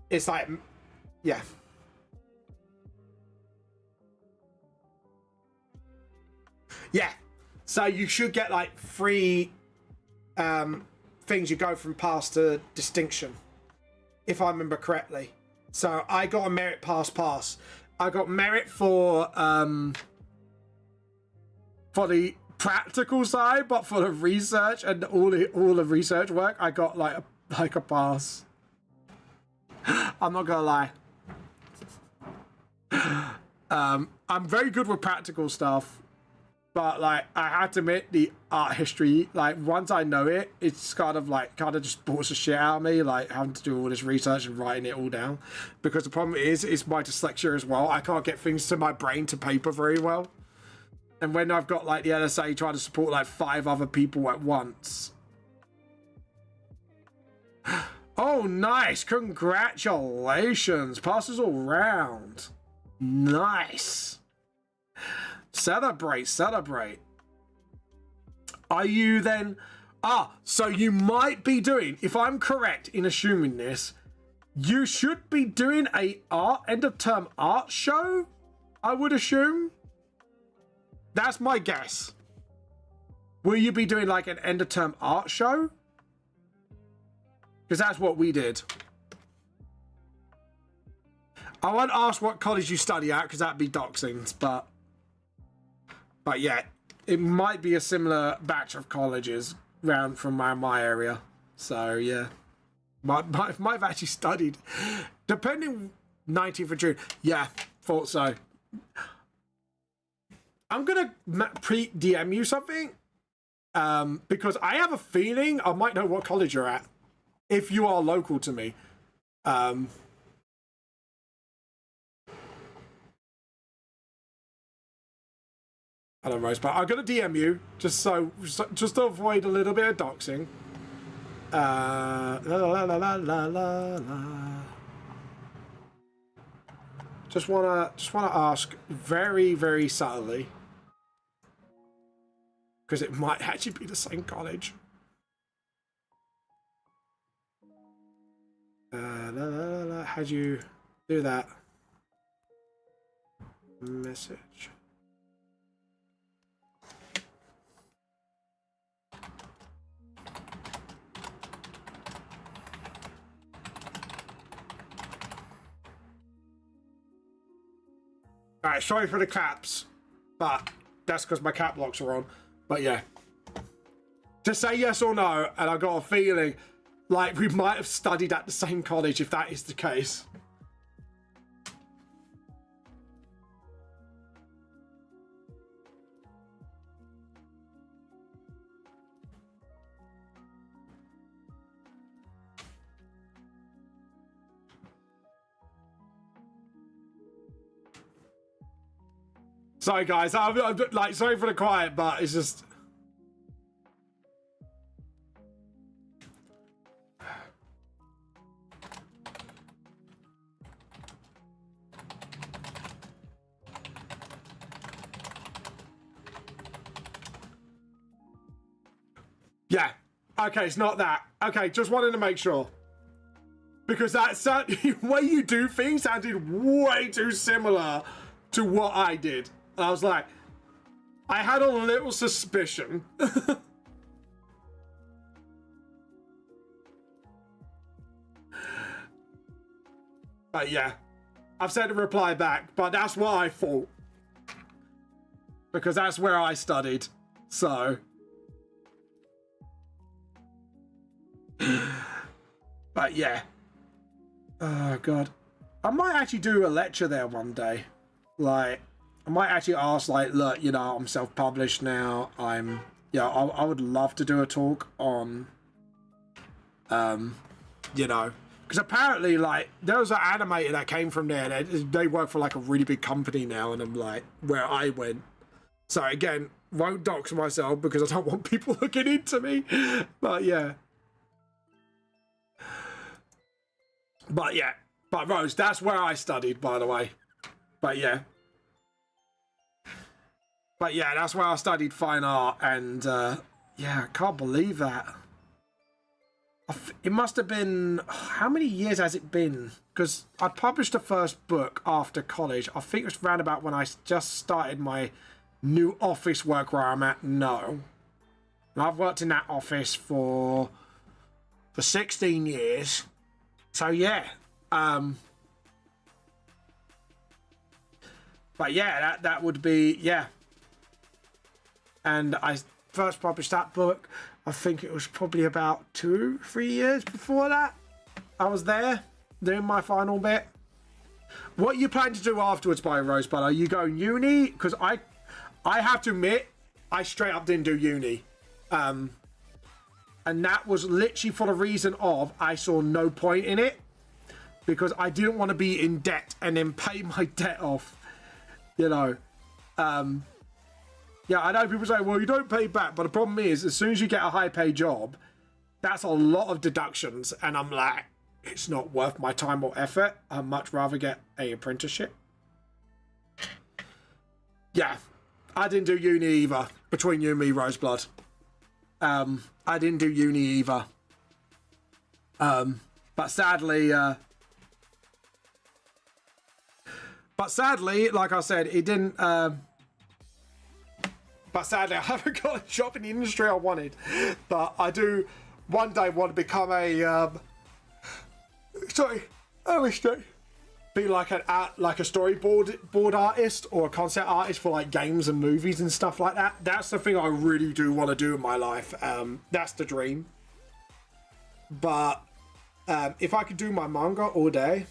It's like, yeah. Yeah. So you should get like free things. You go from pass to distinction, if I remember correctly. So I got a merit pass. I got merit for the practical side, but for the research and all the research work, I got like a pass. I'm not gonna lie. I'm very good with practical stuff, but like I have to admit, the art history, like once I know it, it's kind of just bores the shit out of me, like having to do all this research and writing it all down. Because the problem is, it's my dyslexia as well. I can't get things to my brain to paper very well. And when I've got like the LSA trying to support like 5 other people at once. Oh, nice. Congratulations. Passes all round. Nice. Celebrate. Are you then... so you might be doing, if I'm correct in assuming this, you should be doing a end of term art show, I would assume. That's my guess. Will you be doing like an end of term art show? Because that's what we did. I won't ask what college you study at, because that'd be doxing, but yeah, it might be a similar batch of colleges round from my area. So yeah, might have actually studied, depending 19th of June. Yeah, thought so. I'm gonna pre-DM you something, because I have a feeling I might know what college you're at if you are local to me. Hello, Rose, but I'm gonna DM you just to avoid a little bit of doxing. La, la, la, la, la, la, la. Just wanna ask very, very subtly, because it might actually be the same college. La, la, la, la. How'd you do that? Message. Alright, sorry for the caps, but that's because my cap locks are on. But yeah, just say yes or no, and I got a feeling like we might have studied at the same college if that is the case. Sorry guys, I'm like, sorry for the quiet, but it's just... Yeah, okay, it's not that. Okay, just wanted to make sure. Because that the way you do things sounded way too similar to what I did. And I was like, I had a little suspicion. But yeah, I've sent a reply back, but that's what I thought. Because that's where I studied, so. But yeah. Oh God. I might actually do a lecture there one day. Like, I might actually ask, like, look, you know, I'm self-published now. I would love to do a talk on, you know, because apparently, like, there was an animator that came from there. They work for, like, a really big company now, and I'm like, where I went. So, again, won't dox myself because I don't want people looking into me. But, yeah. But, Rose, that's where I studied, by the way. But, yeah. But yeah, that's where I studied fine art, and yeah, I can't believe that. It must have been, how many years has it been? Because I published the first book after college. I think it was around about when I just started my new office work where I'm at now. And I've worked in that office for 16 years. So yeah. But yeah, that would be, yeah. And I first published that book, I think it was probably about 2-3 years before that. I was there doing my final bit. What are you planning to do afterwards, by Rosebud? Are you going uni? Because I have to admit, I straight up didn't do uni. And that was literally for the reason of I saw no point in it. Because I didn't want to be in debt and then pay my debt off. You know. Yeah, I know people say, well, you don't pay back. But the problem is, as soon as you get a high-paid job, that's a lot of deductions. And I'm like, it's not worth my time or effort. I'd much rather get an apprenticeship. Yeah, I didn't do uni either. Between you and me, Roseblood. I didn't do uni either. But sadly, like I said, it didn't... But sadly, I haven't got a job in the industry I wanted. But I do one day want to become a sorry, I wish to be like a storyboard artist or a concept artist for like games and movies and stuff like that. That's the thing I really do want to do in my life. That's the dream. But if I could do my manga all day.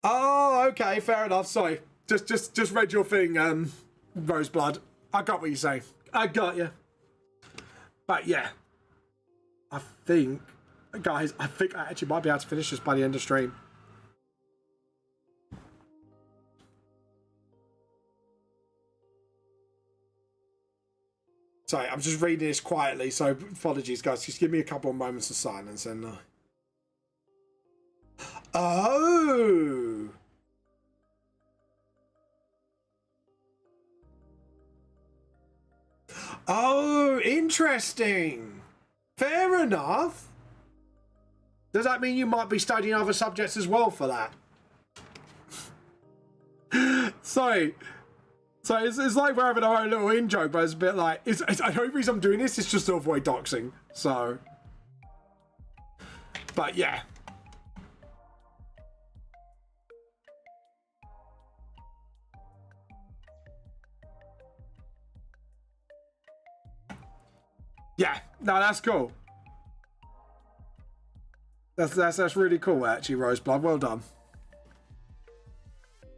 Oh, okay, fair enough. Sorry, just read your thing, Roseblood. I got what you're saying. I got you. But yeah, I think, guys, I think I actually might be able to finish this by the end of stream. Sorry, I'm just reading this quietly, so apologies, guys. Just give me a couple of moments of silence and. Oh. Oh, interesting. Fair enough. Does that mean you might be studying other subjects as well for that? Sorry. So it's like we're having our own little in-joke, but it's a bit like... the only reason I'm doing this is just to avoid doxing. So... But yeah. Yeah, no, that's cool. That's really cool, actually, Roseblood. Well done.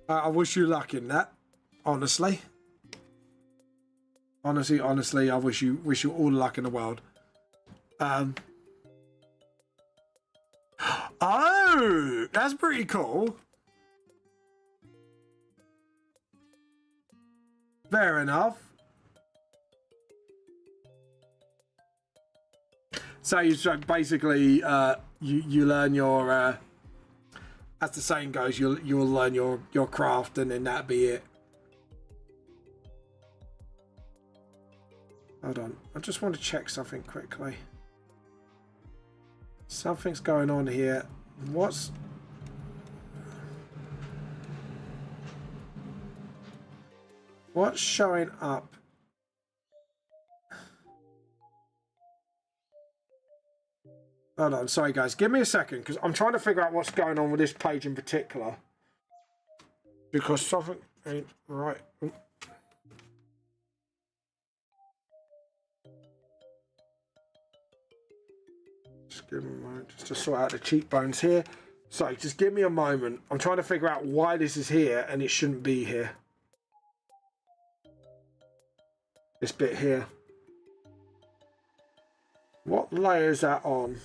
I wish you luck in that. Honestly, honestly, I wish you all the luck in the world. Oh, that's pretty cool. Fair enough. So you basically you learn your as the saying goes, you'll learn your craft, and then that'll be it. Hold on, I just want to check something quickly. Something's going on here. What's showing up? Hold on, sorry guys, give me a second, because I'm trying to figure out what's going on with this page in particular. Because something ain't right. Just give me a moment, just to sort out the cheekbones here. Sorry, just give me a moment. I'm trying to figure out why this is here, and it shouldn't be here. This bit here. What layer is that on?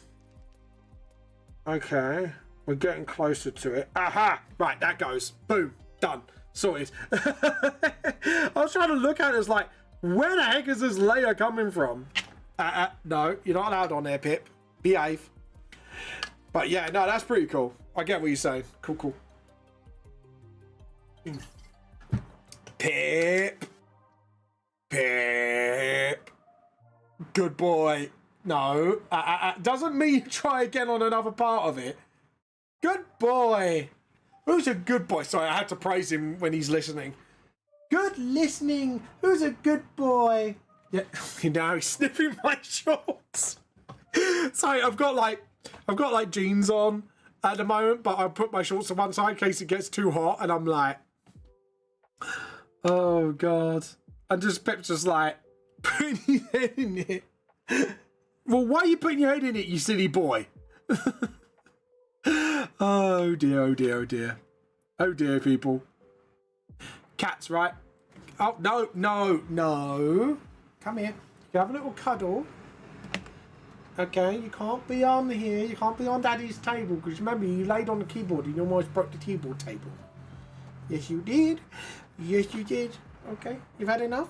Okay, we're getting closer to it. Aha! Right, that goes. Boom. Done. Sorted. I was trying to look at it as like, where the heck is this layer coming from? No, you're not allowed on there, Pip. Behave. But yeah, no, that's pretty cool. I get what you're saying. Cool, cool. Pip. Pip. Good boy. No, doesn't mean try again on another part of it. Good boy. Who's a good boy? Sorry, I had to praise him when he's listening. Good listening. Who's a good boy? Yeah, now he's sniffing my shorts. Sorry, I've got like jeans on at the moment, but I put my shorts to one side in case it gets too hot, and I'm like, oh god. And just Pip's just like putting his head in it. Well, why are you putting your head in it, you silly boy? Oh dear, oh dear, oh dear. Oh dear, people. Cats, right? Oh, no, no, no. Come here. You have a little cuddle. Okay, you can't be on here. You can't be on Daddy's table, because remember, you laid on the keyboard and you almost broke the keyboard table. Yes, you did. Yes, you did. Okay, you've had enough?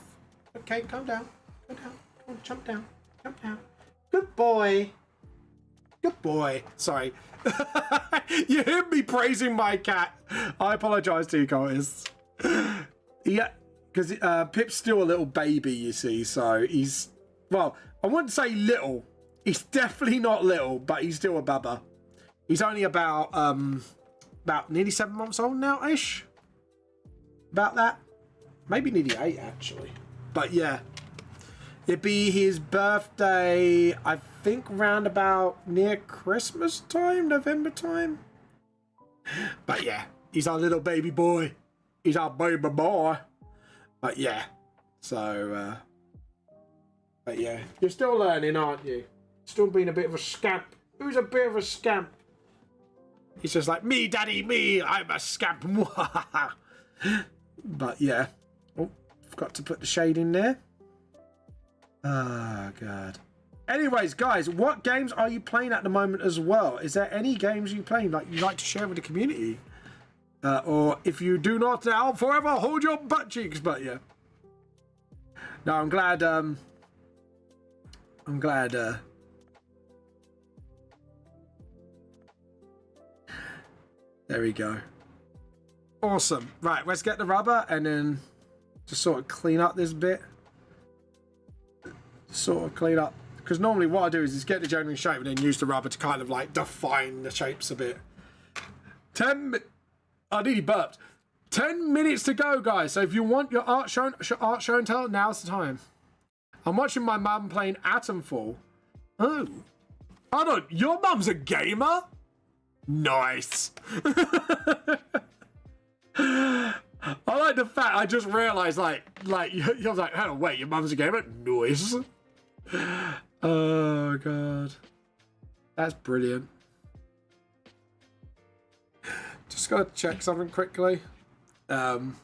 Okay, calm down. Go down. Come on, jump down. Jump down. Good boy. Good boy. Sorry. You hear me praising my cat. I apologise to you guys. Yeah, because Pip's still a little baby, you see, so he's... Well, I wouldn't say little. He's definitely not little, but he's still a baba. He's only about about nearly 7 months old now-ish. About that. Maybe nearly 8, actually. But yeah. It'd be his birthday, I think, round about near Christmas time, November time. But yeah, he's our little baby boy. He's our baby boy. But yeah. So, but yeah. You're still learning, aren't you? Still being a bit of a scamp. Who's a bit of a scamp? He's just like, me, daddy, me, I'm a scamp. But yeah. Oh, forgot to put the shade in there. Oh, God. Anyways, guys, what games are you playing at the moment as well? Is there any games you playing like you'd like to share with the community? Or if you do not now, forever hold your butt cheeks. But yeah. No, I'm glad, there we go. Awesome. Right, let's get the rubber and then just sort of clean up this bit. Sort of clean up. Because normally what I do is get the genuine shape and then use the rubber to kind of like define the shapes a bit. I nearly burped. 10 minutes to go, guys. So if you want your art show and tell, now's the time. I'm watching my mum playing Atomfall. Oh. Hold on, your mum's a gamer? Nice. I like the fact I just realised, like I was like, hang on, wait, your mum's a gamer? Nice. Oh, God. That's brilliant. Just gotta check something quickly. And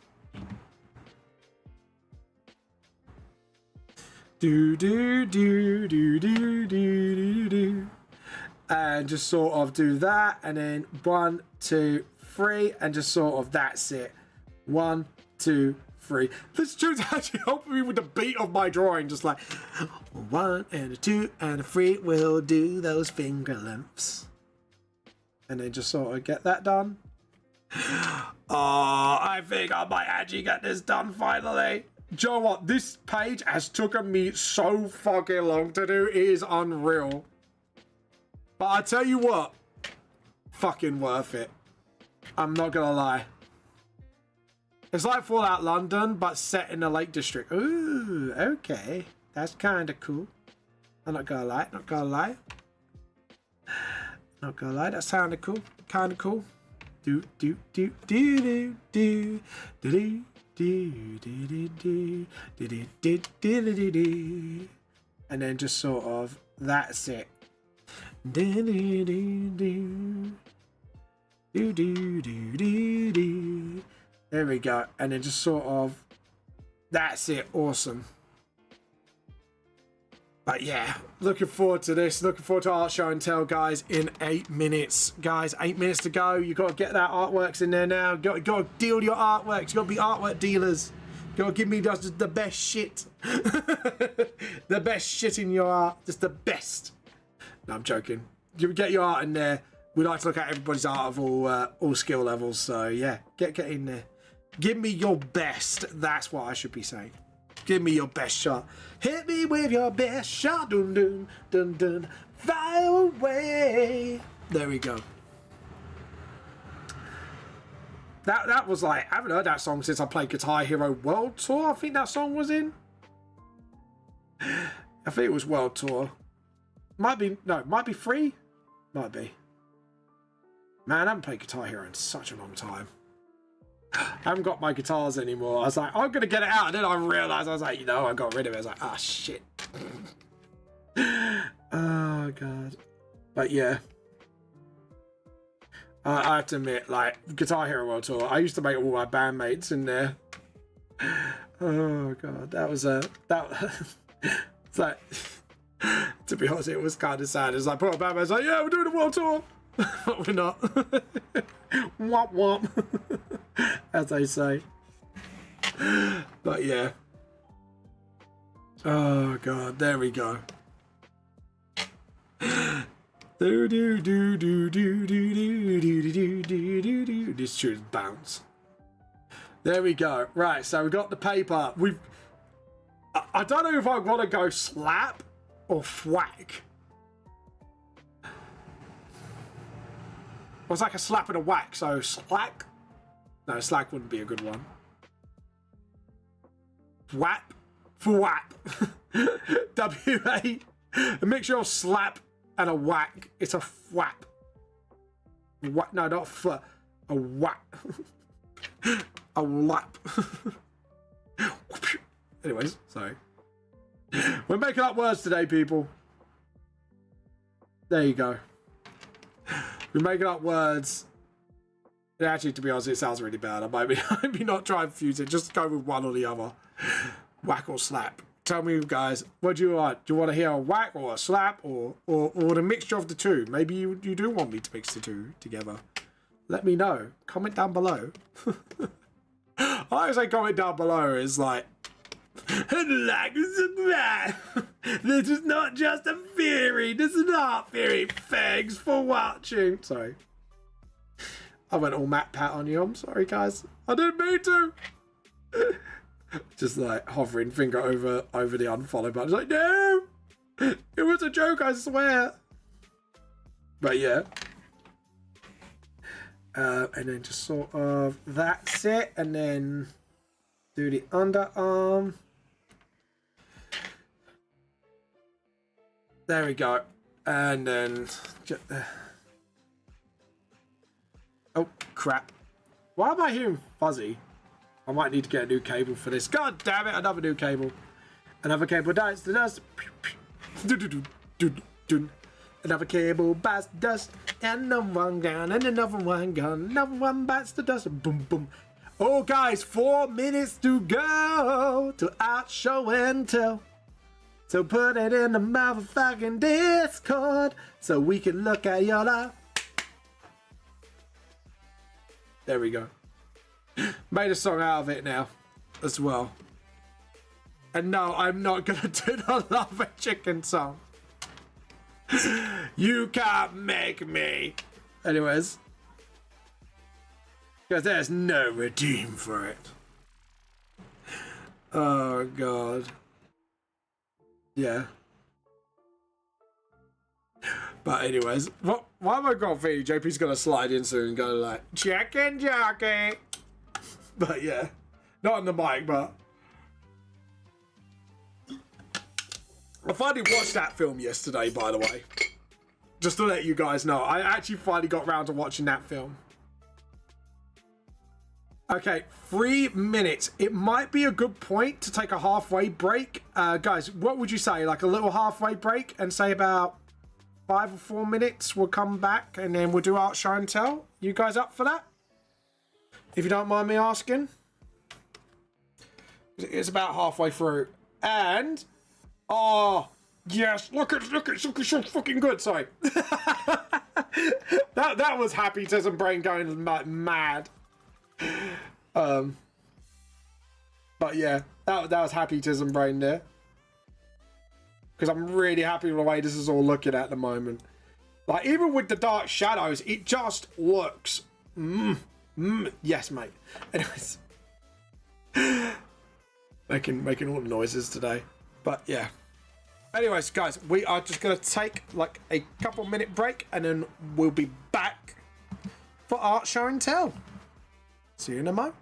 just sort of do that, and then 1, 2, 3, and just sort of that's it. 1, 2, 3. This tune's actually helping me with the beat of my drawing, just like 1 and a 2 and a 3 will do those finger lengths, and then just sort of get that done. Oh, I think I might actually get this done finally. Do you know what? This page has taken me so fucking long to do. It is unreal. But I tell you what, fucking worth it. I'm not gonna lie. It's like Fallout London, but set in the Lake District. Ooh, okay. That's kind of cool. I'm not gonna lie, not gonna lie. Not gonna lie, that's kind of cool. Kind of cool. Do, do, do, do, do, do, do, do, do, do, do, do, do, do, do, do. And then just sort of, that's it. Do, do, do, do. Do, do, do, do, do. There we go. And then just sort of, that's it. Awesome. But yeah, looking forward to this. Looking forward to Art Show and Tell, guys, in 8 minutes. Guys, 8 minutes to go. You got to get that artworks in there now. Got to deal your artworks. You got to be artwork dealers. You got to give me just the best shit. The best shit in your art. Just the best. No, I'm joking. You get your art in there. We like to look at everybody's art of all skill levels. So yeah, get in there. Give me your best. That's what I should be saying. Give me your best shot. Hit me with your best shot. Dun dun dun dun. Fly away. There we go. That was like, I haven't heard that song since I played Guitar Hero World Tour. I think that song was in. I think it was World Tour. Might be, no, might be free. Might be. Man, I haven't played Guitar Hero in such a long time. I haven't got my guitars anymore. I was like, I'm going to get it out. And then I realised, I was like, you know, I got rid of it. I was like, ah, oh, shit. Oh, God. But yeah. I have to admit, like, Guitar Hero World Tour, I used to make all my bandmates in there. Oh, God. That was a... It's like... To be honest, it was kind of sad. It's like, put on bandmates, like, yeah, we're doing a World Tour. But we're not. Womp womp. As they say. But yeah. Oh God, there we go. Do do do do do do do do do do do do. This tune's bounce. There we go. Right, so we got the paper. I don't know if I want to go slap or thwack. Well, it's like a slap and a whack, so slack? No, slack wouldn't be a good one. Whap? For whap. W-A. A mixture of slap and a whack. It's a whap. What? No, not f. A whap. A lap. Anyways, sorry. We're making up words today, people. There you go. We're making up words. Actually, to be honest, it sounds really bad. I might be not trying to fuse it. Just go with one or the other. Whack or slap. Tell me, guys, what do you want? Do you want to hear a whack or a slap or the mixture of the two? Maybe you do want me to mix the two together. Let me know. Comment down below. I always say comment down below is like, like that. This is not just a theory. This is not theory. Thanks for watching. Sorry. I went all Matt Pat on you. I'm sorry, guys. I didn't mean to. Just like hovering finger over the unfollow button. Like, no! It was a joke, I swear. But yeah. And then just sort of, that's it. And then do the underarm. There we go. And then, oh, crap. Why am I hearing fuzzy? I might need to get a new cable for this. God damn it, another new cable. Another cable bites the dust. Another cable bites the dust. And another one gone, and another one gone. Another one bites the dust. Boom, boom. Oh, guys, 4 minutes to go to Art Show and Tell. So put it in the motherfucking Discord so we can look at your life. There we go. Made a song out of it now as well. And no, I'm not gonna do the Love and Chicken song. You can't make me. Anyways. Because there's no redeem for it. Oh god. Yeah. But anyways, why am I got feeling JP's gonna slide in soon and go like, chicken jockey. But yeah, not on the mic, but I finally watched that film yesterday, by the way. Just to let you guys know, I actually finally got round to watching that film. Okay, 3 minutes. It might be a good point to take a halfway break. Guys, what would you say? Like a little halfway break and say about 5 or 4 minutes. We'll come back and then we'll do Art Show and Tell. You guys up for that? If you don't mind me asking. It's about halfway through. And oh yes, look at so fucking good. Sorry. that was happy Tism brain going like mad. But yeah, that was happy Tism brain there. Because I'm really happy with the way this is all looking at the moment. Like even with the dark shadows, it just looks yes, mate. Anyways. Making all the noises today. But yeah. Anyways, guys, we are just gonna take like a couple minute break and then we'll be back for Art Show and Tell. See you in a moment.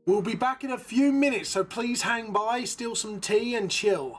We'll be back in a few minutes, so please hang by, steal some tea and chill.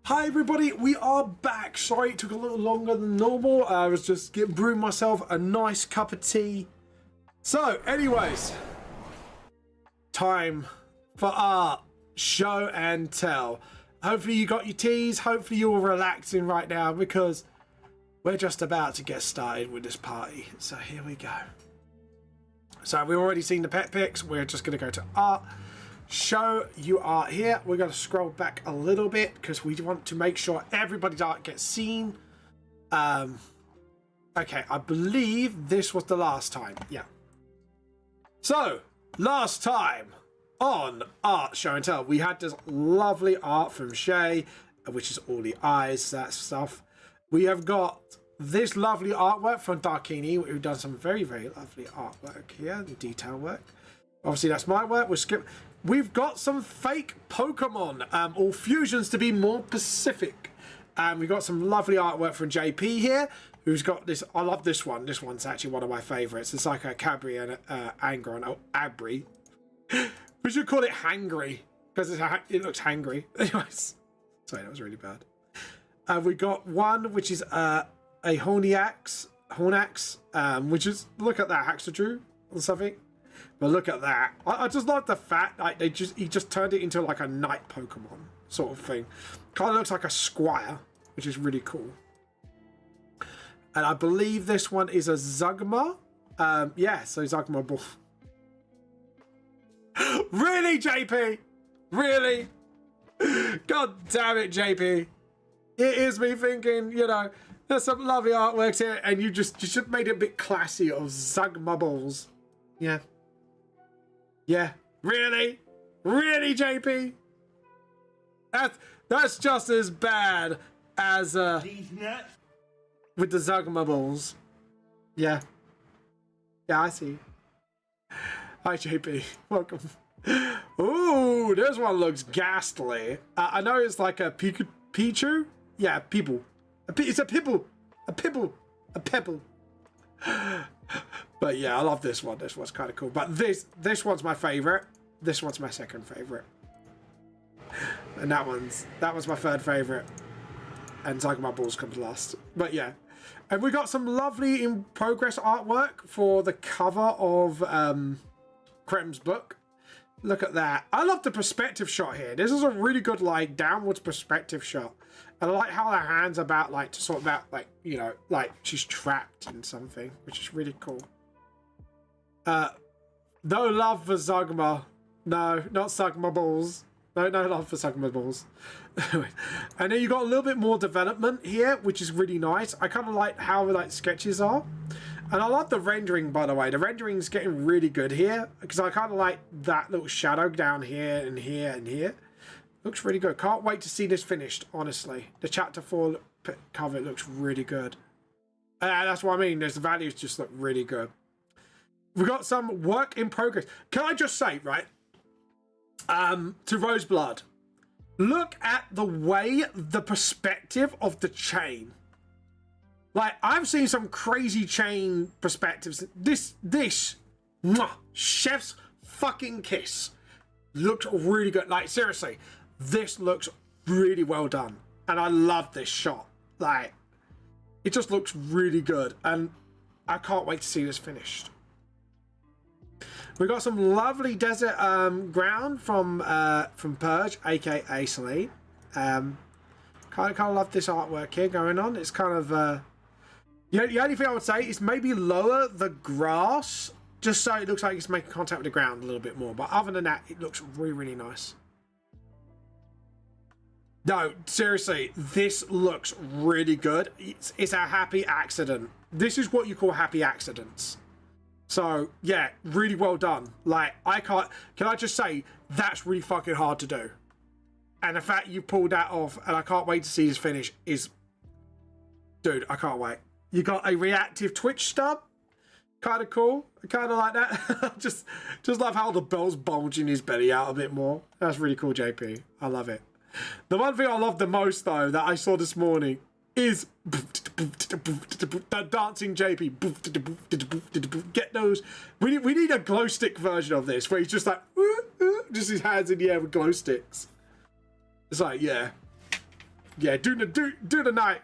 Hi everybody, we are back. Sorry it took a little longer than normal. I was just brewing myself a nice cup of tea. So anyways, time for our show and tell. Hopefully you got your teas. Hopefully you're relaxing right now because we're just about to get started with this party. So here we go. So we've already seen the pet pics. We're just going to go to art. Show you art here. We're going to scroll back a little bit because we want to make sure everybody's art gets seen. Okay, I believe this was the last time. Yeah. So, last time on Art Show and Tell, we had this lovely art from Shay, which is all the eyes, that stuff. We have got this lovely artwork from Darkini, who've done some very, very lovely artwork here, the detail work. Obviously, that's my work. We've got some fake Pokemon, or fusions to be more specific. We've got some lovely artwork from JP here, who's got this. I love this one. This one's actually one of my favourites. It's like a Cadbury and Anger and Abry. We should call it Hangry, because it looks hangry. Anyways, sorry, that was really bad. We got one, which is a Hornax, which is, look at that, Haxadrew or something. But look at that. I just like the fact like he just turned it into like a night Pokemon sort of thing. Kind of looks like a Squire, which is really cool. And I believe this one is a Zugma. Yeah, so Zugma Ball. Really, JP? Really? God damn it, JP. It is me thinking, you know, there's some lovely artworks here, and you should have made it a bit classy of Zugma Balls. Yeah. Yeah, really? Really, JP? That's just as bad as with the Zugma Balls. Yeah. Yeah, I see. Hi, JP. Welcome. Ooh, this one looks ghastly. I know it's like a Pichu? Yeah, people. It's a Pibble. A Pibble. A Pebble. But yeah, I love this one. This one's kind of cool. But this one's my favorite. This one's my second favorite. And that one's my third favorite. and Zagama Balls comes last. But yeah. And we got some lovely in progress artwork for the cover of Krem's book. Look at that. I love the perspective shot here. This is a really good like downwards perspective shot. And I like how her hands about like to sort of about like, you know, like she's trapped in something, which is really cool. No love for Zagama. No, not Zagama Balls. No love for Zagama Balls. And then you got a little bit more development here, which is really nice. I kind of like how like sketches are. And I love the rendering, by the way. The rendering's getting really good here. Because I kind of like that little shadow down here and here and here. Looks really good. Can't wait to see this finished, honestly. The chapter 4 cover looks really good. And that's what I mean. The values just look really good. We've got some work in progress. Can I just say, right? To Roseblood. Look at the way, the perspective of the chain. Like, I've seen some crazy chain perspectives. This, mwah, chef's fucking kiss. Looks really good. Like, seriously, this looks really well done. And I love this shot. Like, it just looks really good. And I can't wait to see this finished. We got some lovely desert ground from Purge, aka Celine. Kind of love this artwork here going on. It's kind of the only thing I would say is maybe lower the grass just so it looks like it's making contact with the ground a little bit more. But other than that, it looks really nice. No, seriously, this looks really good. It's a happy accident. This is what you call happy accidents. So, yeah, really well done. Like, can I just say, that's really fucking hard to do. And the fact you pulled that off, and I can't wait to see this finish, is... Dude, I can't wait. You got a reactive Twitch stub. Kind of cool. I kind of like that. just love how the bell's bulging his belly out a bit more. That's really cool, JP. I love it. The one thing I love the most, though, that I saw this morning is that dancing JP. Get those. We need a glow stick version of this where he's just like just his hands in the air with glow sticks. It's like, yeah, do the night.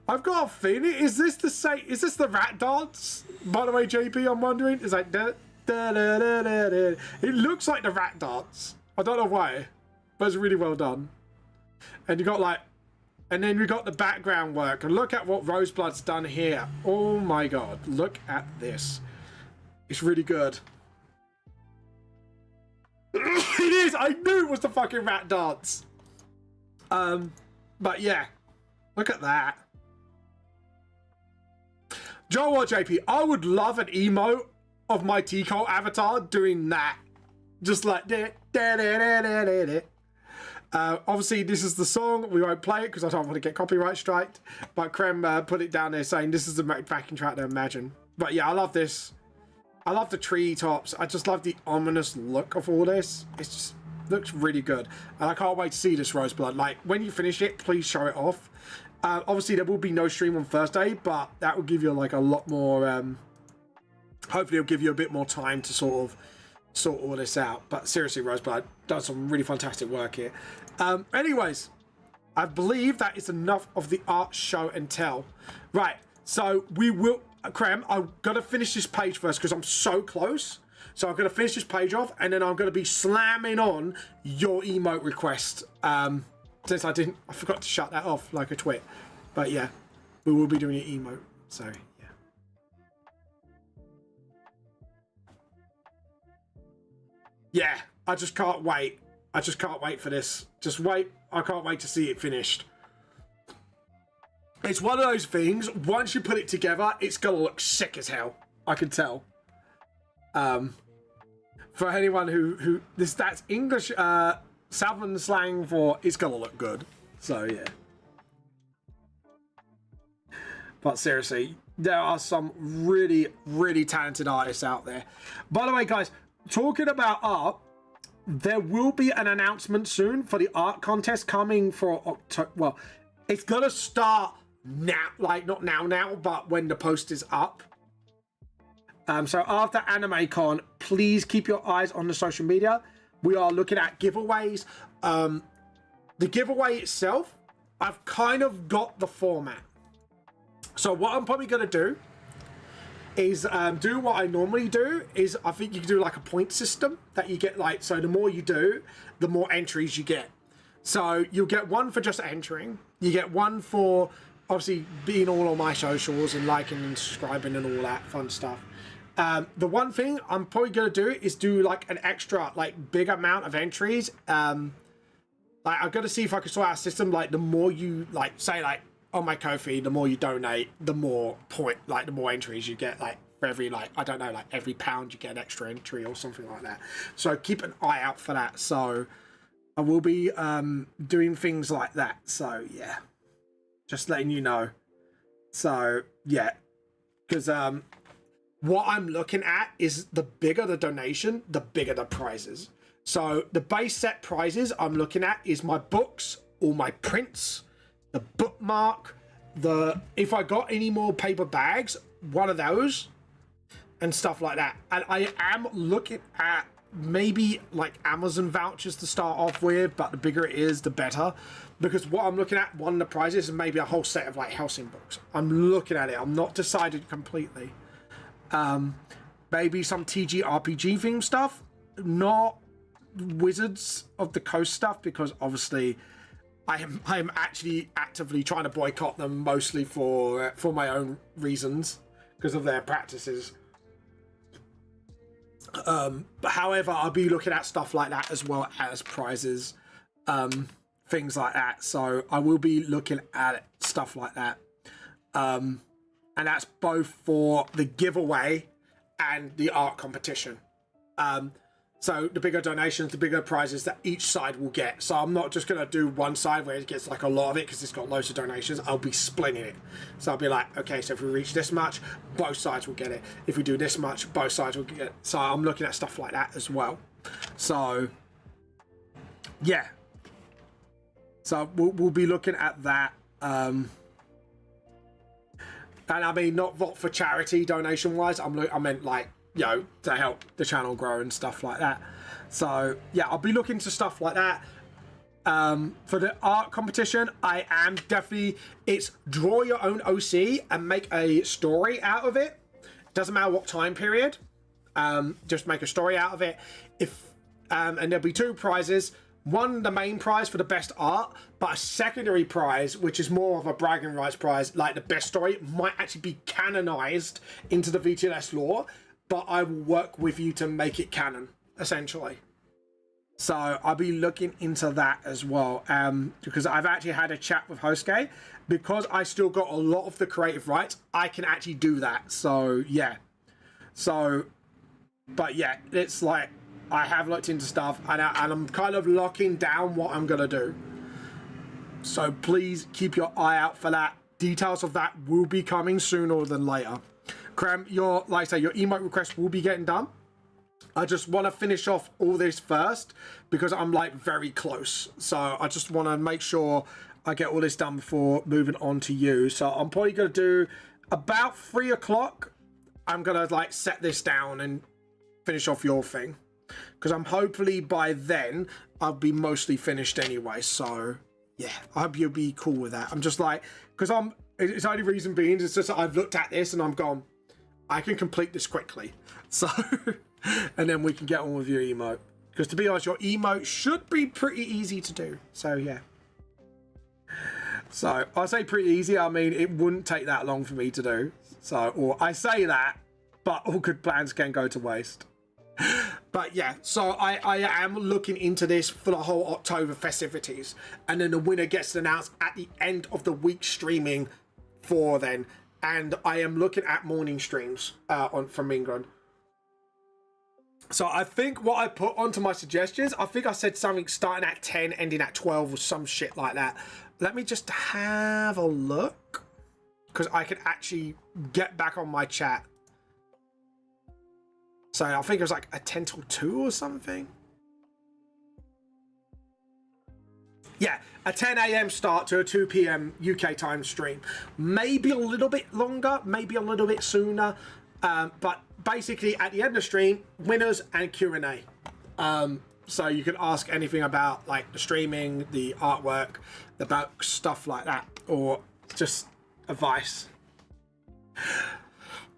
I've got a feeling. Is this the same? Is this the rat dance? By the way, JP, I'm wondering. It's like da, da, da, da, da, da. It looks like the rat dance. I don't know why, but it's really well done. And you got like. And then we got the background work. And look at what Roseblood's done here. Oh my god. Look at this. It's really good. It is! I knew it was the fucking rat dance. But yeah. Look at that. Do you know what, JP? I would love an emote of my Tico avatar doing that. Just like... obviously, this is the song. We won't play it because I don't want to get copyright striked. But Krem put it down there saying this is the backing track to Imagine. But yeah, I love this. I love the tree tops. I just love the ominous look of all this. It just looks really good. And I can't wait to see this Roseblood. Like, when you finish it, please show it off. Obviously, there will be no stream on Thursday, but that will give you like a lot more... hopefully, it'll give you a bit more time to sort of sort all this out. But seriously, Roseblood done some really fantastic work here. Anyways, I believe that is enough of the art show and tell. Right, so we will... Krem, I'm going to finish this page first because I'm so close. So I'm going to finish this page off and then I'm going to be slamming on your emote request. Since I forgot to shut that off like a twit. But yeah, we will be doing an emote. So yeah. Yeah, I just can't wait. I just can't wait for this. Just wait. I can't wait to see it finished. It's one of those things, once you put it together, it's going to look sick as hell. I can tell. For anyone who that's English, Southern slang for it's going to look good. So, yeah. But seriously, there are some really, really talented artists out there. By the way, guys, talking about art, there will be an announcement soon for the art contest coming for October. Well, it's going to start now, like not now, but when the post is up. So after AnimeCon, please keep your eyes on the social media. We are looking at giveaways. The giveaway itself, I've kind of got the format. So what I'm probably going to do is do what I normally do is I think you can do like a point system that you get, like, so the more you do, the more entries you get. So you'll get one for just entering. You get one for obviously being all on my socials and liking and subscribing and all that fun stuff. The one thing I'm probably going to do is do like an extra, like, big amount of entries. Like, I've got to see if I can sort out a system, like, the more you, like, say, like, on my Ko-fi, the more you donate, the more the more entries you get, like, for every, like, I don't know, like, every pound you get an extra entry or something like that. So keep an eye out for that. So I will be doing things like that. So, yeah. Just letting you know. So, yeah. Because what I'm looking at is the bigger the donation, the bigger the prizes. So the base set prizes I'm looking at is my books, all my prints, the bookmark, if I got any more paper bags, one of those, and stuff like that. And I am looking at maybe like Amazon vouchers to start off with, but the bigger it is, the better. Because what I'm looking at, one of the prizes is maybe a whole set of like Helsing books. I'm looking at it. I'm not decided completely. Maybe some TGRPG themed stuff, not Wizards of the Coast stuff, because obviously I am actually actively trying to boycott them, mostly for my own reasons because of their practices. But however, I'll be looking at stuff like that as well as prizes, things like that. So I will be looking at stuff like that, and that's both for the giveaway and the art competition. So the bigger donations, the bigger prizes that each side will get. So I'm not just going to do one side where it gets like a lot of it because it's got loads of donations. I'll be splitting it. So I'll be like, okay, so if we reach this much, both sides will get it. If we do this much, both sides will get it. So I'm looking at stuff like that as well. So, yeah. So we'll be looking at that. And I mean, not for charity donation-wise. I meant like, you know, to help the channel grow and stuff like that. So yeah, I'll be looking to stuff like that. For the art competition, I am definitely, it's draw your own OC and make a story out of it. Doesn't matter what time period. Just make a story out of it. And there'll be two prizes. One, the main prize for the best art, but a secondary prize, which is more of a bragging rights prize, like the best story, might actually be canonized into the VTLS lore. But I will work with you to make it canon, essentially. So I'll be looking into that as well, because I've actually had a chat with Hosuke. Because I still got a lot of the creative rights, I can actually do that. So yeah. So, but yeah, it's like I have looked into stuff, and I'm kind of locking down what I'm gonna do. So please keep your eye out for that. Details of that will be coming sooner than later. Krem, like I say, your emote request will be getting done. I just want to finish off all this first because I'm like very close. So I just want to make sure I get all this done before moving on to you. So I'm probably going to do about 3 o'clock. I'm going to like set this down and finish off your thing. Because I'm hopefully by then I'll be mostly finished anyway. So yeah, I hope you'll be cool with that. I'm just like, because it's the only reason being is just that I've looked at this and I'm gone, I can complete this quickly. So, and then we can get on with your emote. Because to be honest, your emote should be pretty easy to do. So, yeah. So, I say pretty easy. I mean, it wouldn't take that long for me to do. So, or I say that, but all good plans can go to waste. But yeah, so I am looking into this for the whole October festivities. And then the winner gets announced at the end of the week streaming for then. And I am looking at morning streams from England. So I think what I put onto my suggestions, I think I said something starting at 10, ending at 12 or some shit like that. Let me just have a look. Because I can actually get back on my chat. So I think it was like a 10 till 2 or something. Yeah, a 10 a.m. start to a 2 p.m. UK time stream. Maybe a little bit longer, maybe a little bit sooner. But basically, at the end of the stream, winners and Q&A. So you can ask anything about like the streaming, the artwork, the books, stuff like that, or just advice.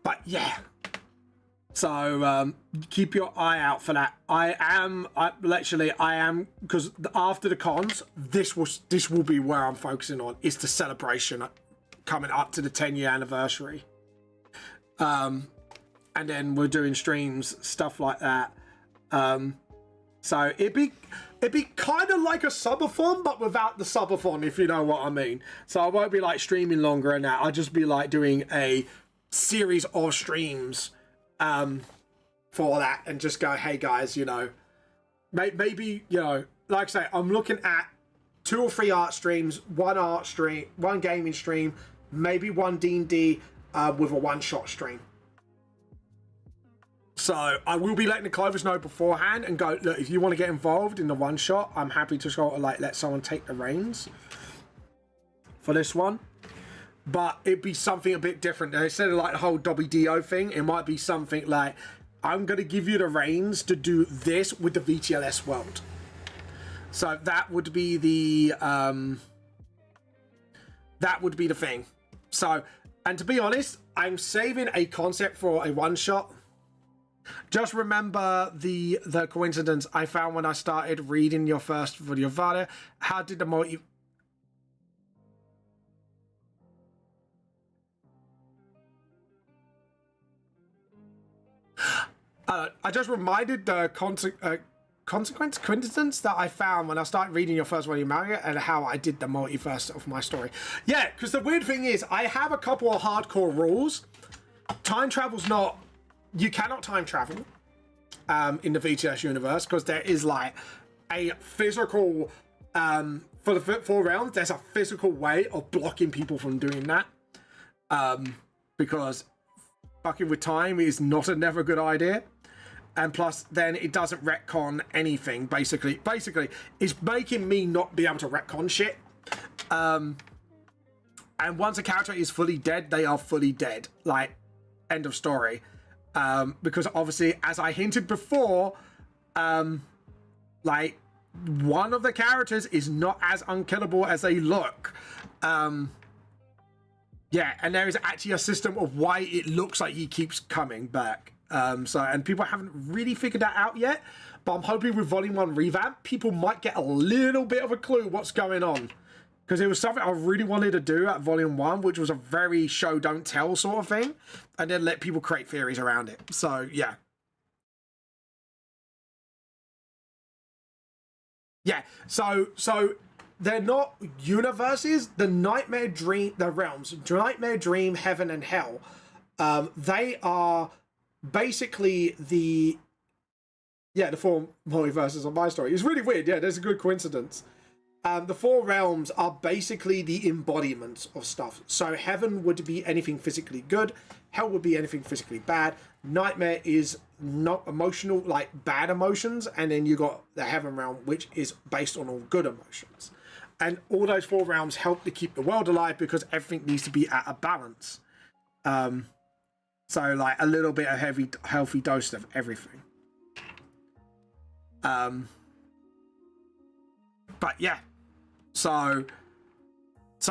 But yeah, so keep your eye out for that. I am because after the cons, this will be where I'm focusing on. Is the celebration coming up to the 10-year anniversary, and then we're doing streams, stuff like that. So it'd be kind of like a subathon, but without the subathon, if you know what I mean. So I won't be like streaming longer and that. I'll just be like doing a series of streams for that, and just go, hey guys, you know, maybe, you know, like I say, I'm looking at 2 or 3 art streams, 1 art stream, 1 gaming stream, maybe 1 D&D with a 1-shot stream. So I will be letting the Clovers know beforehand and go, look, if you want to get involved in the 1-shot, I'm happy to sort of like let someone take the reins for this one. But it'd be something a bit different. Instead of like the whole WDO thing, it might be something like, I'm going to give you the reins to do this with the VTLS world. So that would be the thing. So, and to be honest, I'm saving a concept for a 1-shot. Just remember the coincidence I found when I started reading your first video, Vada. How did the multi... I just reminded the coincidence that I found when I started reading your first volume manga and how I did the multiverse of my story. Yeah, because the weird thing is I have a couple of hardcore rules. Time travel's not... You cannot time travel in the VTS universe, because there is like a physical... for the 4 rounds, there's a physical way of blocking people from doing that. Because fucking with time is not a never good idea. And plus, then it doesn't retcon anything, basically. Basically, it's making me not be able to retcon shit. And once a character is fully dead, they are fully dead. Like, end of story. Because obviously, as I hinted before, like, one of the characters is not as unkillable as they look. Yeah, and there is actually a system of why it looks like he keeps coming back. And people haven't really figured that out yet, but I'm hoping with Volume 1 revamp, people might get a little bit of a clue what's going on. Because it was something I really wanted to do at Volume 1, which was a very show, don't tell sort of thing, and then let people create theories around it. So, yeah. Yeah, so they're not universes. The Nightmare Dream, the realms, Nightmare Dream, Heaven, and Hell, they are basically the 4 multiverses of my story. It's really weird. Yeah, there's a good coincidence. The 4 realms are basically the embodiment of stuff. So heaven would be anything physically good. Hell would be anything physically bad. Nightmare is not emotional, like bad emotions. And then you got the heaven realm, which is based on all good emotions. And all those 4 realms help to keep the world alive because everything needs to be at a balance. So like a little bit of healthy dose of everything. But yeah. So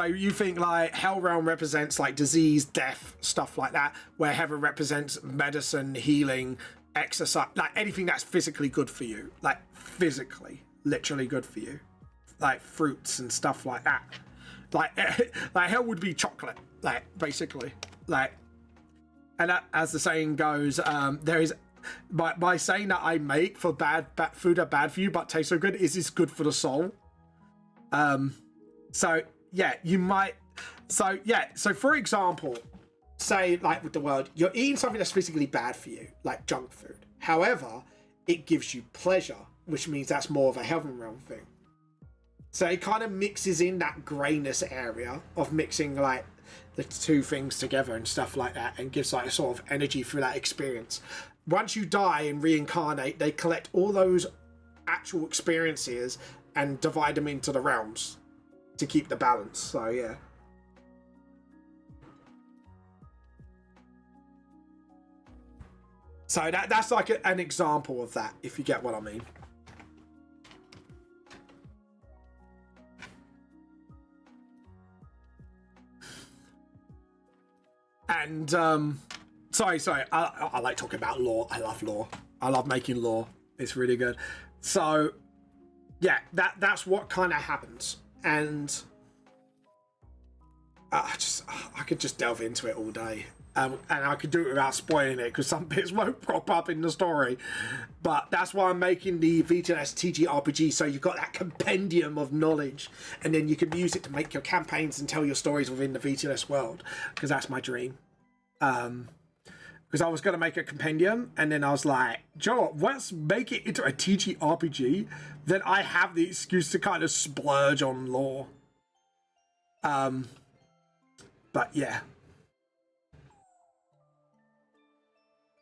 you think like Hell Realm represents like disease, death, stuff like that, where Heaven represents medicine, healing, exercise, like anything that's physically good for you, like physically, literally good for you, like fruits and stuff like that. Like Hell would be chocolate, like basically, like, and that, as the saying goes, there is. By saying that I make for bad food are bad for you but taste so good, is this good for the soul? So yeah, you might. So yeah, so for example, say like with the word, you're eating something that's physically bad for you, like junk food. However, it gives you pleasure, which means that's more of a heaven realm thing. So it kind of mixes in that grayness area of mixing like the 2 things together and stuff like that, and gives like a sort of energy through that experience. Once you die and reincarnate, they collect all those actual experiences and divide them into the realms to keep the balance. So yeah. So that's like an example of that, if you get what I mean. And sorry, I like talking about lore. I love lore. I love making lore. It's really good. So yeah, that's what kind of happens. And I could just delve into it all day. And I could do it without spoiling it because some bits won't crop up in the story. But that's why I'm making the VTLS TTRPG, so you've got that compendium of knowledge, and then you can use it to make your campaigns and tell your stories within the VTLS world, because that's my dream. Because I was going to make a compendium, and then I was like, Joe, let's make it into a TTRPG. Then I have the excuse to kind of splurge on lore. But yeah.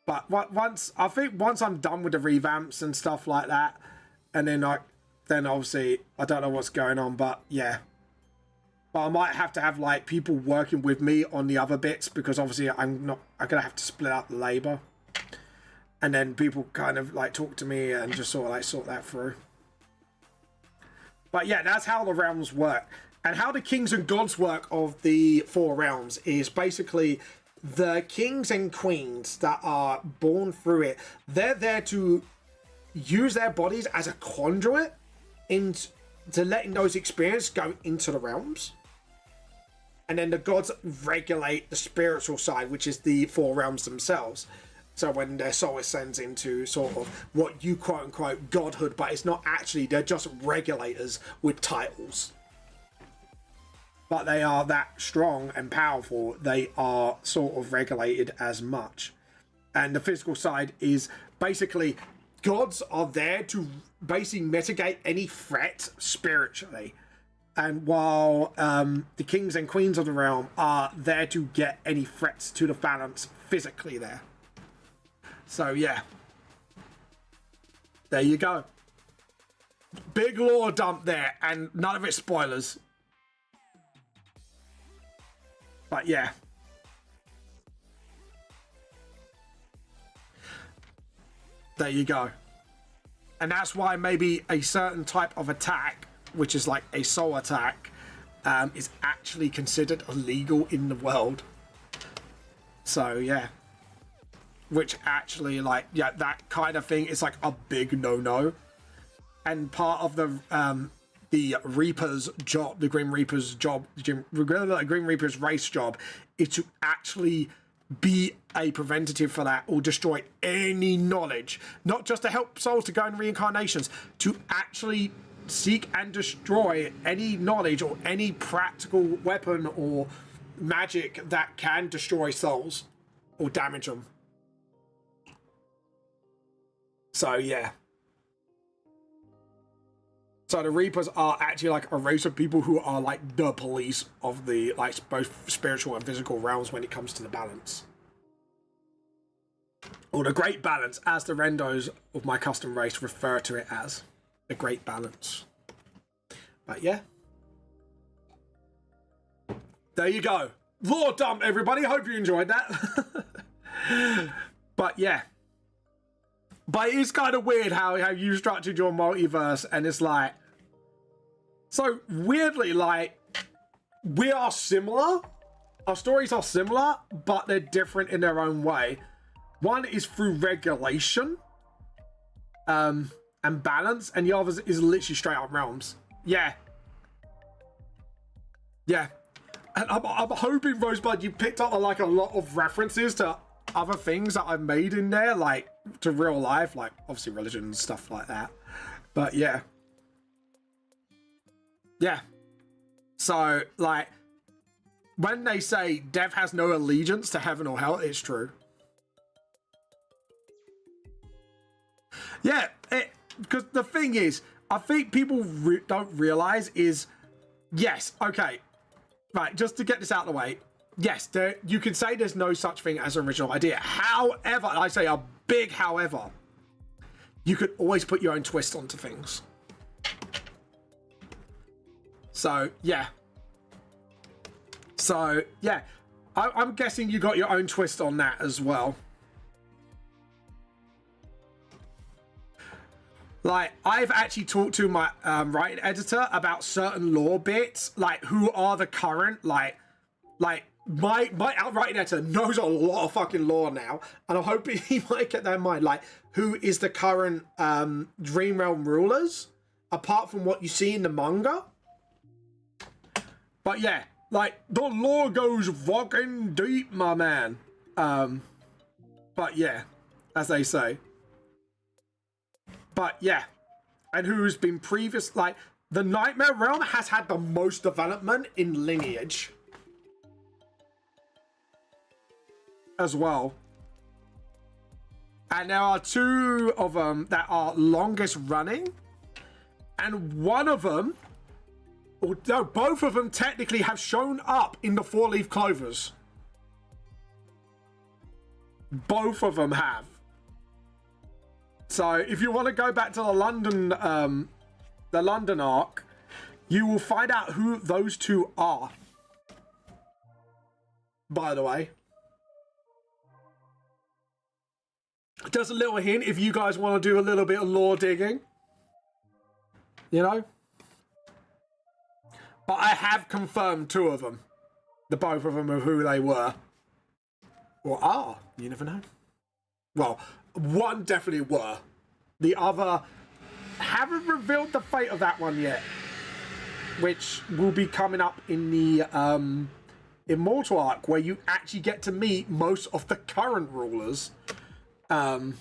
But once I'm done with the revamps and stuff like that, and then obviously I don't know what's going on, but yeah. But I might have to have like people working with me on the other bits, because obviously I'm gonna have to split up the labor, and then people kind of like talk to me and just sort of like sort that through. But yeah, that's how the realms work, and how the kings and gods work of the 4 realms is basically the kings and queens that are born through it. They're there to use their bodies as a conduit into letting those experiences go into the realms. And then the gods regulate the spiritual side, which is the 4 realms themselves. So when their soul ascends into sort of what you quote unquote godhood, but it's not actually, they're just regulators with titles. But they are that strong and powerful, they are sort of regulated as much. And the physical side is basically, gods are there to basically mitigate any threat spiritually. And while the kings and queens of the realm are there to get any threats to the balance physically there. So yeah. There you go. Big lore dump there, and none of it spoilers. But yeah. There you go. And that's why maybe a certain type of attack, which is like a soul attack, is actually considered illegal in the world. So yeah. Which actually, like, yeah, that kind of thing is like a big no-no. And part of the Reaper's job, the Grim Reaper's job, Grim Reaper's race job, is to actually be a preventative for that, or destroy any knowledge, not just to help souls to go in reincarnations, to actually seek and destroy any knowledge or any practical weapon or magic that can destroy souls or damage them. So yeah. So the Reapers are actually like a race of people who are like the police of the like both spiritual and physical realms when it comes to the balance. Or the Great Balance, as the Rendos of my custom race refer to it as. The Great Balance. But yeah. There you go. Lore dump, everybody. Hope you enjoyed that. But yeah. But it is kind of weird how you structured your multiverse, and it's like, so weirdly, like, we are similar. Our stories are similar, but they're different in their own way. One is through regulation and balance, and the other is literally straight up realms. Yeah. Yeah. And I'm hoping, Rosebud, you picked up like a lot of references to other things that I've made in there, like to real life, like obviously religion and stuff like that. But yeah. Yeah. So, like, when they say death has no allegiance to heaven or hell, it's true. Yeah, because the thing is, I think people don't realize is, yes, okay, right, just to get this out of the way, yes, you can say there's no such thing as an original idea. However, I say a big however, you could always put your own twist onto things. So, yeah. So, yeah. I'm guessing you got your own twist on that as well. Like, I've actually talked to my writing editor about certain lore bits, like who are the current, like my outright editor knows a lot of fucking lore now, and I'm hoping he might get that in mind. Like, who is the current Dream Realm rulers, apart from what you see in the manga. But yeah, like, the lore goes fucking deep, my man. But yeah, as they say. But yeah, and who's been previous, like, the Nightmare Realm has had the most development in lineage as well. And there are two of them that are longest running, and one of them, although both of them technically have shown up in the Four-Leaf Clovers. Both of them have. So if you want to go back to the London arc, you will find out who those two are. By the way. Just a little hint if you guys want to do a little bit of lore digging. You know? But I have confirmed two of them. The both of them of who they were. Or are. You never know. Well, one definitely were. The other haven't revealed the fate of that one yet. Which will be coming up in the Immortal arc, where you actually get to meet most of the current rulers. Yeah.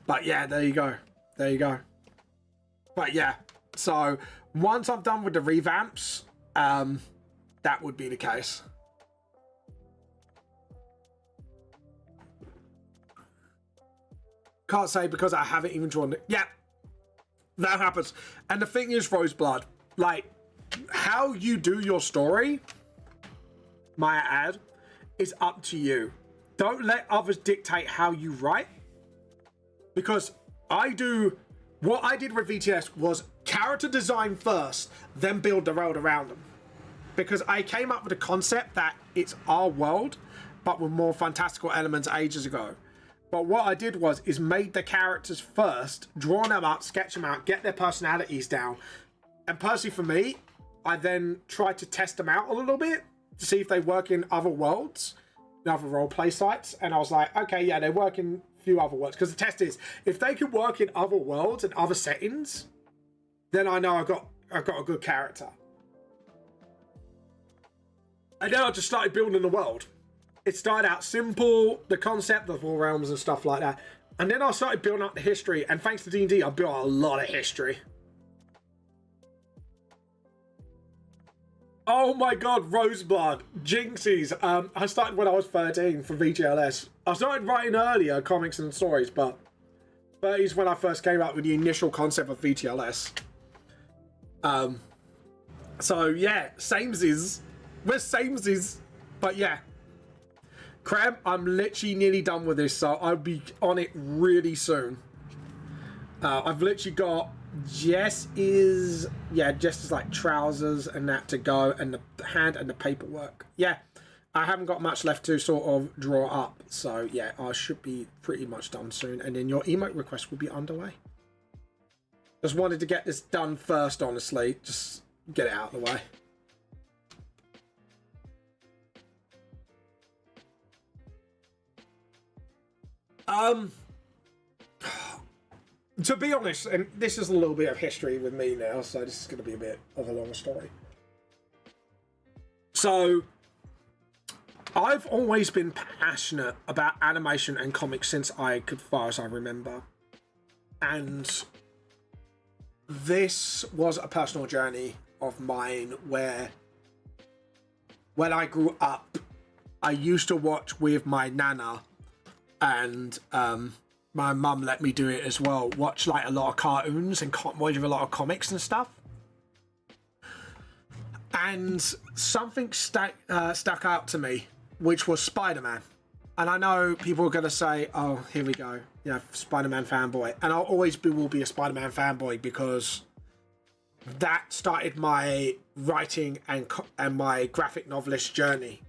But yeah, there you go. There you go. But yeah, so once I've done with the revamps, that would be the case. Can't say because I haven't even drawn it. Yeah, that happens. And the thing is, Roseblood, like, how you do your story, might I add, is up to you. Don't let others dictate how you write. Because what I did with VTS was character design first, then build the world around them. Because I came up with a concept that it's our world, but with more fantastical elements ages ago. But what I did is made the characters first, draw them up, sketch them out, get their personalities down. And personally for me, I then tried to test them out a little bit to see if they work in other worlds, in other roleplay sites. And I was like, okay, yeah, they work in a few other worlds. Because the test is, if they can work in other worlds and other settings, then I know I got a good character. And then I just started building the world. It started out simple, the concept of all realms and stuff like that. And then I started building up the history. And thanks to D&D, I built a lot of history. Oh my god, Roseblood, Jinxies. I started when I was 13 for VTLS. I started writing earlier comics and stories, but 30 is when I first came up with the initial concept of VTLS. So yeah, samesies. We're samesies. But yeah. Crab, I'm literally nearly done with this, so I'll be on it really soon. I've literally got Jess is like trousers and that to go, and the hand and the paperwork. Yeah, I haven't got much left to sort of draw up, so yeah, I should be pretty much done soon, and then your emote request will be underway. Just wanted to get this done first, honestly, just get it out of the way. To be honest, and this is a little bit of history with me now, so this is going to be a bit of a long story. So, I've always been passionate about animation and comics since far as I remember. And this was a personal journey of mine where, when I grew up, I used to watch with my nana, and my mum let me do it as well. Watch like a lot of cartoons and watch a lot of comics and stuff. And something stuck out to me, which was Spider-Man. And I know people are going to say, oh, here we go, you know, Spider-Man fanboy. And I'll always will be a Spider-Man fanboy because that started my writing and my graphic novelist journey.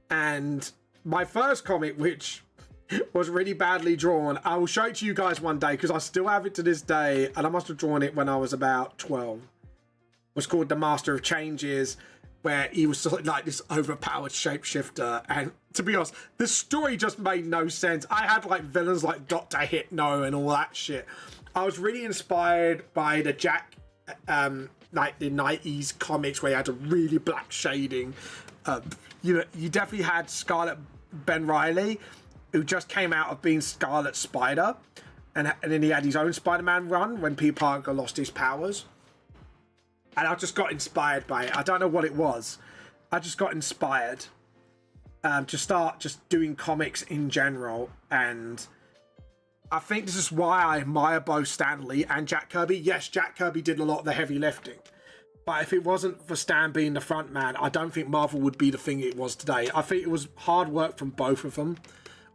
And my first comic, which was really badly drawn. I will show it to you guys one day because I still have it to this day, and I must have drawn it when I was about 12. It was called The Master of Changes, where he was sort of like this overpowered shapeshifter. And to be honest, the story just made no sense. I had like villains like Dr. Hypno and all that shit. I was really inspired by the Jack, like the 90s comics where you had a really black shading. You know, you definitely had Scarlet Ben Reilly, who just came out of being Scarlet Spider, and then he had his own Spider-Man run when Peter Parker lost his powers. And I just got inspired by it. I don't know what it was. I just got inspired to start just doing comics in general. And I think this is why I admire both Stan Lee and Jack Kirby. Yes, Jack Kirby did a lot of the heavy lifting. But if it wasn't for Stan being the front man, I don't think Marvel would be the thing it was today. I think it was hard work from both of them.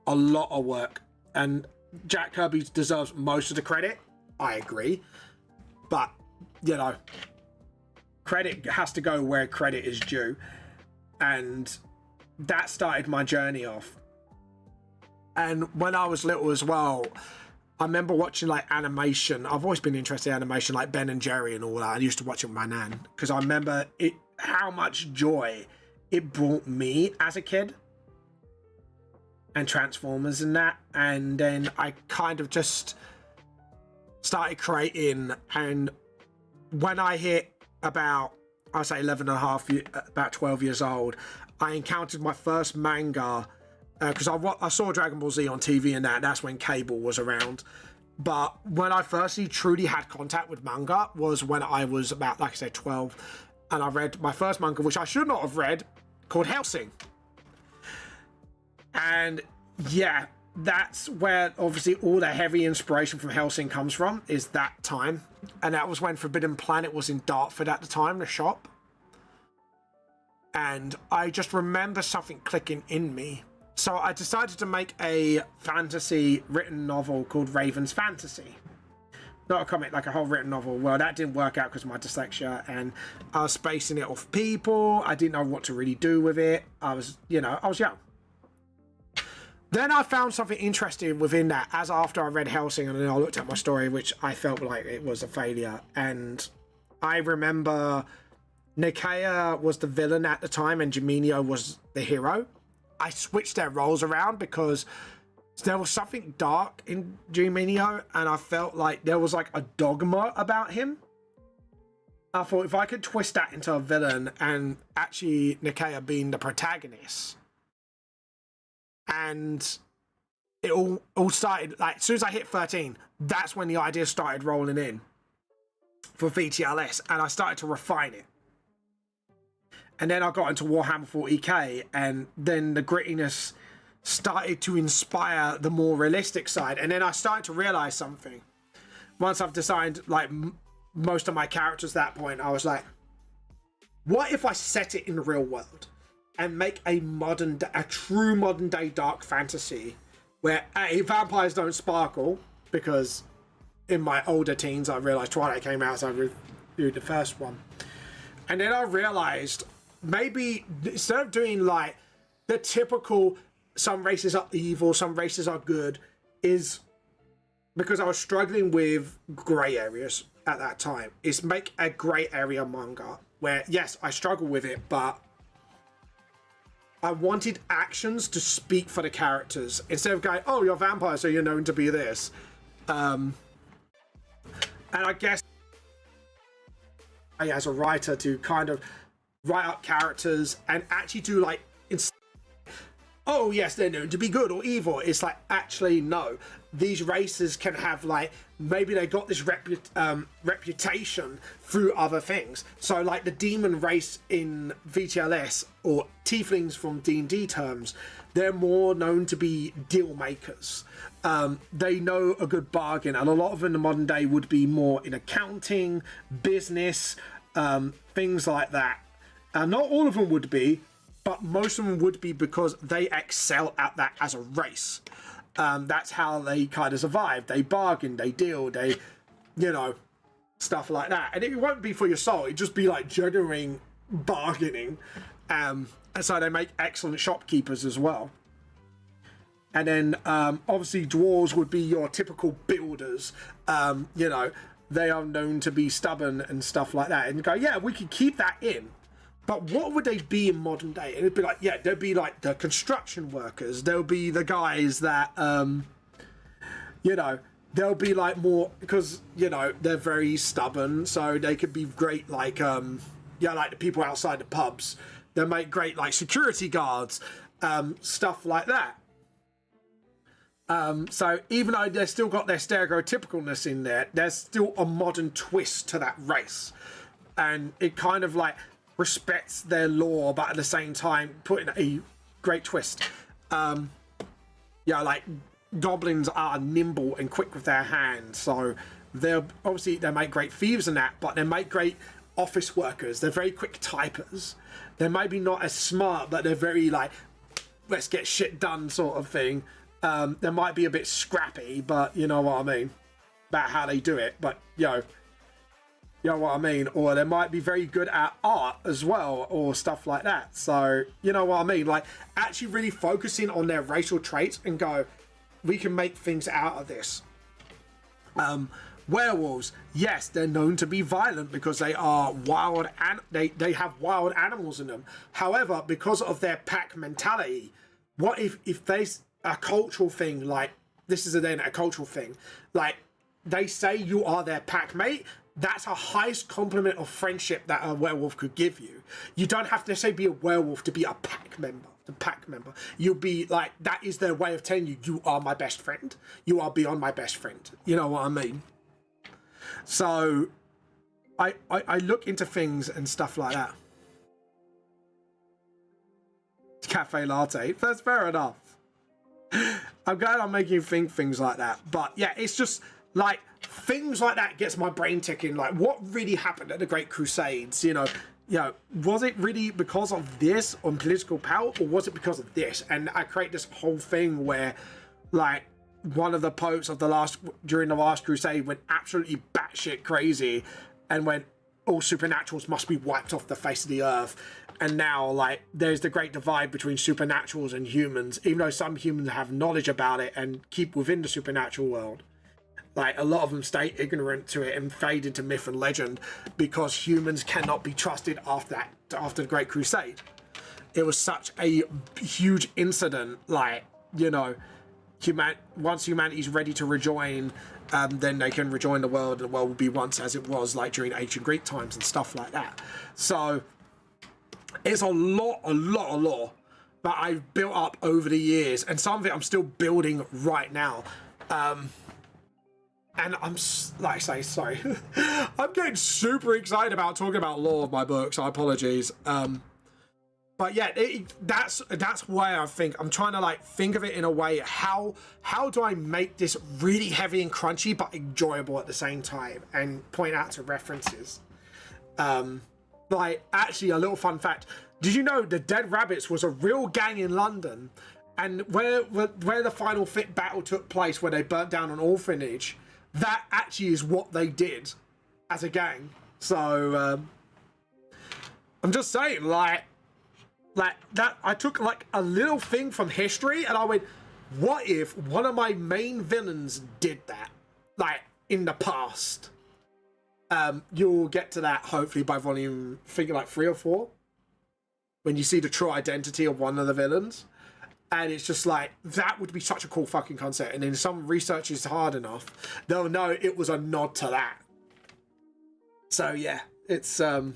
A lot of work. And Jack Kirby deserves most of the credit. I agree. But, you know, credit has to go where credit is due. And that started my journey off. And when I was little as well, I remember watching like animation. I've always been interested in animation, like Ben and Jerry and all that. I used to watch it with my nan because I remember it, how much joy it brought me as a kid. And Transformers and that. And then I kind of just started creating. And when I hit about, I say 11 and a half, about 12 years old, I encountered my first manga. Because I saw Dragon Ball Z on TV and that's when cable was around. But when I firstly truly had contact with manga was when I was about, like I said, 12. And I read my first manga, which I should not have read, called Hellsing. And yeah, that's where obviously all the heavy inspiration from Hellsing comes from, is that time. And that was when Forbidden Planet was in Dartford at the time, the shop. And I just remember something clicking in me. So I decided to make a fantasy written novel called Raven's Fantasy. Not a comic, like a whole written novel. Well, that didn't work out because of my dyslexia, and I was spacing it off people. I didn't know what to really do with it. I was, you know, I was young. Then I found something interesting within that, as after I read Hellsing, and then I looked at my story, which I felt like it was a failure. And I remember Nikea was the villain at the time, and Geminio was the hero. I switched their roles around because there was something dark in Geminio, and I felt like there was like a dogma about him. I thought if I could twist that into a villain and actually Nikea being the protagonist. And it all started, like, as soon as I hit 13, that's when the idea started rolling in for VTLS, and I started to refine it. And then I got into Warhammer 40k, and then the grittiness started to inspire the more realistic side. And then I started to realize something. Once I've designed like most of my characters at that point, I was like, what if I set it in the real world and make a true modern day dark fantasy where vampires don't sparkle? Because in my older teens, I realized Twilight came out, so I reviewed the first one. And then I realized maybe instead of doing like the typical some races are evil, some races are good, is because I was struggling with grey areas at that time, is make a grey area manga where, yes, I struggle with it, but I wanted actions to speak for the characters instead of going, oh, you're vampires, so you're known to be this. And I guess as a writer to kind of write up characters and actually do like, oh yes, they're known to be good or evil. It's like, actually no, these races can have like, maybe they got this reputation through other things. So like the demon race in VTLS, or tieflings from D&D terms, they're more known to be deal makers. They know a good bargain, and a lot of them in the modern day would be more in accounting, business, things like that. Not all of them would be, but most of them would be because they excel at that as a race. That's how they kind of survive. They bargain, they deal, they, you know, stuff like that. And it won't be for your soul. It'd just be like genuine bargaining. And so they make excellent shopkeepers as well. And then obviously dwarves would be your typical builders. You know, they are known to be stubborn and stuff like that. And you go, yeah, we could keep that in. But what would they be in modern day? And it'd be like, yeah, there'd be like the construction workers. There'll be the guys that, you know, they'll be like more, because, you know, they're very stubborn. So they could be great, like, yeah, like the people outside the pubs. They'll make great, like, security guards, stuff like that. So even though they've still got their stereotypicalness in there, there's still a modern twist to that race. And it kind of like respects their lore, but at the same time putting a great twist. Yeah, like goblins are nimble and quick with their hands, so they're obviously they make great thieves and that, but they make great office workers. They're very quick typers. They may be not as smart, but they're very like, let's get shit done sort of thing. They might be a bit scrappy, but you know what I mean about how they do it. But you know what I mean? Or they might be very good at art as well, or stuff like that. So, you know what I mean? Like, actually really focusing on their racial traits and go, we can make things out of this. Werewolves, yes, they're known to be violent because they are wild and they have wild animals in them. However, because of their pack mentality, what if there's a cultural thing, like, this is then a cultural thing, like, they say you are their pack mate. That's a highest compliment of friendship that a werewolf could give you. You don't have to necessarily be a werewolf to be a pack member. The pack member. You'll be like, that is their way of telling you, you are my best friend. You are beyond my best friend. You know what I mean? So I look into things and stuff like that. Cafe latte. That's fair enough. I'm glad I'm making you think things like that. But yeah, it's just like things like that gets my brain ticking. Like, what really happened at the Great Crusades? You know, was it really because of this on political power, or was it because of this? And I create this whole thing where, like, one of the popes of during the last crusade went absolutely batshit crazy and went, all supernaturals must be wiped off the face of the earth. And now, like, there's the great divide between supernaturals and humans, even though some humans have knowledge about it and keep within the supernatural world. Like, a lot of them stay ignorant to it and fade into myth and legend because humans cannot be trusted after the Great Crusade. It was such a huge incident, like, you know, once humanity's ready to rejoin, then they can rejoin the world, and the world will be once as it was, like, during ancient Greek times and stuff like that. So it's a lot that I've built up over the years, and some of it I'm still building right now. And I'm, like I say, sorry, I'm getting super excited about talking about lore of my books. I apologies. But yeah, that's why I think I'm trying to, like, think of it in a way, how do I make this really heavy and crunchy but enjoyable at the same time, and point out to references. Like, actually, a little fun fact, did you know the Dead Rabbits was a real gang in London, and where the final fit battle took place, where they burnt down an orphanage, that actually is what they did as a gang. So I'm just saying, like that, I took, like, a little thing from history and I went, what if one of my main villains did that, like, in the past? You'll get to that hopefully by volume, I think, like 3 or 4, when you see the true identity of one of the villains. And it's just like, that would be such a cool fucking concept. And then some research is hard enough, they'll know it was a nod to that. So yeah, it's sort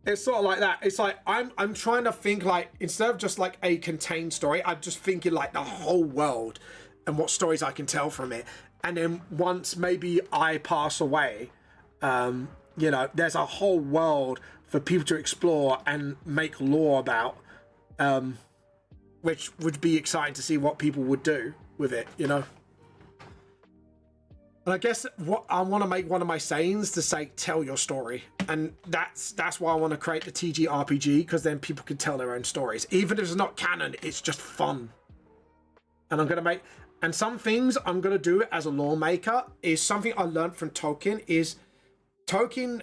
of like that. It's like, I'm trying to think, like, instead of just like a contained story, I'm just thinking like the whole world and what stories I can tell from it. And then once maybe I pass away, you know, there's a whole world for people to explore and make lore about. Which would be exciting to see what people would do with it, you know. And I guess what I want to make one of my sayings to say, tell your story, and that's why I want to create the TG RPG, because then people can tell their own stories, even if it's not canon. It's just fun. And I'm gonna make, and some things I'm gonna do as a lawmaker is something I learned from Tolkien. Is Tolkien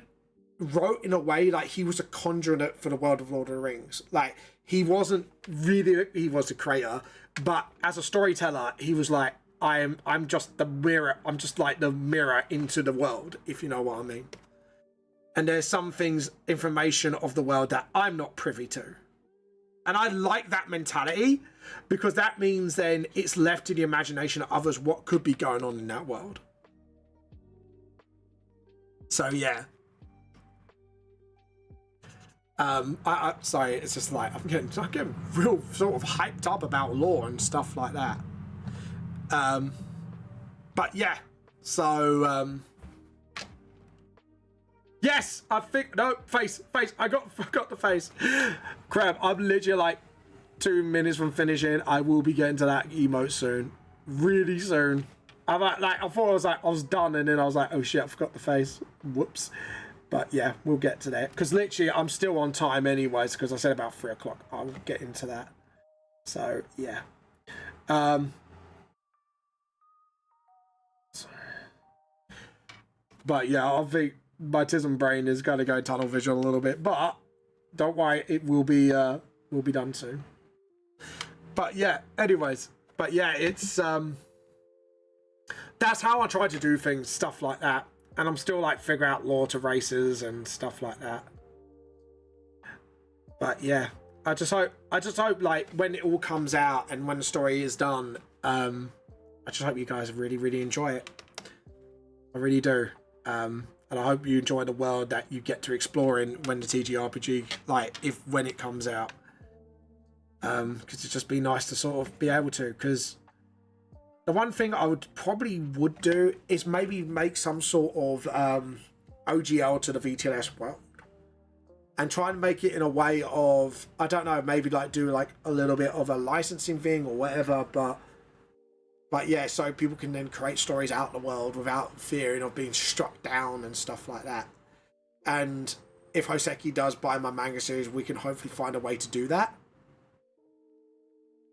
wrote in a way like he was a conduit for the world of Lord of the Rings. Like, he wasn't really, he was a creator, but as a storyteller, he was like, I'm just the mirror. I'm just like the mirror into the world, if you know what I mean. And there's some things, information of the world that I'm not privy to. And I like that mentality, because that means then it's left to the imagination of others what could be going on in that world. So yeah. Sorry, it's just like I'm getting real sort of hyped up about lore and stuff like that. But yeah, so yes, I think no face. I forgot the face. Crap, I'm literally like 2 minutes from finishing. I will be getting to that emote soon, really soon. I thought I was done, and then I was like, oh shit, I forgot the face. Whoops. But yeah, we'll get to that, because literally I'm still on time anyways, because I said about 3 o'clock. I'll get into that. So yeah. But yeah, I think my Tism brain is going to go tunnel vision a little bit, but don't worry, it will be done soon. But yeah, anyways, but yeah, it's that's how I try to do things, stuff like that. And I'm still like figure out lore to races and stuff like that. But yeah, I just hope like when it all comes out and when the story is done, I just hope you guys really enjoy it. I really do. And I hope you enjoy the world that you get to explore in when the TGRPG, like when it comes out. Because it'd just be nice to sort of be able to, because the one thing I would do is maybe make some sort of OGL to the VTLS world and try and make it in a way of, I don't know, maybe like do like a little bit of a licensing thing or whatever, but yeah, so people can then create stories out in the world without fearing of being struck down and stuff like that. And if Hoseki does buy my manga series, we can hopefully find a way to do that,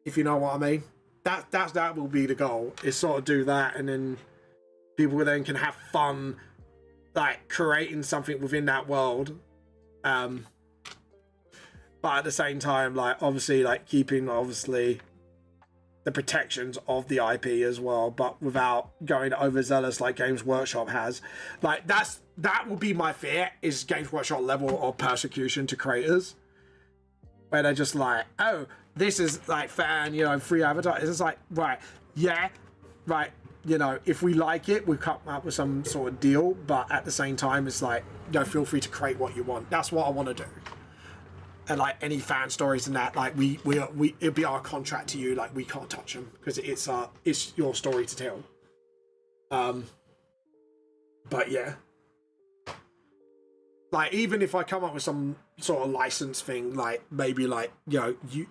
if you know what I mean. That will be the goal, is sort of do that, and then people then can have fun like creating something within that world, but at the same time, like obviously like keeping obviously the protections of the IP as well, but without going overzealous like Games Workshop has. Like that will be my fear, is Games Workshop level of persecution to creators, where they're just like, oh, this is like fan, you know, free advertising. It's like, right, yeah, right, you know, if we like it, we come up with some sort of deal, but at the same time, it's like, you know, feel free to create what you want. That's what I want to do. And like any fan stories and that, like we it'll be our contract to you, like we can't touch them because it's your story to tell. But yeah. Like, even if I come up with some sort of license thing, like maybe like, you know, you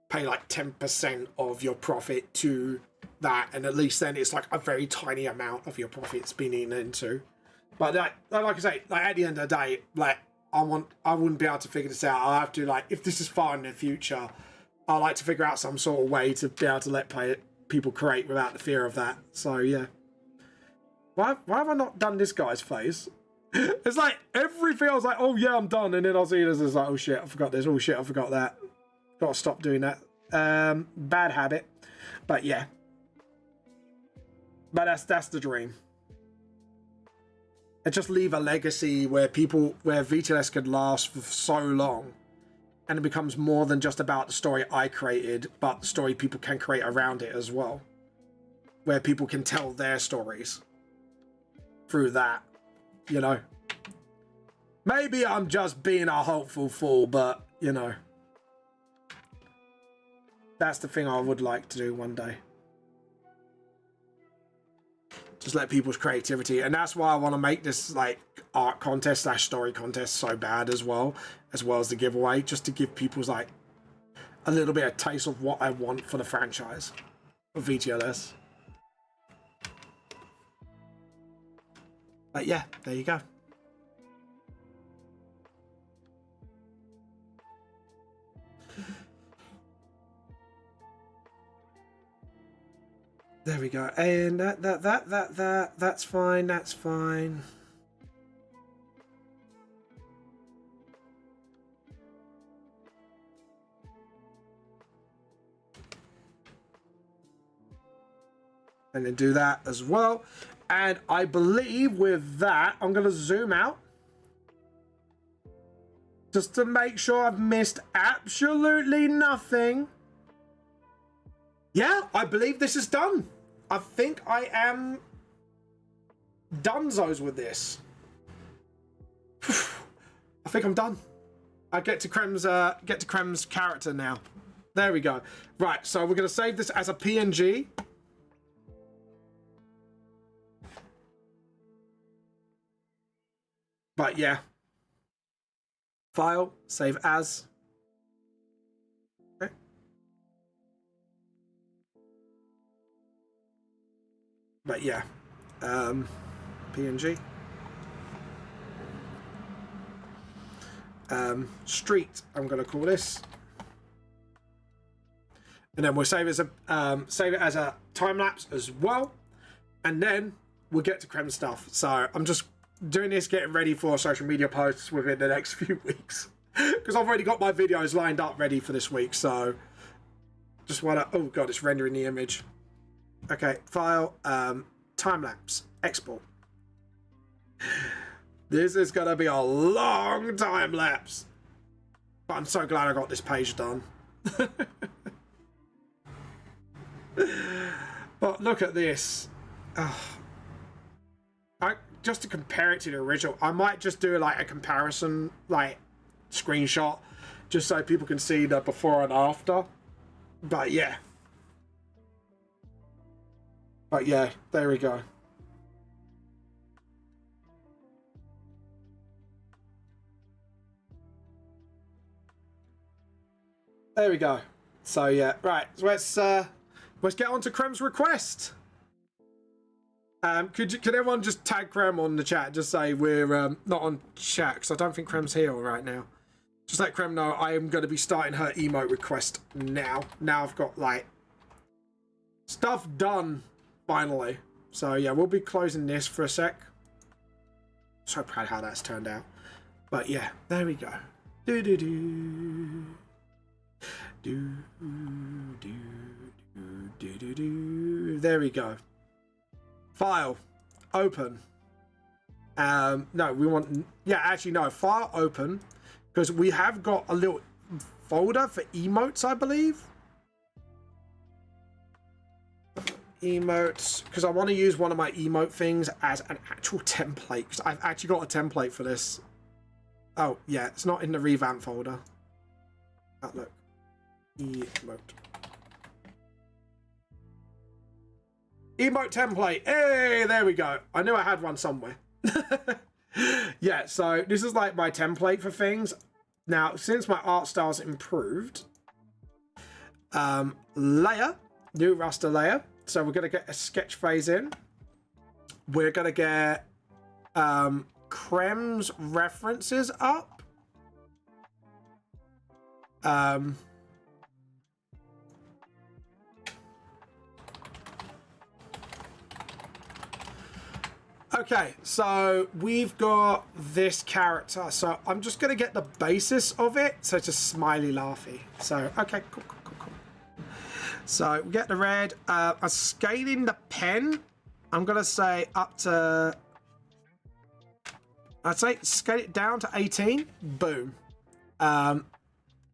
pay like 10% of your profit to that, and at least then it's like a very tiny amount of your profits being eaten into. But like I say, like at the end of the day, like I wouldn't be able to figure this out. I'll have to, like, if this is far in the future, I like to figure out some sort of way to be able to let people create without the fear of that. So yeah. Why have I not done this guy's face? It's like everything I was like, oh yeah, I'm done, and then I'll see this, it's like, oh shit, I forgot this, oh shit, I forgot that. Gotta stop doing that. Bad habit. But yeah. But that's the dream. And just leave a legacy where VTLS could last for so long, and it becomes more than just about the story I created, but the story people can create around it as well, where people can tell their stories through that, you know. Maybe I'm just being a hopeful fool, but you know, that's the thing I would like to do one day. Just let people's creativity, and that's why I want to make this like art contest / story contest so bad as well as the giveaway, just to give people's like a little bit of taste of what I want for the franchise of VTLS. But yeah, there you go. There we go, and that's fine. That's fine. And then do that as well. And I believe with that, I'm going to zoom out. Just to make sure I've missed absolutely nothing. Yeah, I believe this is done. I think I am donezo's with this. I think I'm done. I get to Krem's character now. There we go. Right, so we're going to save this as a PNG. But yeah. File, save as. Okay. But yeah. PNG. Street, I'm going to call this. And then we'll save it as a time lapse as well. And then we'll get to Krem stuff. So I'm just doing this, getting ready for social media posts within the next few weeks. Because I've already got my videos lined up ready for this week. So just want to, oh God, it's rendering the image. Okay, file, time lapse, export. This is going to be a long time lapse. But I'm so glad I got this page done. But look at this. Just to compare it to the original, I might just do like a comparison, like screenshot, just so people can see the before and after. But yeah. There we go. There we go. So yeah, right. So let's get on to Krem's request. Could everyone just tag Krem on the chat? Just say we're not on chat because I don't think Krem's here right now. Just let Krem know I am going to be starting her emote request now. Now I've got like stuff done finally. So yeah, we'll be closing this for a sec. So proud how that's turned out. But yeah, there we go. Do do do do do do do do. There we go. File, open. No, we want, yeah, actually no, file open, because we have got a little folder for emotes, I believe. Emotes, because I want to use one of my emote things as an actual template, because I've actually got a template for this. Oh, yeah, it's not in the revamp folder. Oh, look. Emote. Emote template. Hey, there we go. I knew I had one somewhere. Yeah, so this is like my template for things. Now, since my art style's improved, layer, new raster layer. So we're going to get a sketch phase in. We're going to get Krem's references up. Okay, so we've got this character. So I'm just going to get the basis of it. So it's a smiley laughy. So, okay, cool. So we get the red. I'm scaling the pen. I'm going to say up to... I'd say scale it down to 18. Boom.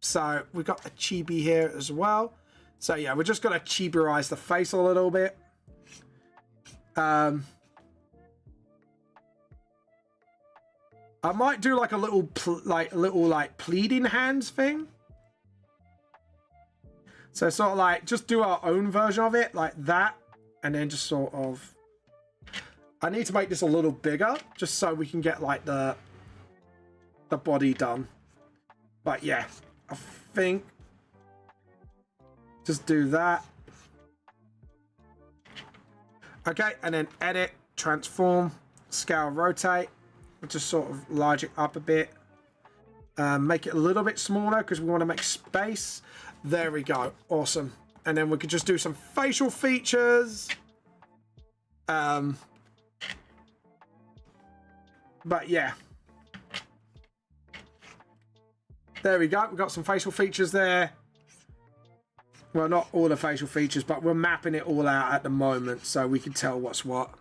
So we've got a chibi here as well. So yeah, we're just going to chibirize the face a little bit. I might do like a little pleading hands thing. So sort of like just do our own version of it like that, and then just sort of. I need to make this a little bigger just so we can get like the body done. But yeah, I think just do that. Okay, and then edit, transform, scale, rotate. Just sort of large it up a bit. Make it a little bit smaller because we want to make space. There we go. Awesome. And then we could just do some facial features. But yeah. There we go. We've got some facial features there. Well, not all the facial features, but we're mapping it all out at the moment so we can tell what's what.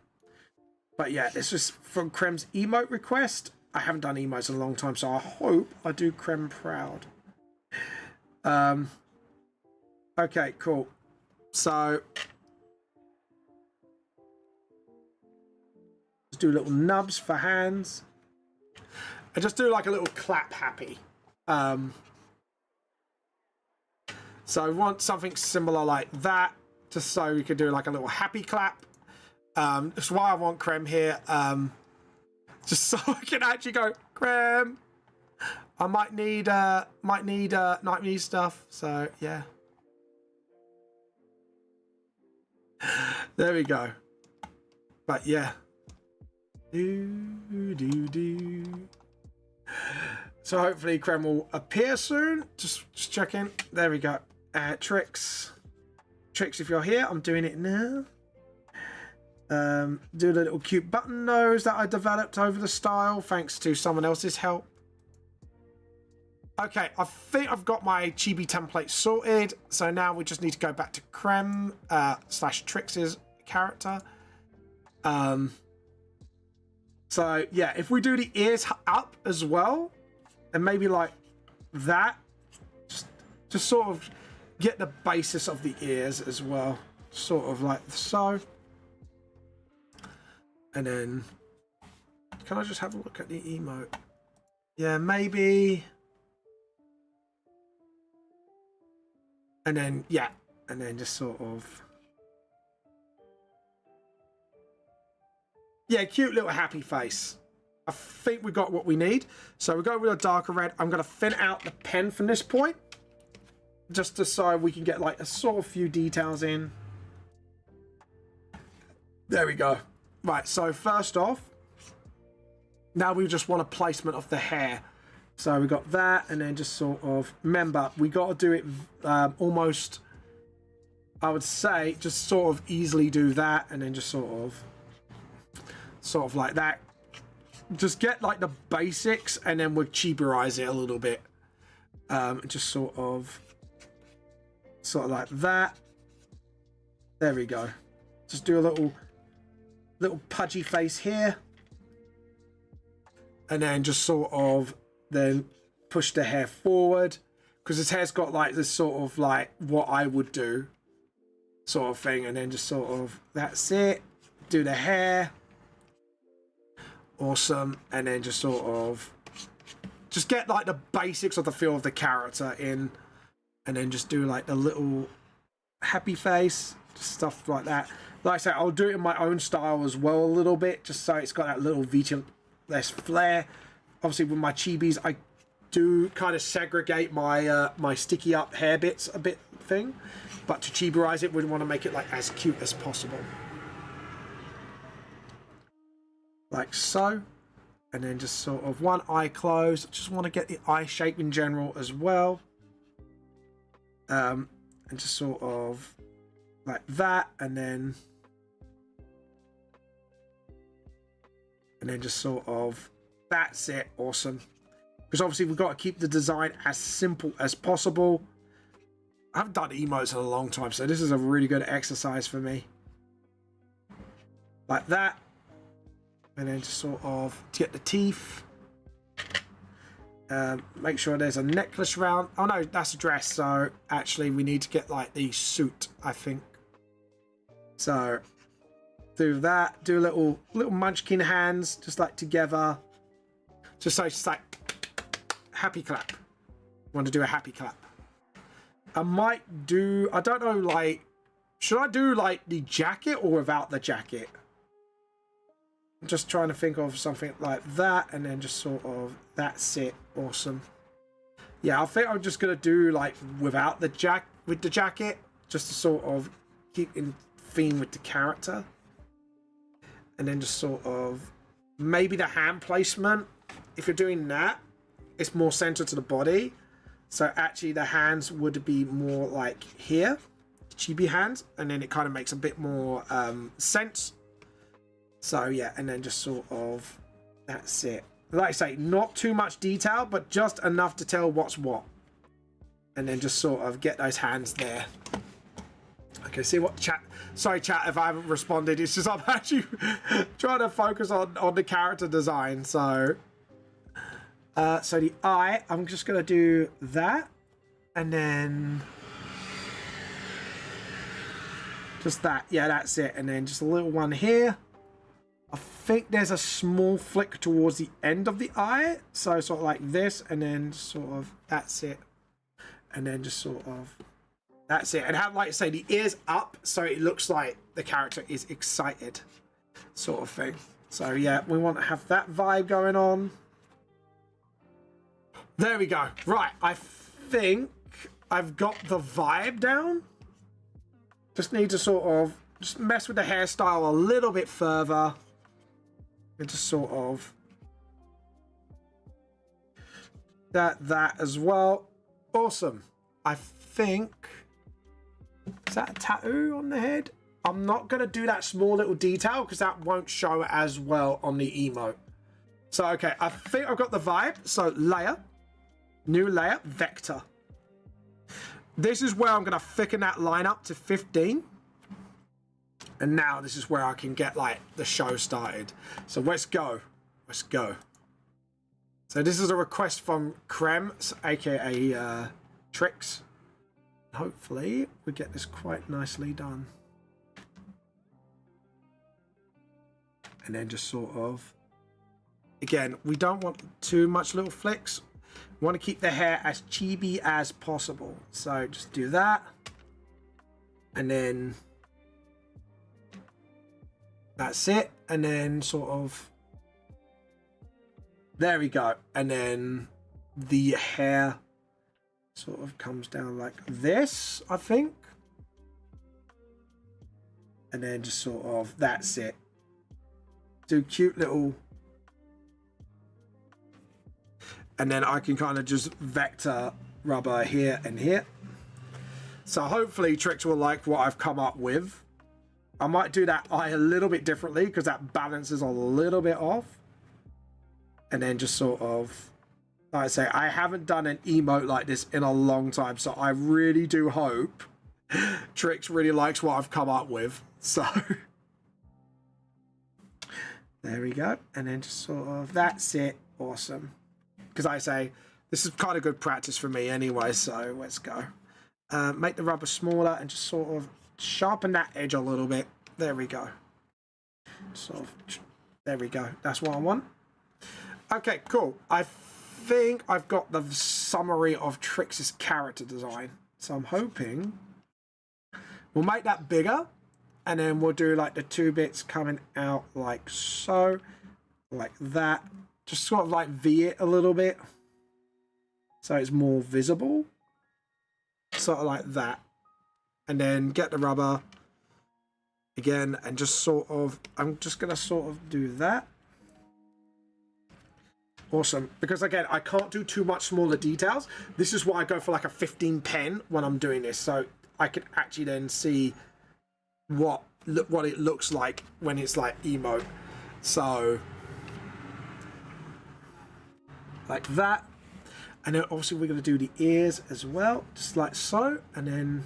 But yeah, this is from Krem's emote request. I haven't done emotes in a long time, so I hope I do Krem proud. Okay, cool. So let's do little nubs for hands. And just do like a little clap happy. So I want something similar like that, just so we could do like a little happy clap. That's why I want Krem here. Just so I can actually go, Krem. I might need stuff. So yeah. There we go. But yeah. So hopefully Krem will appear soon. Just checking. There we go. Tricks, if you're here, I'm doing it now. Do the little cute button nose that I developed over the style thanks to someone else's help. Okay, I think I've got my chibi template sorted. So now we just need to go back to Krem / Trix's character. So yeah, if we do the ears up as well, and maybe like that, just sort of get the basis of the ears as well, sort of like so. And then, can I just have a look at the emote? Yeah, maybe. And then, yeah, and then just sort of. Yeah, cute little happy face. I think we got what we need. So we go with a darker red. I'm going to thin out the pen from this point, just so we can get like a sort of few details in. There we go. Right, so first off, now we just want a placement of the hair. So we got that, and then just sort of, remember, we got to do it almost, I would say, just sort of easily do that, and then just sort of like that. Just get like the basics, and then we'll chiburize it a little bit. Just sort of like that. There we go. Just do a little pudgy face here, and then just sort of then push the hair forward, because his hair's got like this sort of like what I would do sort of thing, and then just sort of, that's it, do the hair. Awesome. And then just sort of just get like the basics of the feel of the character in, and then just do like the little happy face, just stuff like that. Like I said, I'll do it in my own style as well a little bit, just so it's got that little VTLS flair. Obviously with my chibis, I do kind of segregate my my sticky up hair bits a bit thing, but to chiburize it, we want to make it like as cute as possible. Like so. And then just sort of one eye closed. Just want to get the eye shape in general as well. And just sort of like that, and then just sort of, that's it. Awesome. Because obviously we've got to keep the design as simple as possible. I haven't done emotes in a long time, so this is a really good exercise for me. Like that. And then just sort of get the teeth. Make sure there's a necklace round. Oh no, that's a dress. So actually we need to get like the suit, I think. So do that. Do a little munchkin hands, just like together. Just so it's just like happy clap. Want to do a happy clap. I might do, I don't know, like, should I do like the jacket or without the jacket? I'm just trying to think of something like that, and then just sort of, that's it. Awesome. Yeah, I think I'm just gonna do like without the jacket, just to sort of keep in theme with the character. And then just sort of maybe the hand placement, if you're doing that, it's more centered to the body, so actually the hands would be more like here, chibi hands, and then it kind of makes a bit more sense. So yeah, and then just sort of, that's it. Like I say, not too much detail, but just enough to tell what's what. And then just sort of get those hands there. Okay, see what chat. Sorry, chat, if I haven't responded. It's just I'm actually trying to focus on the character design. So, so the eye, I'm just gonna do that, and then just that. Yeah, that's it. And then just a little one here. I think there's a small flick towards the end of the eye, so sort of like this, and then sort of that's it, and then just sort of. That's it. And have, like I say, the ears up so it looks like the character is excited, sort of thing. So yeah, we want to have that vibe going on. There we go. Right, I think I've got the vibe down. Just need to sort of just mess with the hairstyle a little bit further. And just sort of that as well. Awesome. I think... Is that a tattoo on the head? I'm not going to do that small little detail because that won't show as well on the emote. So, okay, I think I've got the vibe. So, layer, new layer, vector. This is where I'm going to thicken that line up to 15. And now this is where I can get, like, the show started. So, let's go. Let's go. So, this is a request from Krem, aka Trix. Hopefully we get this quite nicely done, and then just sort of, again, we don't want too much little flicks. We want to keep the hair as chibi as possible, so just do that, and then that's it, and then sort of there we go, and then the hair sort of comes down like this, I think. And then just sort of, that's it. Do cute little... And then I can kind of just vector rubber here and here. So hopefully Trix will like what I've come up with. I might do that eye a little bit differently because that balance is a little bit off. And then just sort of... Like I say, I haven't done an emote like this in a long time, so I really do hope Trix really likes what I've come up with. So there we go, and then just sort of that's it. Awesome, because I say this is kind of good practice for me anyway. So let's go. Make the rubber smaller and just sort of sharpen that edge a little bit. There we go. Sort of. There we go. That's what I want. Okay, cool. I think I've got the summary of Trix's character design, so I'm hoping we'll make that bigger, and then we'll do like the 2 bits coming out like so, like that, just sort of like V it a little bit so it's more visible, sort of like that, and then get the rubber again and just sort of, I'm just gonna sort of do that. Awesome, because again, I can't do too much smaller details. This is why I go for like a 15 pen when I'm doing this, so I can actually then see what it looks like when it's like emote. So like that, and then obviously we're going to do the ears as well, just like so, and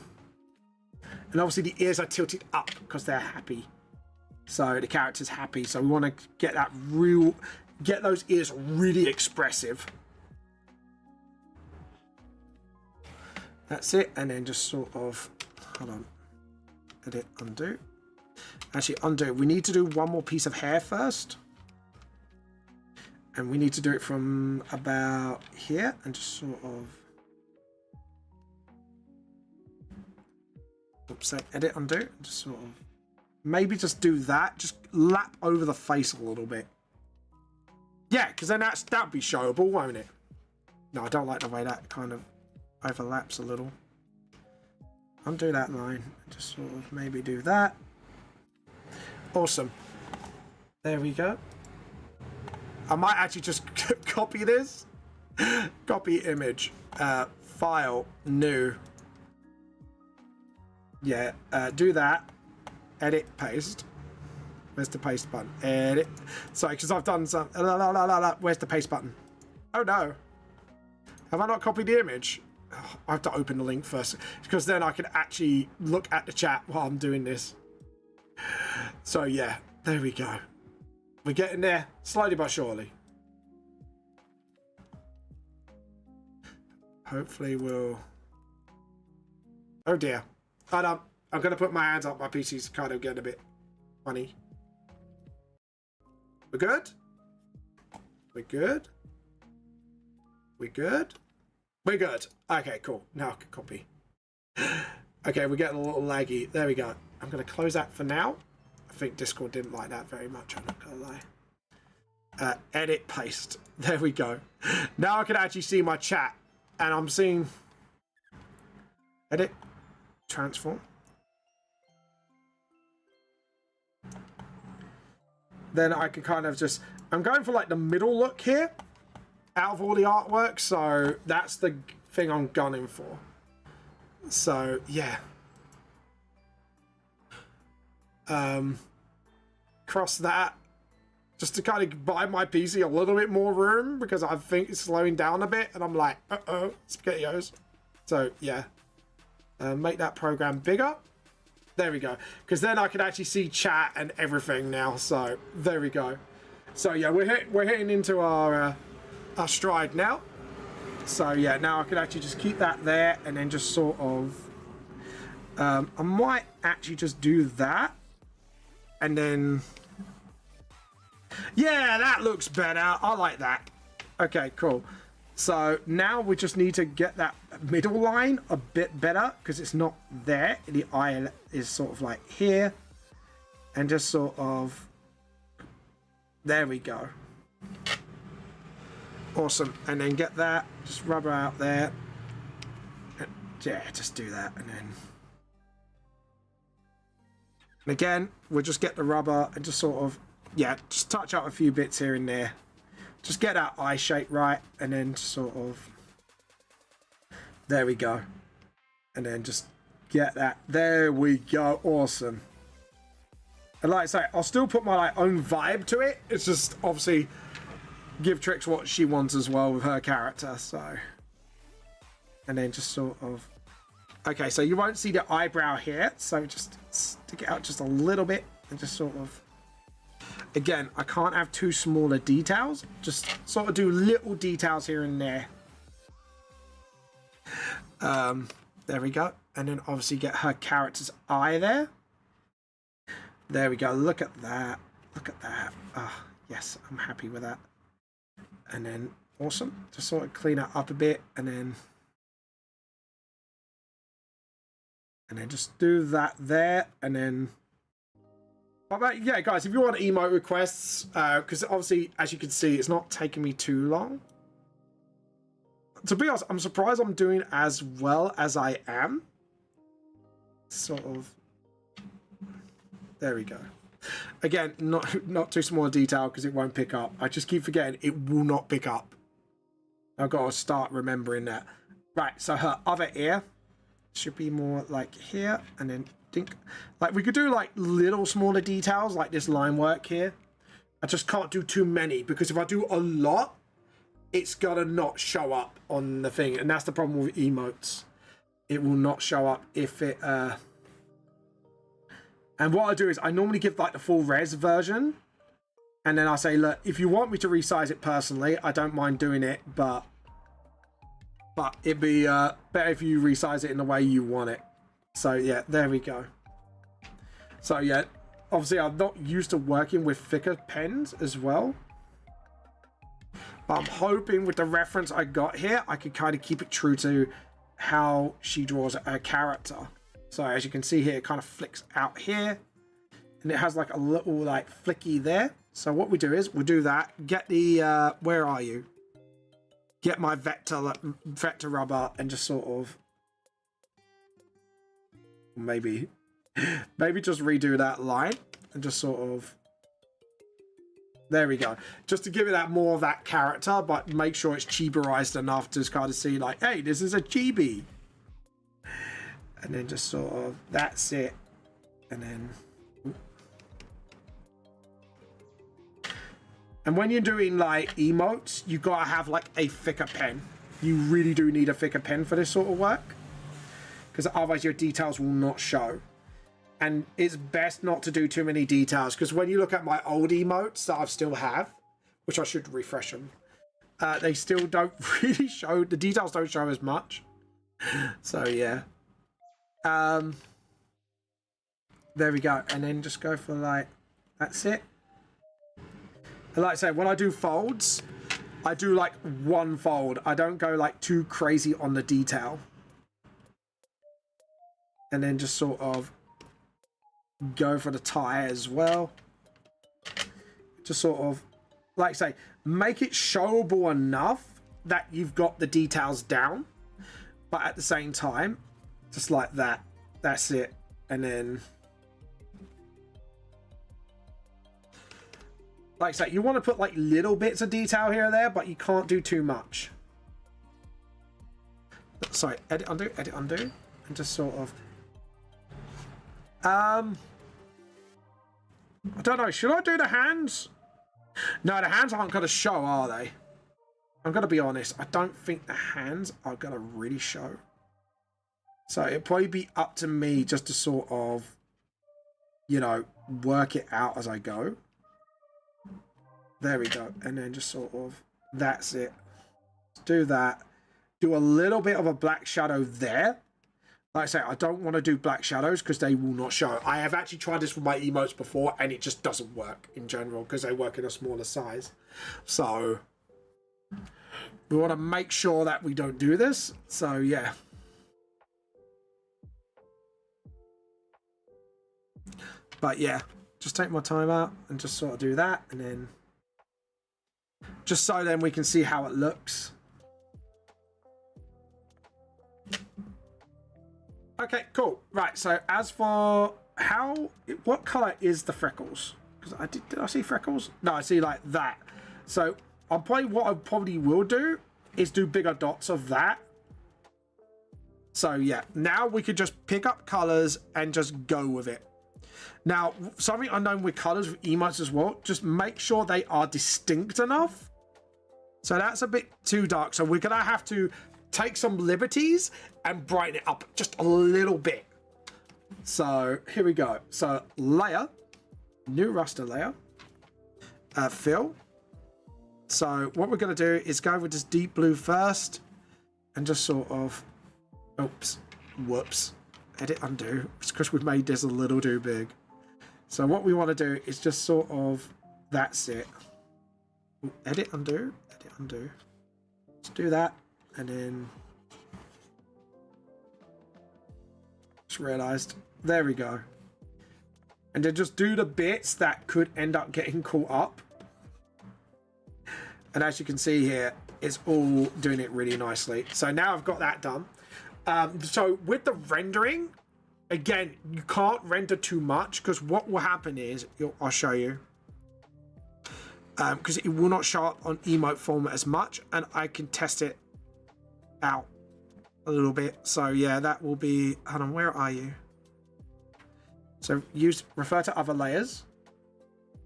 obviously the ears are tilted up because they're happy, so the character's happy, so we want to get that real, get those ears really expressive. That's it, and then just sort of, hold on, edit, undo. Actually, undo. We need to do one more piece of hair first. And we need to do it from about here and just sort of, oops, edit, undo, and just sort of, maybe just do that, just lap over the face a little bit. Yeah, because then that'll be showable, won't it? No, I don't like the way that kind of overlaps a little. Undo that line. Just sort of maybe do that. Awesome. There we go. I might actually just copy this. Copy image. File. New. Yeah, do that. Edit, paste. Where's the paste button? Edit. Sorry, because I've done some... Where's the paste button? Oh no. Have I not copied the image? Oh, I have to open the link first because then I can actually look at the chat while I'm doing this. So yeah, there we go. We're getting there slowly but surely. Hopefully we'll... Oh dear. Hold on. I'm going to put my hands up. My PC's kind of getting a bit funny. We're good? We're good? We're good? We're good. Okay, cool. Now I can copy. Okay, we're getting a little laggy. There we go. I'm going to close that for now. I think Discord didn't like that very much. I'm not going to lie. Edit, paste. There we go. Now I can actually see my chat. And I'm seeing... Edit. Transform. Then I can kind of just... I'm going for like the middle look here. Out of all the artwork. So that's the thing I'm gunning for. So, yeah. Cross that. Just to kind of buy my PC a little bit more room. Because I think it's slowing down a bit. And I'm like, uh-oh, SpaghettiOs. So, yeah. Make that program bigger. There we go. Because then I can actually see chat and everything now. So, there we go. So, yeah, we're hitting into our stride now. So, yeah, now I can actually just keep that there. And then just sort of... I might actually just do that. And then... Yeah, that looks better. I like that. Okay, cool. So now we just need to get that middle line a bit better because it's not there. The eye is sort of like here. And just sort of... There we go. Awesome. And then get that. Just rubber out there. Yeah, just do that. And then... And again, we'll just get the rubber and just sort of... Yeah, just touch up a few bits here and there. Just get that eye shape right, and then sort of... There we go. And then just get that. There we go. Awesome. And like I say, I'll still put my like own vibe to it. It's just obviously give Trix what she wants as well with her character. So, and then just sort of... Okay, so you won't see the eyebrow here. So just stick it out just a little bit and just sort of... Again, I can't have too smaller details. Just sort of do little details here and there. There we go. And then obviously get her character's eye there. There we go. Look at that. Look at that. Ah, yes, I'm happy with that. And then, awesome. Just sort of clean it up a bit. And then just do that there. And then... But yeah, guys, if you want emote requests, because obviously, as you can see, it's not taking me too long. To be honest, I'm surprised I'm doing as well as I am. Sort of. There we go. Again, not too small a detail because it won't pick up. I just keep forgetting it will not pick up. I've got to start remembering that. Right, so her other ear should be more like here, and then... Think like we could do like little smaller details like this line work here. I just can't do too many because if I do a lot, it's gonna not show up on the thing, and that's the problem with emotes. It will not show up if it and what I do is I normally give like the full res version, and then I say, look, if you want me to resize it personally, I don't mind doing it, but it'd be better if you resize it in the way you want it. So yeah, there we go. So yeah, obviously I'm not used to working with thicker pens as well. But I'm hoping with the reference I got here, I can kind of keep it true to how she draws a character. So as you can see here, it kind of flicks out here. And it has like a little like flicky there. So what we do is, we'll do that. Get the, where are you? Get my vector rubber and just sort of... Maybe just redo that line and just sort of... There we go. Just to give it that more of that character, but make sure it's chibi-ized enough to kind of see like, hey, this is a chibi. And then just sort of, that's it. And then... And when you're doing like emotes, you gotta have like a thicker pen. you really do need a thicker pen for this sort of work, because otherwise your details will not show. And it's best not to do too many details, because when you look at my old emotes that I still have, which I should refresh them, they still don't really show, the details don't show as much. So yeah. There we go. And then just go for like, that's it. And like I say, when I do folds, I do like one fold. I don't go like too crazy on the detail. And then just sort of go for the tie as well. Just sort of, like I say, make it showable enough that you've got the details down. But at the same time, just like that. That's it. And then, like I say, you want to put like little bits of detail here or there, but you can't do too much. Sorry, edit, undo, and just sort of. I don't know. Should I do the hands? No, the hands aren't going to show, are they? I'm going to be honest. I don't think the hands are going to really show. So it'll probably be up to me just to sort of, you know, work it out as I go. There we go. And then just sort of, that's it. Do that. Do a little bit of a black shadow there. Like I say, I don't want to do black shadows because they will not show. I have actually tried this with my emotes before and it just doesn't work in general because they work in a smaller size. So we want to make sure that we don't do this. So yeah. But yeah, just take my time out and just sort of do that. And then just so then we can see how it looks. Okay, cool. Right, so as for what color is the freckles? Because did I see freckles? No, I see like that. So what I probably will do is do bigger dots of that. So yeah, now we could just pick up colors and just go with it. Now, something unknown with colors with emotes as well, just make sure they are distinct enough. So that's a bit too dark. So we're gonna have to take some liberties and brighten it up just a little bit. So here we go. So layer, new raster layer, fill. So what we're going to do is go with this deep blue first and just sort of, oops, whoops, edit, undo. It's because we've made this a little too big. So what we want to do is just sort of, that's it. Edit, undo, edit, undo. Let's do that. And then just realized, there we go. And then just do the bits that could end up getting caught up. And as you can see here, it's all doing it really nicely. So now I've got that done. So with the rendering, again, you can't render too much because what will happen is, I'll show you. Because it will not show up on emote format as much, and I can test it out a little bit. So yeah, that will be, hold on, where are you? So refer to other layers.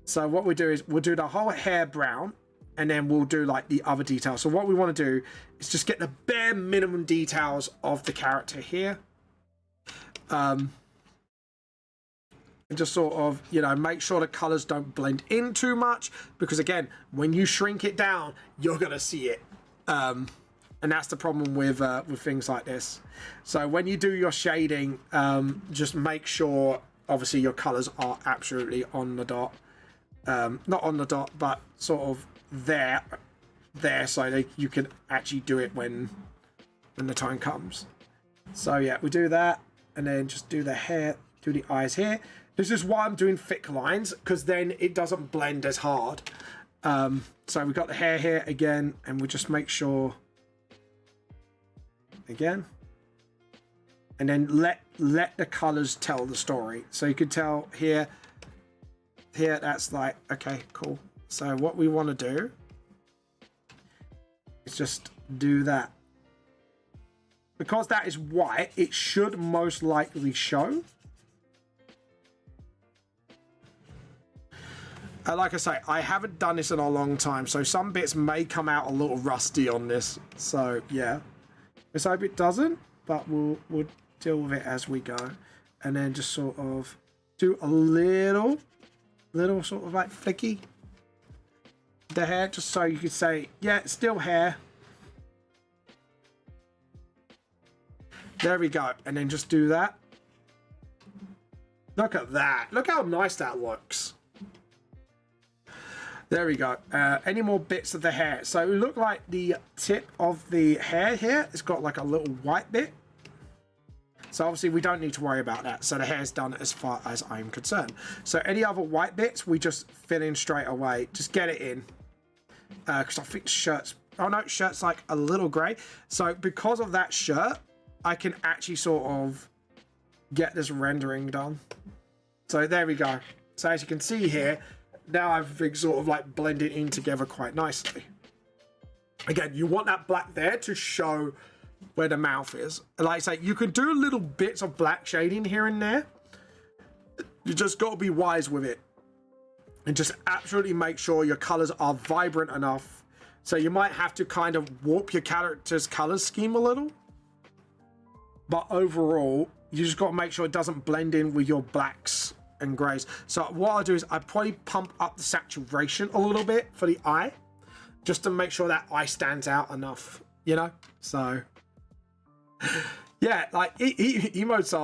So what we do is we'll do the whole hair brown and then we'll do like the other details. So what we want to do is just get the bare minimum details of the character here. And just sort of, you know, make sure the colors don't blend in too much, because again, when you shrink it down, you're gonna see it. And that's the problem with things like this. So when you do your shading, just make sure, obviously, your colors are absolutely on the dot. Not on the dot, but sort of there, so you can actually do it when the time comes. So yeah, we do that, and then just do the hair, do the eyes here. This is why I'm doing thick lines, because then it doesn't blend as hard. So we've got the hair here again, and we just make sure. Again, and then let the colors tell the story. So you can tell here that's like, okay, cool. So what we want to do is just do that, because that is white, it should most likely show. Like I say, I haven't done this in a long time, so some bits may come out a little rusty on this. So yeah, let's hope it doesn't, but we'll deal with it as we go, and then just sort of do a little sort of like flicky the hair, just so you could say, yeah, it's still hair. There we go, and then just do that. Look at that. Look how nice that looks. There we go. Any more bits of the hair? So it look like the tip of the hair here, it's got like a little white bit. So obviously we don't need to worry about that. So the hair's done as far as I'm concerned. So any other white bits, we just fill in straight away. Just get it in. Because I think shirt's... Oh no, shirt's like a little grey. So because of that shirt, I can actually sort of get this rendering done. So there we go. So as you can see here, now everything's sort of like blended in together quite nicely. Again, you want that black there to show where the mouth is. Like I say, you can do little bits of black shading here and there. You just got to be wise with it. And just absolutely make sure your colors are vibrant enough. So you might have to kind of warp your character's color scheme a little. But overall, you just got to make sure it doesn't blend in with your blacks and grays. So what I'll do is I probably pump up the saturation a little bit for the eye, just to make sure that eye stands out enough, you know. So yeah, like emotes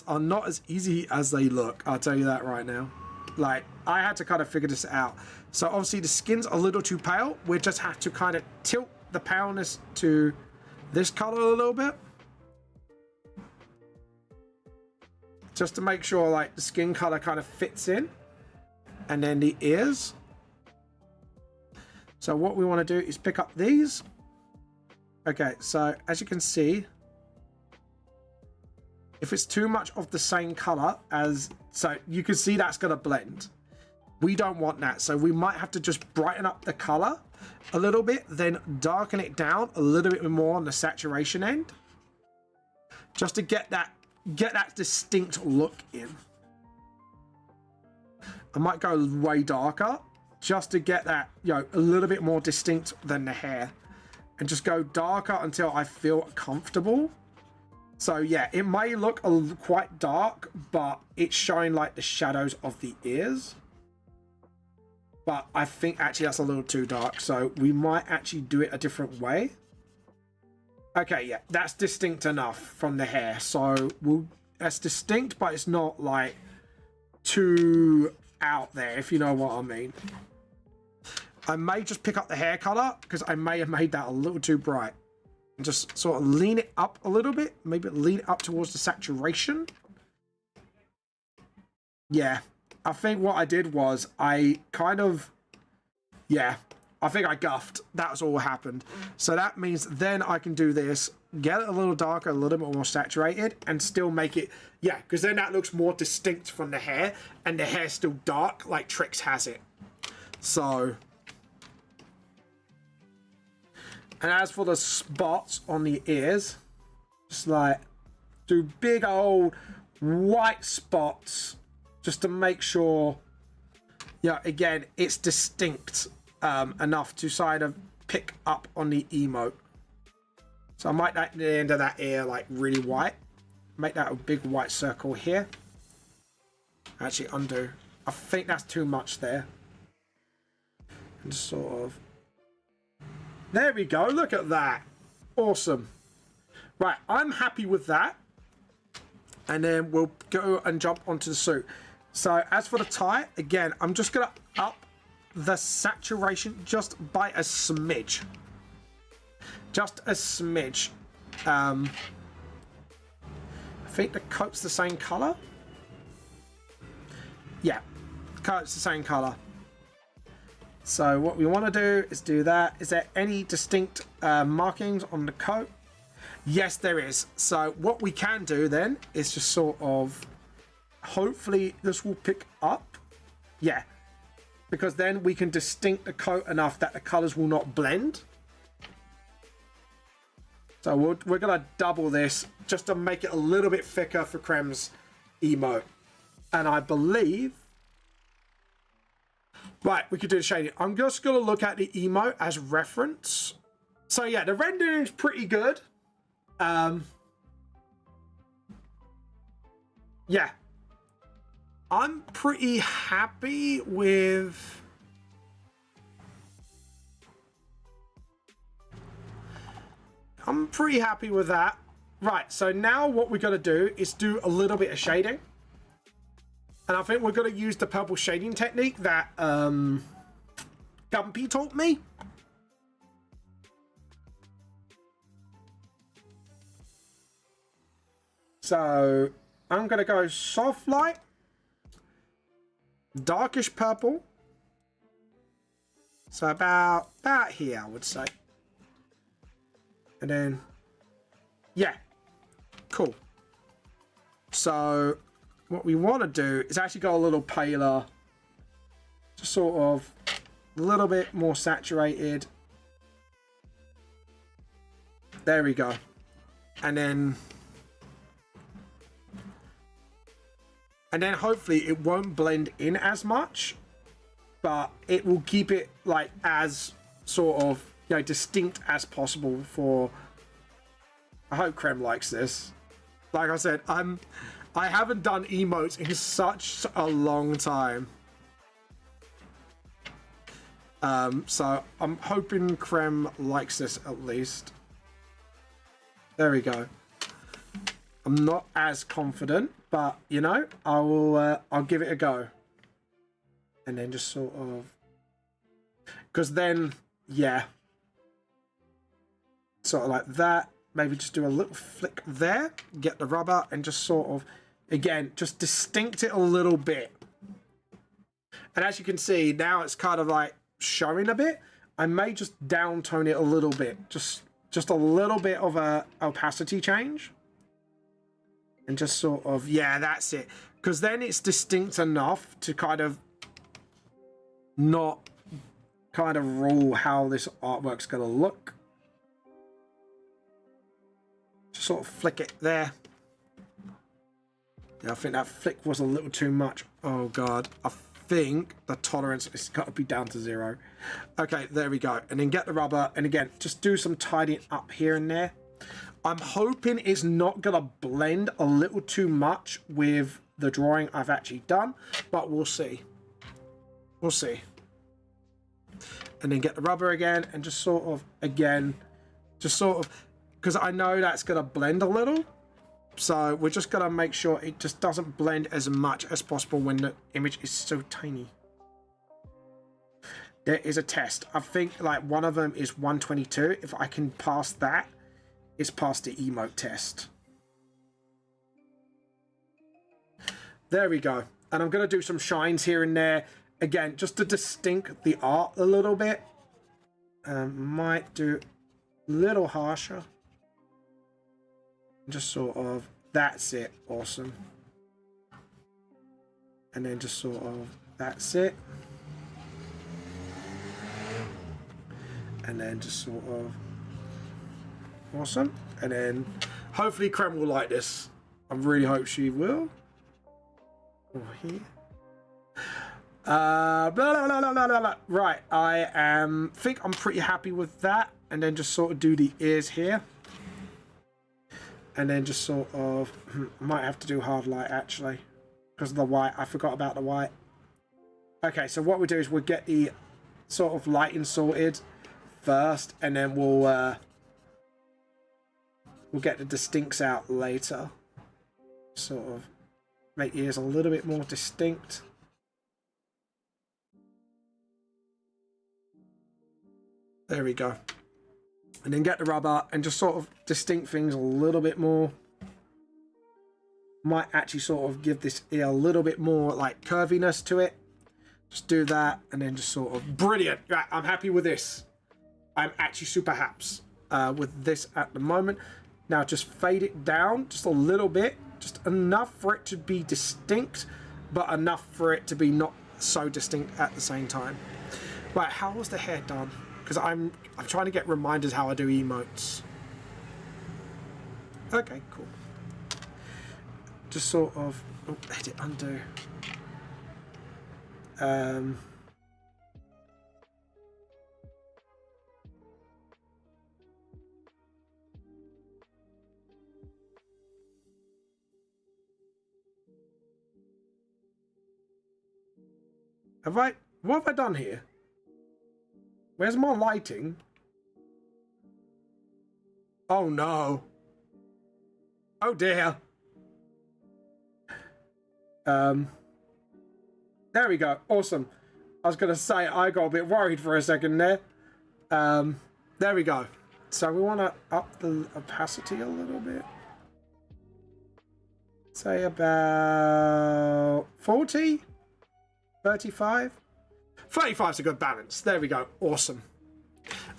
are not as easy as they look, I'll tell you that right now. Like, I had to kind of figure this out. So obviously the skin's a little too pale. We just have to kind of tilt the paleness to this color a little bit, just to make sure like the skin color kind of fits in. And then the ears. So what we want to do is pick up these. Okay, so as you can see, if it's too much of the same color as, so you can see that's going to blend. We don't want that, so we might have to just brighten up the color a little bit, then darken it down a little bit more on the saturation end, just to get that distinct look in. I might go way darker just to get that, you know, a little bit more distinct than the hair, and just go darker until I feel comfortable. So yeah, it may look quite dark, but it's showing like the shadows of the ears. But I think actually that's a little too dark, so we might actually do it a different way. Okay, yeah, that's distinct enough from the hair. So that's distinct, but it's not like too out there, if you know what I mean. I may just pick up the hair color because I may have made that a little too bright. And just sort of lean it up a little bit, maybe lean it up towards the saturation. Yeah. I think what I did was I kind of, yeah, I think I guffed. That's all happened. So that means then I can do this, get it a little darker, a little bit more saturated, and still make it, yeah, because then that looks more distinct from the hair, and the hair's still dark, like Trix has it. So, and as for the spots on the ears, just like do big old white spots, just to make sure, yeah, again, it's distinct enough to sort of pick up on the emote. So I might make the end of that ear like really white. Make that a big white circle here. Actually undo. I think that's too much there. And just sort of. There we go. Look at that. Awesome. Right, I'm happy with that. And then we'll go and jump onto the suit. So as for the tie, again, I'm just going to up the saturation just by a smidge. Just a smidge. I think the coat's the same color. Yeah, the coat's the same color. So what we want to do is do that. Is there any distinct markings on the coat? Yes, there is. So what we can do then is just sort of, hopefully this will pick up. Yeah, because then we can distinct the coat enough that the colors will not blend. So we're going to double this just to make it a little bit thicker for Krem's emote. And I believe... Right, we could do the shading. I'm just going to look at the emote as reference. So yeah, the rendering's pretty good. Yeah. I'm pretty happy with... I'm pretty happy with that. Right, so now what we're going to do is do a little bit of shading. And I think we're going to use the purple shading technique that Gumpy taught me. So I'm going to go soft light, darkish purple. So about here, I would say. And then, yeah, cool. So what we want to do is actually go a little paler, just sort of a little bit more saturated. There we go. And then hopefully it won't blend in as much, but it will keep it like as sort of, you know, distinct as possible for... I hope Creme likes this. Like I said, I haven't done emotes in such a long time. So I'm hoping Creme likes this at least. There we go. I'm not as confident, but you know, I'll give it a go. And then just sort of, because then, yeah, sort of like that. Maybe just do a little flick there, get the rubber, and just sort of, again, just distinct it a little bit. And as you can see, now it's kind of like showing a bit. I may just downtone it a little bit, just a little bit of a opacity change. And just sort of, yeah, that's it. Because then it's distinct enough to kind of not kind of rule how this artwork's going to look. Just sort of flick it there. Yeah, I think that flick was a little too much. Oh god, I think the tolerance has got to be down to 0. Okay, there we go. And then get the rubber, and again, just do some tidying up here and there. I'm hoping it's not gonna blend a little too much with the drawing I've actually done, but we'll see. We'll see. And then get the rubber again, and just sort of, again, just sort of, because I know that's gonna blend a little. So we're just gonna make sure it just doesn't blend as much as possible when the image is so tiny. There is a test. I think like one of them is 122. If I can pass that, it's past the emote test. There we go. And I'm gonna do some shines here and there. Again, just to distinct the art a little bit. Might do a little harsher. Just sort of, that's it, awesome. And then just sort of, that's it. And then just sort of, awesome. And then hopefully Creme will like this. I really hope she will. Over here. Blah, blah, blah, blah, blah, blah. Right, I think I'm pretty happy with that. And then just sort of do the ears here. And then just sort of, might have to do hard light actually, because of the white. I forgot about the white. Okay, so what we do is we'll get the sort of lighting sorted first, and then we'll get the distincts out later. Sort of make the ears a little bit more distinct. There we go. And then get the rubber and just sort of distinct things a little bit more. Might actually sort of give this ear a little bit more like curviness to it. Just do that and then just sort of, brilliant. Right, I'm happy with this. I'm actually super haps with this at the moment. Now just fade it down just a little bit. Just enough for it to be distinct, but enough for it to be not so distinct at the same time. Right, how was the hair done? Because I'm trying to get reminders how I do emotes. Okay, cool. just sort of edit, undo. What have I done here? Where's my lighting? Oh no. Oh dear. There we go. Awesome. I was going to say, I got a bit worried for a second there. There we go. So we want to up the opacity a little bit. Say about 40? 35? 35 is a good balance. There we go. Awesome.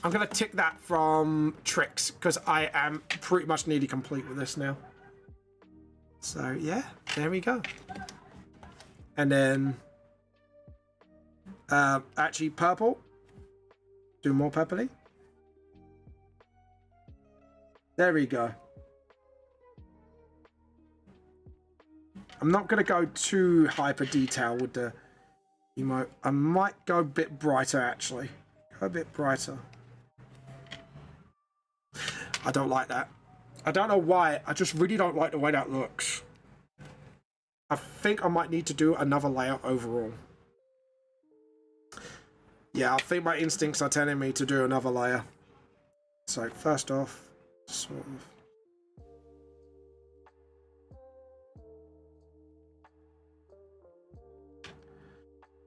I'm going to tick that from tricks because I am pretty much nearly complete with this now. So yeah, there we go. And then actually purple. Do more purpley. There we go. I'm not going to go too hyper detail with the emote. I might go a bit brighter actually. Go a bit brighter. I don't like that. I don't know why. I just really don't like the way that looks. I think I might need to do another layer overall. Yeah, I think my instincts are telling me to do another layer. So first off, sort of.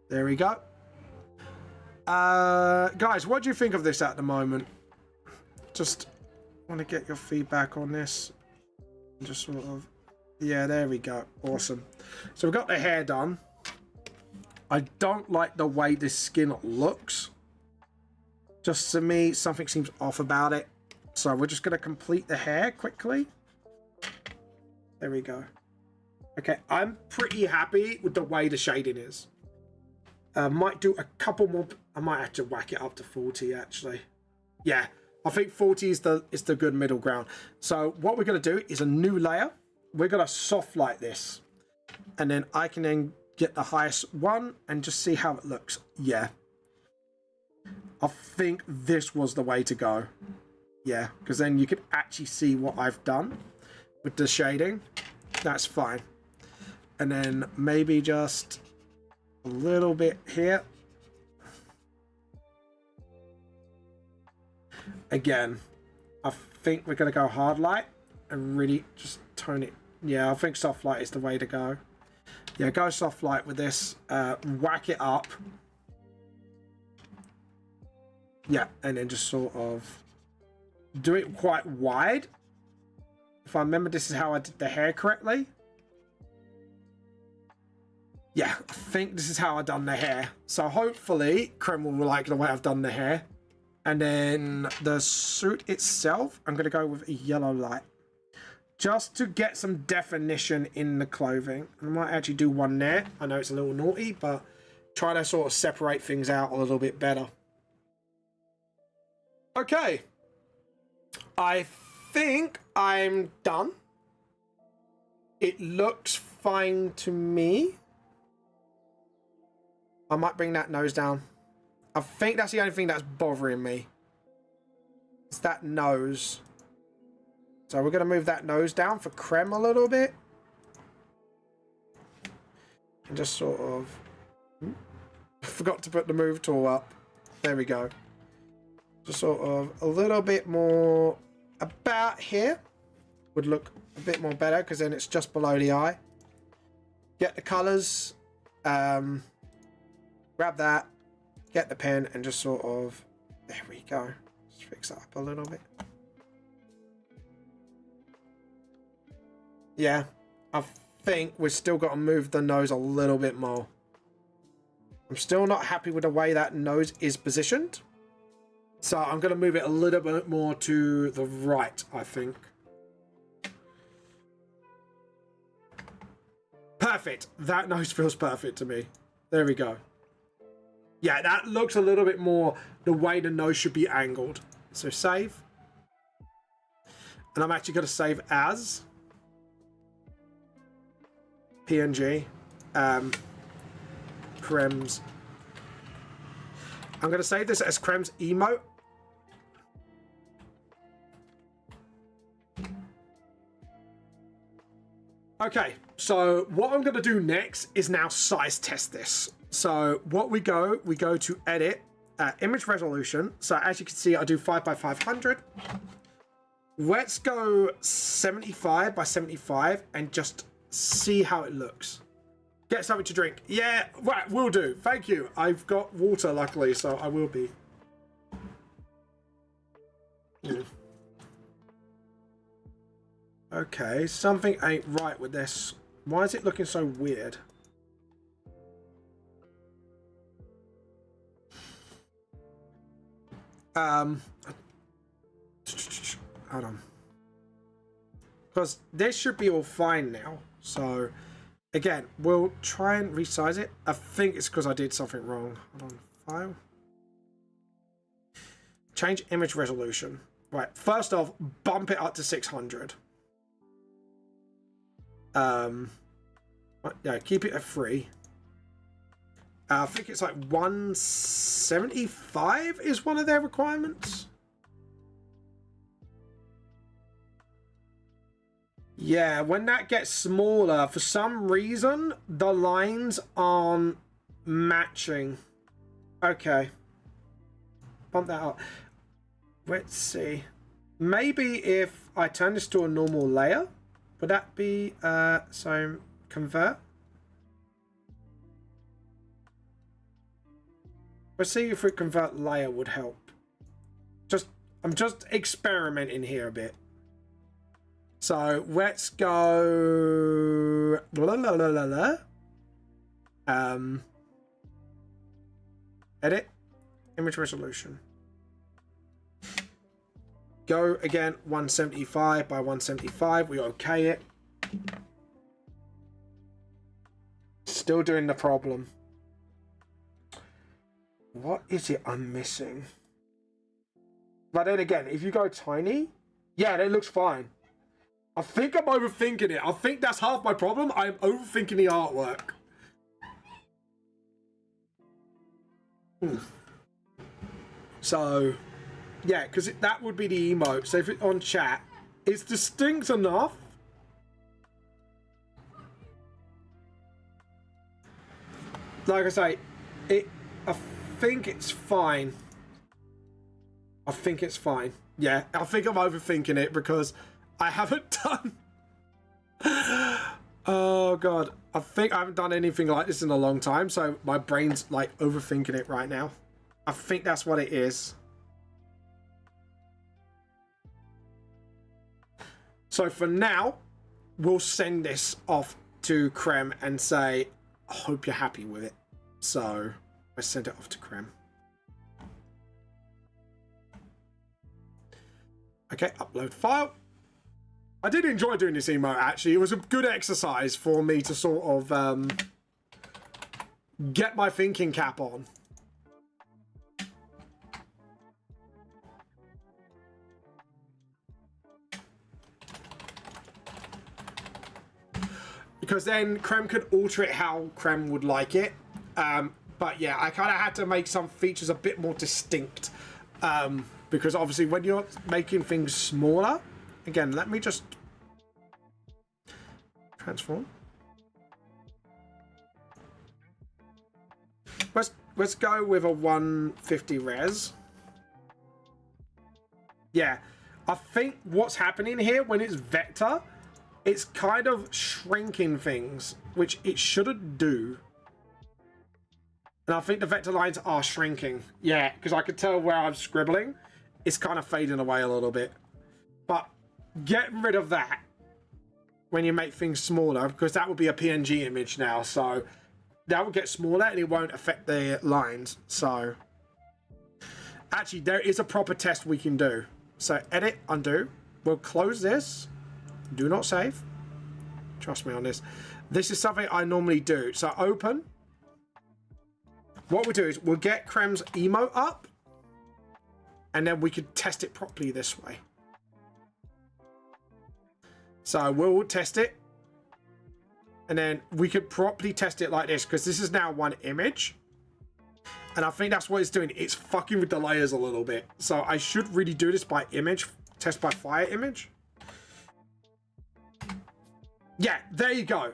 There we go. Guys, what do you think of this at the moment? Just want to get your feedback on this. Just sort of, yeah, there we go. Awesome. So we've got the hair done. I don't like the way this skin looks. Just to me, something seems off about it. So we're just going to complete the hair quickly. There we go. Okay, I'm pretty happy with the way the shading is. Might do a couple more. I might have to whack it up to 40 actually. Yeah, I think 40 is the good middle ground. So what we're going to do is a new layer. We're going to soft light this. And then I can then get the highest one and just see how it looks. Yeah. I think this was the way to go. Yeah, because then you can actually see what I've done with the shading. That's fine. And then maybe just a little bit here. Again, I think we're going to go hard light and really just tone it. Yeah, I think soft light is the way to go. Yeah, go soft light with this. Whack it up. Yeah, and then just sort of do it quite wide. If I remember, this is how I did the hair correctly. Yeah, I think this is how I've done the hair. So hopefully, Krem will like the way I've done the hair. And then the suit itself, I'm going to go with a yellow light. Just to get some definition in the clothing. I might actually do one there. I know it's a little naughty, but try to sort of separate things out a little bit better. Okay. I think I'm done. It looks fine to me. I might bring that nose down. I think that's the only thing that's bothering me. It's that nose. So we're going to move that nose down for Krem a little bit. And just sort of... forgot to put the move tool up. There we go. Just sort of a little bit more about here. Would look a bit more better because then it's just below the eye. Get the colours. Grab that. Get the pen and just sort of... there we go. Just fix that up a little bit. Yeah, I think we've still got to move the nose a little bit more. I'm still not happy with the way that nose is positioned. So I'm going to move it a little bit more to the right, I think. Perfect. That nose feels perfect to me. There we go. Yeah, that looks a little bit more the way the nose should be angled. So save. And I'm actually going to save as. PNG. Krem's. I'm going to save this as Krem's emote. Okay, so what I'm going to do next is now size test this. So what we go to edit, image resolution. So as you can see, I do 5 by 500. Let's go 75 by 75 and just see how it looks. Get something to drink. Yeah, right, will do. Thank you. I've got water, luckily, so I will be. Okay, something ain't right with this. Why is it looking so weird? Hold on. Because this should be all fine now. So, again, we'll try and resize it. I think it's because I did something wrong. Hold on, file. Change image resolution. Right, first off, bump it up to 600. Yeah, keep it at 3. I think it's like 175 is one of their requirements. Yeah, when that gets smaller, for some reason, the lines aren't matching. Okay. Bump that up. Let's see. Maybe if I turn this to a normal layer, would that be, so convert? Let's see if we convert layer would help. I'm just experimenting here a bit. So let's go. Edit image resolution. Go again 175 by 175. We okay it. Still doing the problem. What is it I'm missing? But then again, if you go tiny, yeah, that looks fine. I think I'm overthinking it. I think that's half my problem. I'm overthinking the artwork. So, yeah, because that would be the emote. So if it's on chat, it's distinct enough. Like I say, I think it's fine. I think it's fine. Yeah, I think I'm overthinking it because I haven't done... Oh, God. I think I haven't done anything like this in a long time, so my brain's, like, overthinking it right now. I think that's what it is. So for now, we'll send this off to Krem and say, I hope you're happy with it. So I sent it off to Krem. Okay, upload file. I did enjoy doing this emote, actually. It was a good exercise for me to sort of get my thinking cap on. Because then Krem could alter it how Krem would like it. But yeah, I kind of had to make some features a bit more distinct. Because obviously when you're making things smaller... Again, let me just... transform. Let's go with a 150 res. Yeah, I think what's happening here when it's vector... It's kind of shrinking things, which it shouldn't do. And I think the vector lines are shrinking. Yeah, because I could tell where I'm scribbling. It's kind of fading away a little bit. But getting rid of that when you make things smaller, because that would be a PNG image now. So that will get smaller and it won't affect the lines. So actually, there is a proper test we can do. So edit, undo. We'll close this. Do not save. Trust me on this. This is something I normally do. So open. What we'll do is we'll get Krem's emote up. And then we could test it properly this way. So we'll test it. And then we could properly test it like this, because this is now one image. And I think that's what it's doing. It's fucking with the layers a little bit. So I should really do this by image, test by fire image. Yeah, there you go.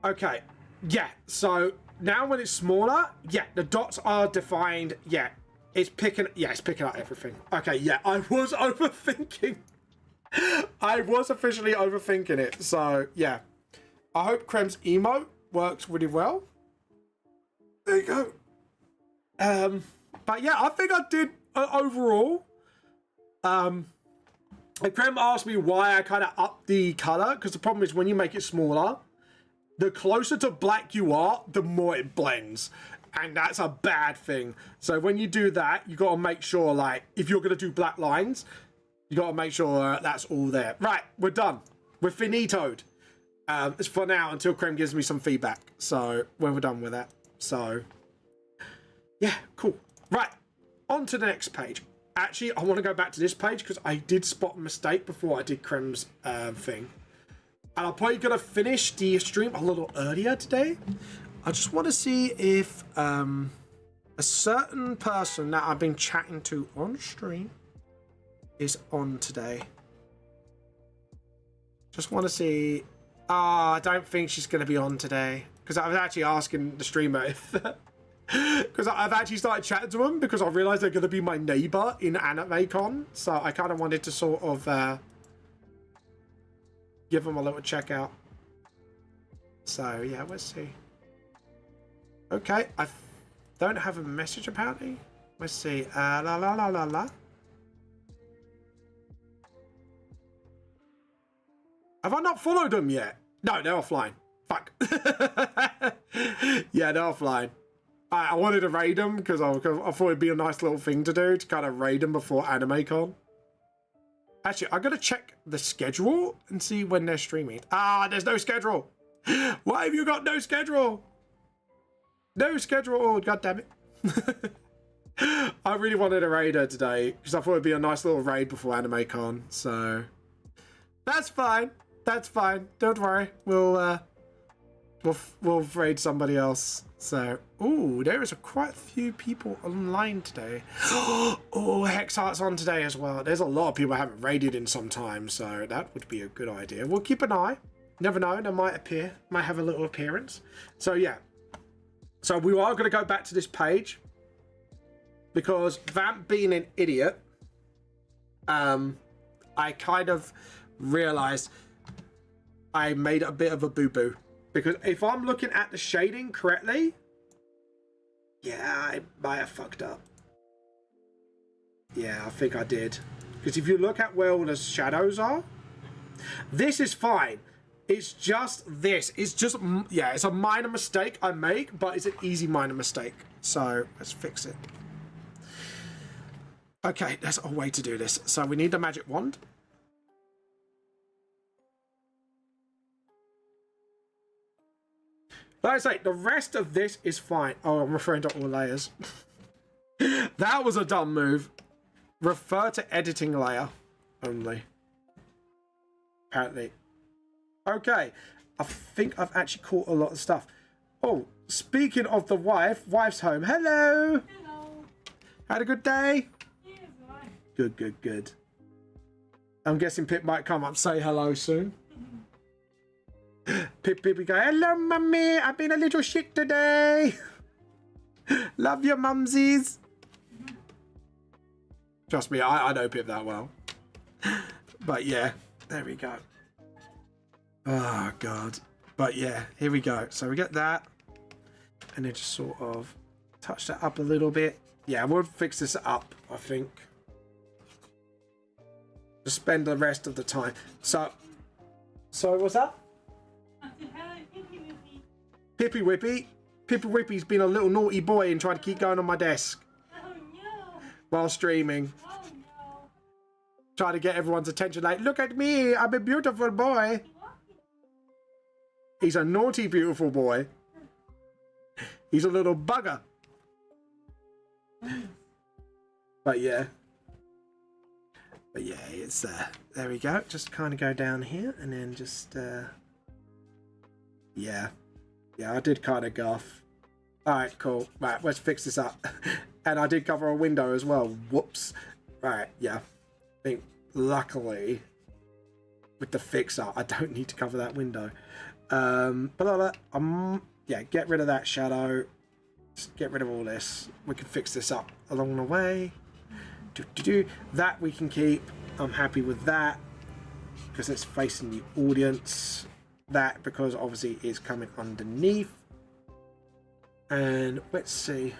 Okay, yeah, so now when it's smaller, yeah, the dots are defined. Yeah, it's picking up everything. Okay, yeah, I was overthinking. I was officially overthinking it. So, yeah. I hope Krem's emote works really well. There you go. But yeah, I think I did overall. And Krem asked me why I kind of upped the color, because the problem is when you make it smaller, the closer to black you are, the more it blends. And that's a bad thing. So when you do that, you got to make sure, like, if you're going to do black lines, you got to make sure that's all there. Right, we're done. We're finitoed. It's for now until Krem gives me some feedback. So when we're done with that. So, yeah, cool. Right, on to the next page. Actually, I want to go back to this page because I did spot a mistake before I did Krem's thing. And I'm probably going to finish the stream a little earlier today. I just want to see if a certain person that I've been chatting to on stream is on today. Just want to see. I don't think she's going to be on today. Because I was actually asking the streamer if... Because I've actually started chatting to them because I realised they're going to be my neighbour in AnimeCon. So I kind of wanted to sort of give them a little check out. So yeah, let's see. Okay, I don't have a message apparently. Let's see. La la la la la. Have I not followed them yet? No, they're offline. Fuck. Yeah, they're offline. I wanted to raid them because I thought it'd be a nice little thing to do to kind of raid them before AnimeCon. Actually, I'm going to check the schedule and see when they're streaming. There's no schedule. Why have you got no schedule? No schedule. Oh, God damn it. I really wanted to raid her today because I thought it'd be a nice little raid before AnimeCon. So that's fine. That's fine. Don't worry. We'll raid somebody else. So, ooh, there is quite a few people online today. Oh, Hexart's on today as well. There's a lot of people I haven't raided in some time, so that would be a good idea. We'll keep an eye. Never know, they might appear, might have a little appearance. So, yeah. So, we are going to go back to this page because Vamp being an idiot, I kind of realized I made a bit of a boo-boo. Because if I'm looking at the shading correctly, yeah, I might have fucked up. Yeah, I think I did. Because if you look at where all the shadows are, this is fine. It's just this. It's just, yeah, it's a minor mistake I make, but it's an easy minor mistake. So let's fix it. Okay, there's a way to do this. So we need the magic wand. Like I say, the rest of this is fine. Oh, I'm referring to all layers. That was a dumb move. Refer to editing layer only. Apparently. Okay. I think I've actually caught a lot of stuff. Oh, speaking of the wife's home. Hello. Hello. Had a good day? Yes, right. Good, good, good. I'm guessing Pip might come up and say hello soon. Pip be go, hello mummy, I've been a little shit today. Love your mumsies. Trust me, I know Pip that well. But yeah, there we go. Oh God. But yeah, here we go. So we get that. And then just sort of touch that up a little bit. Yeah, we'll fix this up, I think. Just spend the rest of the time. So what's that? Pippy Whippy. Pippy Whippy's been a little naughty boy and trying to keep going on my desk. Oh no. While streaming. Oh no. Trying to get everyone's attention like, look at me, I'm a beautiful boy. He's a naughty, beautiful boy. He's a little bugger. But yeah. But yeah, it's, there we go. Just kind of go down here and then just, Yeah. Yeah, I did kind of guff. Alright, cool. Right, let's fix this up. And I did cover a window as well. Whoops. Right, yeah. I think, luckily, with the fixer, I don't need to cover that window. Yeah, get rid of that shadow. Just get rid of all this. We can fix this up along the way. That we can keep. I'm happy with that because it's facing the audience. That because obviously it's coming underneath. And let's see.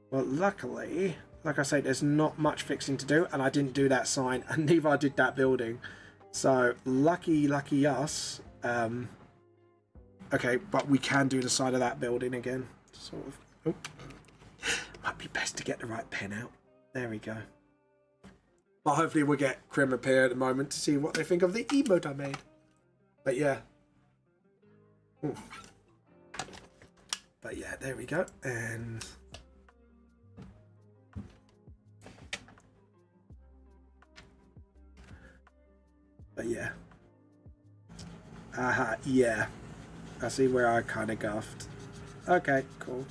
Well, luckily, like I say, there's not much fixing to do, and I didn't do that sign, and neither I did that building. So lucky us. Okay, but we can do the side of that building again. Sort of. Oh. Might be best to get the right pen out. There we go. But hopefully we'll get Crim Repair at the moment to see what they think of the emote I made. But yeah. Ooh. But yeah, there we go. And but yeah. Aha, yeah. I see where I kind of guffed. Okay, cool.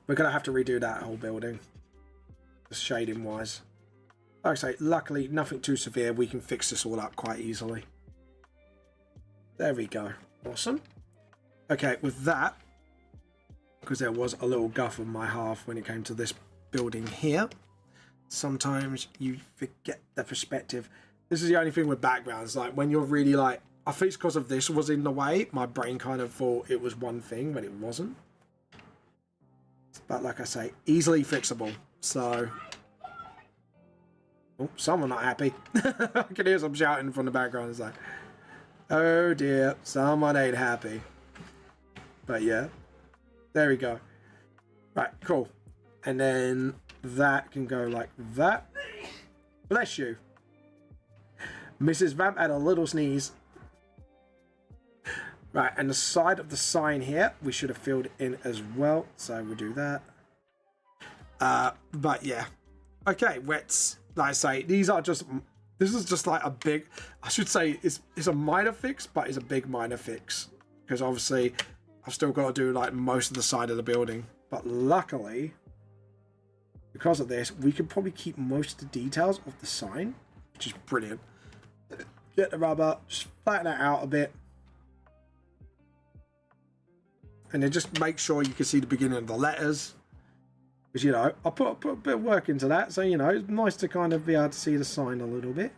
We're going to have to redo that whole building. Just shading wise. Like I say, luckily nothing too severe. We can fix this all up quite easily. There we go. Awesome. Okay, with that, because there was a little guff on my half when it came to this building here. Sometimes you forget the perspective. This is the only thing with backgrounds. Like when you're really like, I think it's because of this was in the way. My brain kind of thought it was one thing, but it wasn't. But like I say, easily fixable. So, oh, someone not happy. I can hear some shouting from the background. It's like, oh dear, someone ain't happy. But yeah, there we go. Right, cool. And then that can go like that. Bless you. Mrs. Vamp had a little sneeze. Right, and the side of the sign here, we should have filled in as well. So we'll do that. But yeah. Okay, let's, like I say, these are just, this is just like a big, I should say it's a minor fix, but it's a big minor fix. Because obviously, I've still got to do like most of the side of the building. But luckily, because of this, we can probably keep most of the details of the sign, which is brilliant. Get the rubber, just flatten it out a bit. And then just make sure you can see the beginning of the letters. Because, you know, I put a bit of work into that. So, you know, it's nice to kind of be able to see the sign a little bit.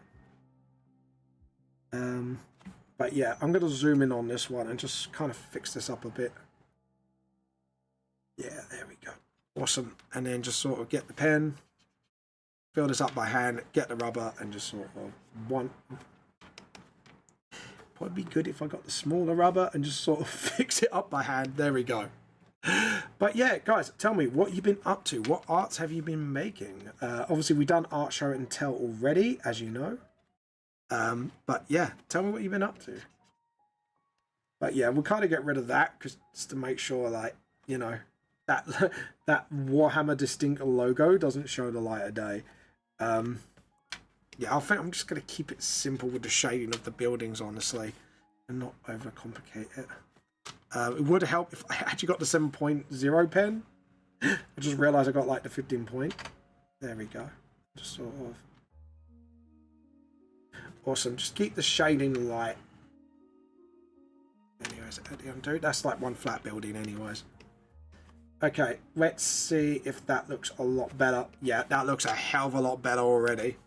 But yeah, I'm going to zoom in on this one and just kind of fix this up a bit. Yeah, there we go. Awesome. And then just sort of get the pen, fill this up by hand, get the rubber, and just sort of one. Probably be good if I got the smaller rubber and just sort of fix it up by hand. There we go. But yeah, guys, tell me what you've been up to. What arts have you been making? Obviously, we've done art show and tell already, as you know. But yeah, tell me what you've been up to. But yeah, we'll kind of get rid of that just to make sure, like, you know, that that Warhammer distinct logo doesn't show the light of day. Yeah, I think I'm just going to keep it simple with the shading of the buildings, honestly, and not overcomplicate it. It would help if I actually got the 7.0 pen. I just realised I got like the 15 point. There we go. Just sort of. Awesome. Just keep the shading light. Anyways, at the undo. That's like one flat building anyways. Okay, let's see if that looks a lot better. Yeah, that looks a hell of a lot better already.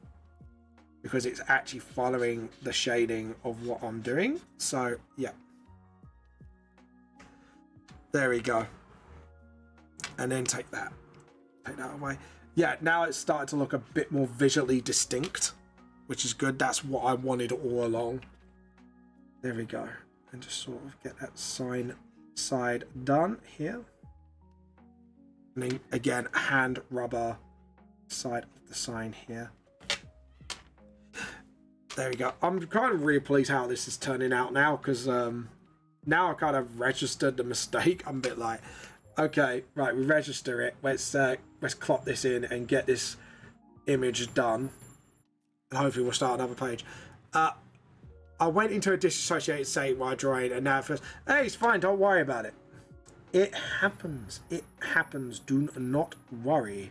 Because it's actually following the shading of what I'm doing. So, yeah. There we go. And then take that away. Yeah, now it's starting to look a bit more visually distinct, which is good. That's what I wanted all along. There we go. And just sort of get that sign side done here. And then again, hand rubber side of the sign here. There we go. I'm kind of really pleased how this is turning out now, because now I kind of registered the mistake. I'm a bit like, okay, right, we register it. Let's clock this in and get this image done. And hopefully we'll start another page. I I went into a disassociated state while drawing, and now it feels, hey, it's fine, don't worry about it. It happens. It happens. Do not worry.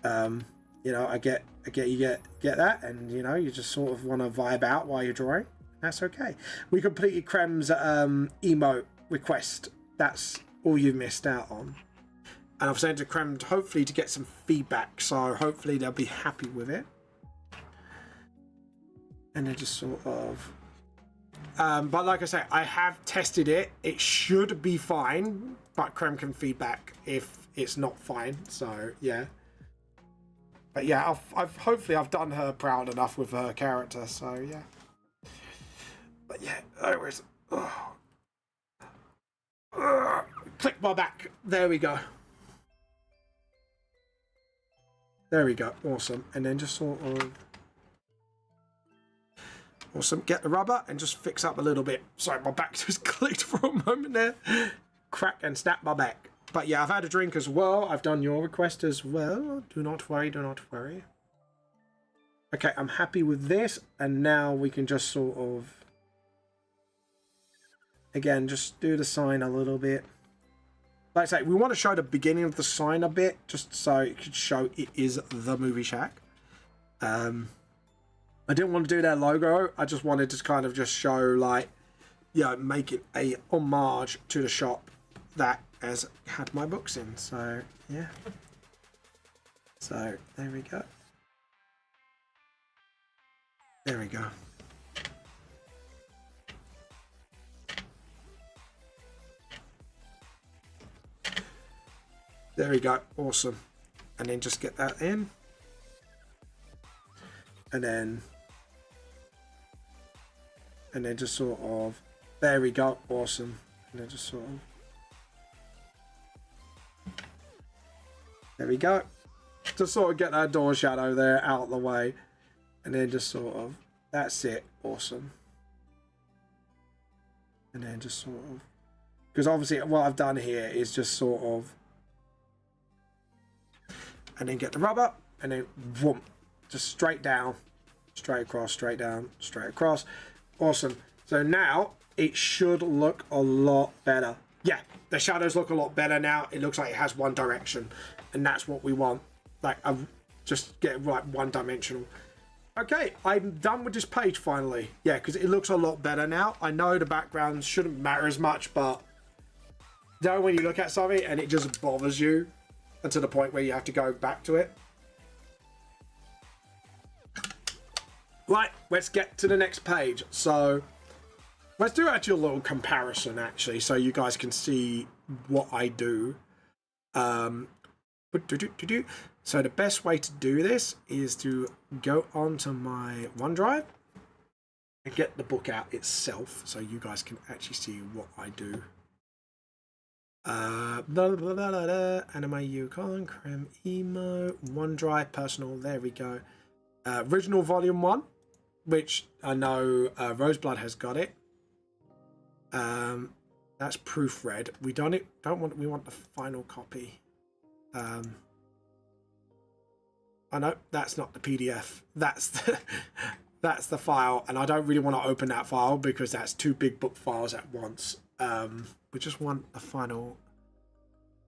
You know, I get you get that, and you know, you just sort of want to vibe out while you're drawing. That's okay. We completed Krem's emote request. That's all you missed out on. And I've sent to Krem hopefully to get some feedback, so hopefully they'll be happy with it. And then just sort of but like I say, I have tested it. It should be fine, but Krem can feedback if it's not fine. So yeah. But yeah, I've hopefully I've done her proud enough with her character. So yeah. But yeah, anyways. Click my back. There we go. There we go. Awesome. And then just sort of. Awesome. Get the rubber and just fix up a little bit. Sorry, my back just clicked for a moment there. Crack and snap my back. But yeah, I've had a drink as well. I've done your request as well. Do not worry, do not worry. Okay, I'm happy with this. And now we can just sort of... Again, just do the sign a little bit. Like I say, we want to show the beginning of the sign a bit. Just so it could show it is the Movie Shack. I didn't want to do their logo. I just wanted to kind of just show, like, yeah, make it a homage to the shop that has had my books in. So yeah. So there we go. There we go. There we go. Awesome. And then just get that in. And then just sort of, there we go, awesome. And then just sort of, there we go. Just sort of get that door shadow there out of the way. And then just sort of, that's it, awesome. And then just sort of, because obviously what I've done here is just sort of, and then get the rubber, and then whoom, just straight down, straight across, straight down, straight across. Awesome. So now it should look a lot better. Yeah, the shadows look a lot better now. It looks like it has one direction, and that's what we want. Like, just get right one dimensional. Okay, I'm done with this page finally. Yeah, because it looks a lot better now. I know the background shouldn't matter as much, but you know when you look at something and it just bothers you, and to the point where you have to go back to it. Right, let's get to the next page. So let's do actually a little comparison, actually, so you guys can see what I do. So the best way to do this is to go onto my OneDrive and get the book out itself, so you guys can actually see what I do. Anime Yukon, Krem Emo, OneDrive, personal, there we go. Original volume 1, which I know Roseblood has got it. That's proofread. We want the final copy. I know that's not the PDF. That's the file, and I don't really want to open that file because that's 2 big book files at once. We just want a final.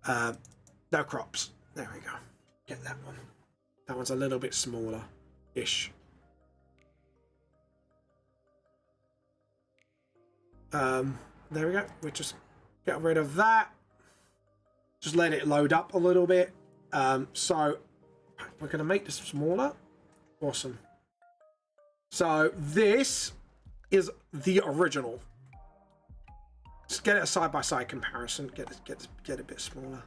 No crops. There we go. Get that one. That one's a little bit smaller-ish. There we go. We just get rid of that. Just let it load up a little bit. So we're going to make this smaller. Awesome. So this is the original. Just get it a side-by-side comparison. Get a bit smaller.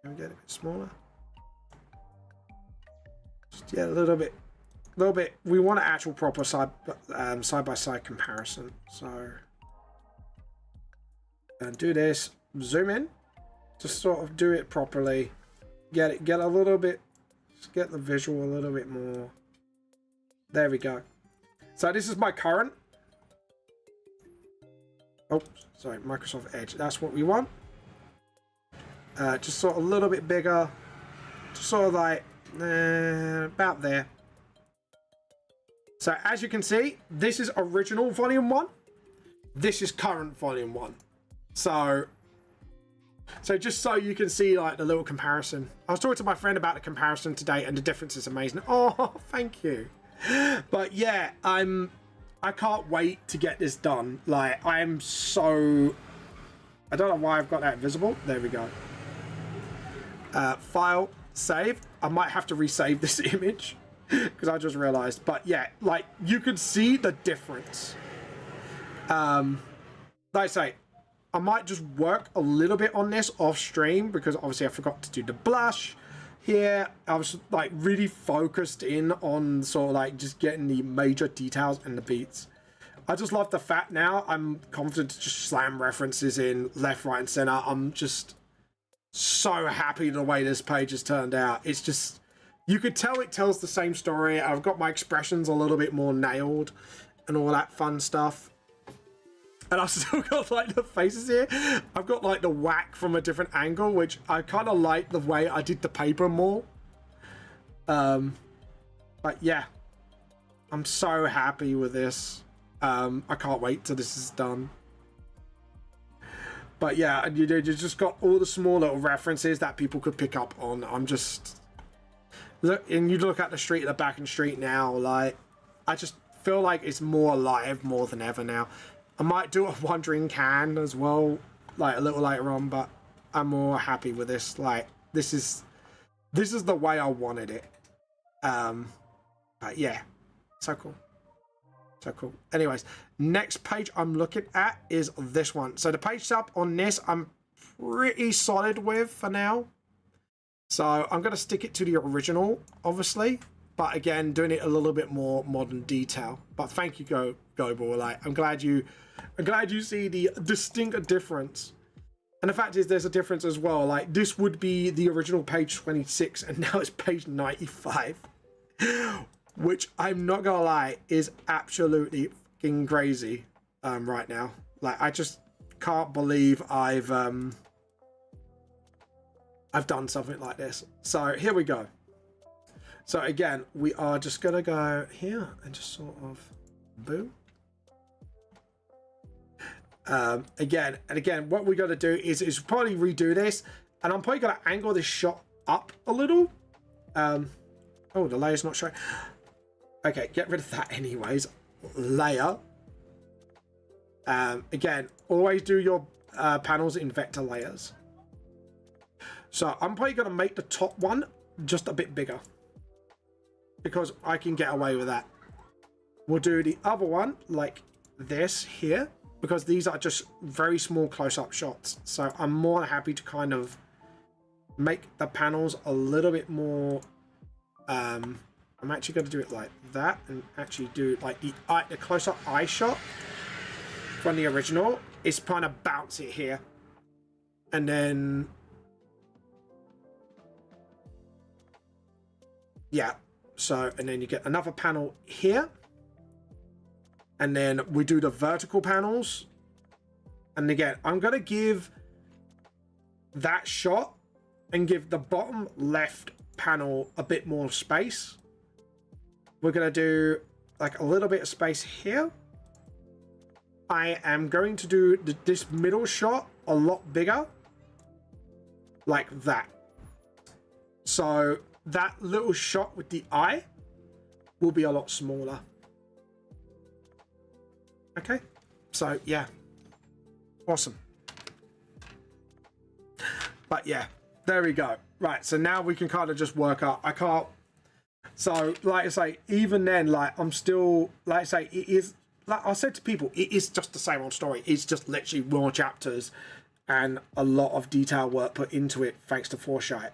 Can we get a bit smaller? Just a little bit. We want an actual proper side-by-side comparison. So, and do this. Zoom in. Just sort of do it properly. Get a little bit. Just get the visual a little bit more. There we go. So this is my current. Oh, sorry, Microsoft Edge. That's what we want. Just sort of a little bit bigger. Just sort of like about there. So as you can see, this is original volume 1. This is current volume 1. So just so you can see like the little comparison. I was talking to my friend about the comparison today and the difference is amazing. Oh, thank you. But yeah, I can't wait to get this done. Like I don't know why I've got that visible. There we go. File, save. I might have to resave this image because I just realized. But yeah, like you can see the difference. Like I say, I might just work a little bit on this off stream because obviously I forgot to do the blush here. I was like really focused in on sort of like just getting the major details and the beats. I just love the fact now I'm confident to just slam references in left, right, and center. I'm just so happy the way this page has turned out. It's just, you could tell it tells the same story. I've got my expressions a little bit more nailed and all that fun stuff. And I've still got like the faces here. I've got like the whack from a different angle, which I kind of like the way I did the paper more. But yeah, I'm so happy with this. I can't wait till this is done. But yeah, you just got all the small little references that people could pick up on. I'm just look, and you look at the street at the back and street now, like I just feel like it's more alive more than ever now. I might do a wandering can as well, like a little later on, but I'm more happy with this. Like this is the way I wanted it. But yeah, so cool. So cool. Anyways, next page I'm looking at is this one. So the page setup on this I'm pretty solid with for now. So I'm going to stick it to the original, obviously. But again, doing it a little bit more modern detail. But thank you, Gobel. Like, I'm glad you see the distinct difference. And the fact is there's a difference as well. Like this would be the original page 26 and now it's page 95. Which I'm not gonna lie is absolutely fucking crazy right now. Like I just can't believe I've done something like this. So here we go. So again, we are just gonna go here and just sort of boom. Again, what we got to do is probably redo this, and I'm probably gonna angle this shot up a little. Oh, the layer's not showing. Okay, get rid of that anyways. Layer. Again, always do your panels in vector layers. So I'm probably going to make the top one just a bit bigger because I can get away with that. We'll do the other one like this here because these are just very small close-up shots. So I'm more happy to kind of make the panels a little bit more I'm actually going to do it like that and actually do like the close-up eye shot from the original is kind of bounce it here. And then, yeah. So, and then you get another panel here. And then we do the vertical panels. And again, I'm going to give that shot and give the bottom left panel a bit more space. We're going to do like a little bit of space here. I am going to do this middle shot a lot bigger. Like that. So that little shot with the eye will be a lot smaller. Okay. So yeah. Awesome. But yeah, there we go. Right. So now we can kind of just work up. I can't. So, like I say, even then, like, I'm still, like I say, it is, like I said to people, it is just the same old story. It's just literally more chapters and a lot of detail work put into it thanks to Foresight.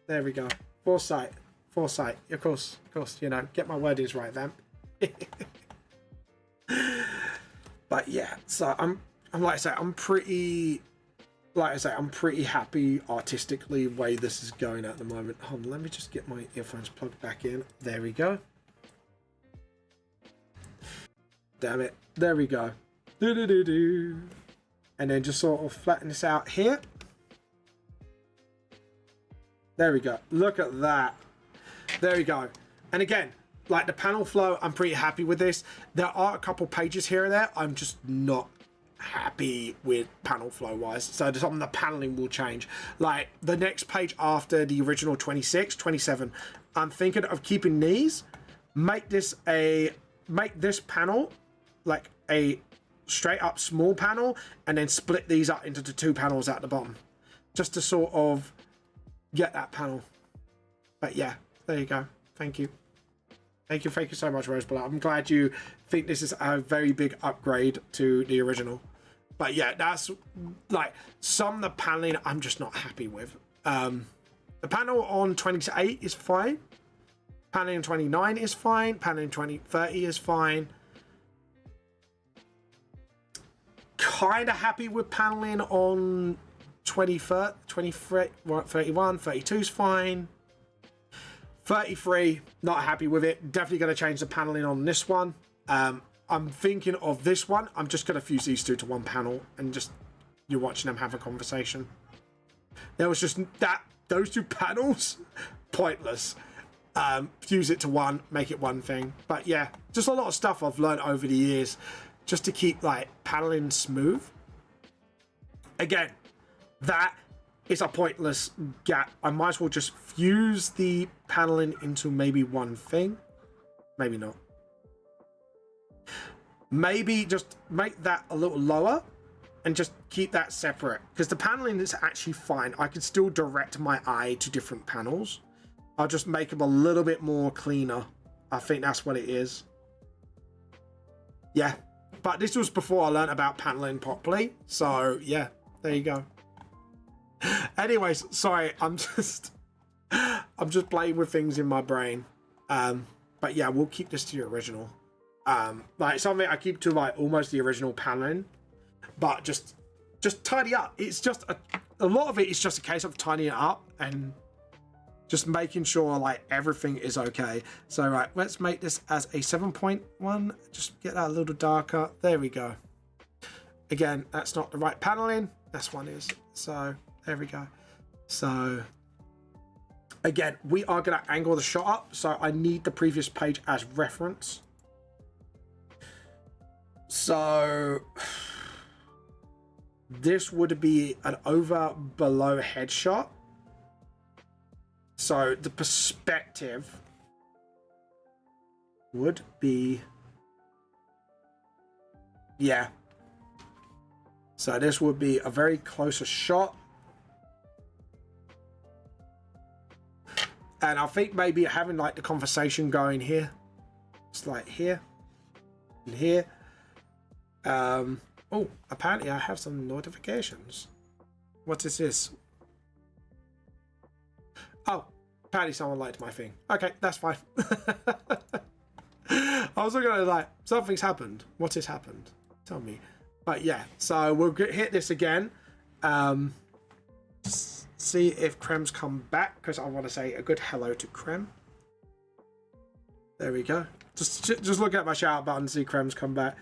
There we go. Foresight. Of course, you know, get my wordings right, vamp. But yeah, so I'm like I say, I'm pretty happy artistically the way this is going at the moment. Hold on, let me just get my earphones plugged back in. There we go. Damn it. There we go. And then just sort of flatten this out here. There we go. Look at that. There we go. And again, like the panel flow, I'm pretty happy with this. There are a couple pages here and there I'm just not happy with panel flow wise. So some of the paneling will change. Like the next page after the original 26, 27, I'm thinking of keeping these. Make this panel like a straight up small panel and then split these up into the two panels at the bottom. Just to sort of get that panel. But yeah, there you go. Thank you. Thank you so much, Roseblood. I'm glad you think this is a very big upgrade to the original. But yeah, that's like some of the paneling I'm just not happy with. The panel on 28 is fine. Paneling on 29 is fine. Paneling 30 is fine. Kind of happy with paneling on 23, 31, 32 is fine. 33, not happy with it. Definitely going to change the paneling on this one. I'm thinking of this one. I'm just going to fuse these two to one panel and just you're watching them have a conversation. There was just those two panels, pointless. Fuse it to one, make it one thing. But yeah, just a lot of stuff I've learned over the years just to keep like paneling smooth. Again, that is a pointless gap. I might as well just fuse the paneling into maybe one thing. Maybe not. Maybe just make that a little lower and just keep that separate, because the paneling is actually fine. I can still direct my eye to different panels. I'll just make them a little bit more cleaner. I think that's what it is. Yeah, but this was before I learned about paneling properly. So yeah, there you go. Anyways, sorry, I'm just playing with things in my brain. But yeah, we'll keep this to the original. Like something I keep to like almost the original paneling, but just tidy up. It's just a lot of it is just a case of tidying it up and just making sure like everything is okay. So right, let's make this as a 7.1. Just get that a little darker. There we go. Again, that's not the right paneling. This one is. So there we go. So again, we are going to angle the shot up. So I need the previous page as reference. So this would be an over below headshot. So the perspective would be, yeah. So this would be a very closer shot. And I think maybe having like the conversation going here. It's like here and here. Oh, apparently I have some notifications. What is this? Oh, apparently someone liked my thing. Okay, that's fine. I was looking at it like, something's happened. What has happened? Tell me. But yeah, so we'll hit this again. See if Krem's come back, because I want to say a good hello to Krem. There we go. Just look at my shout out button and see Krem's come back.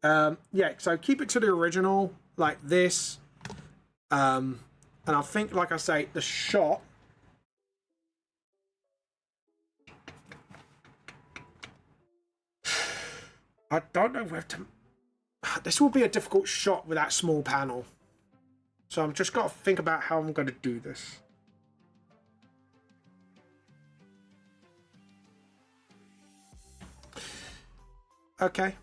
Yeah, so keep it to the original like this. And I think, like I say, the shot, I don't know where to... This will be a difficult shot with that small panel. So I'm just got to think about how I'm going to do this. Okay.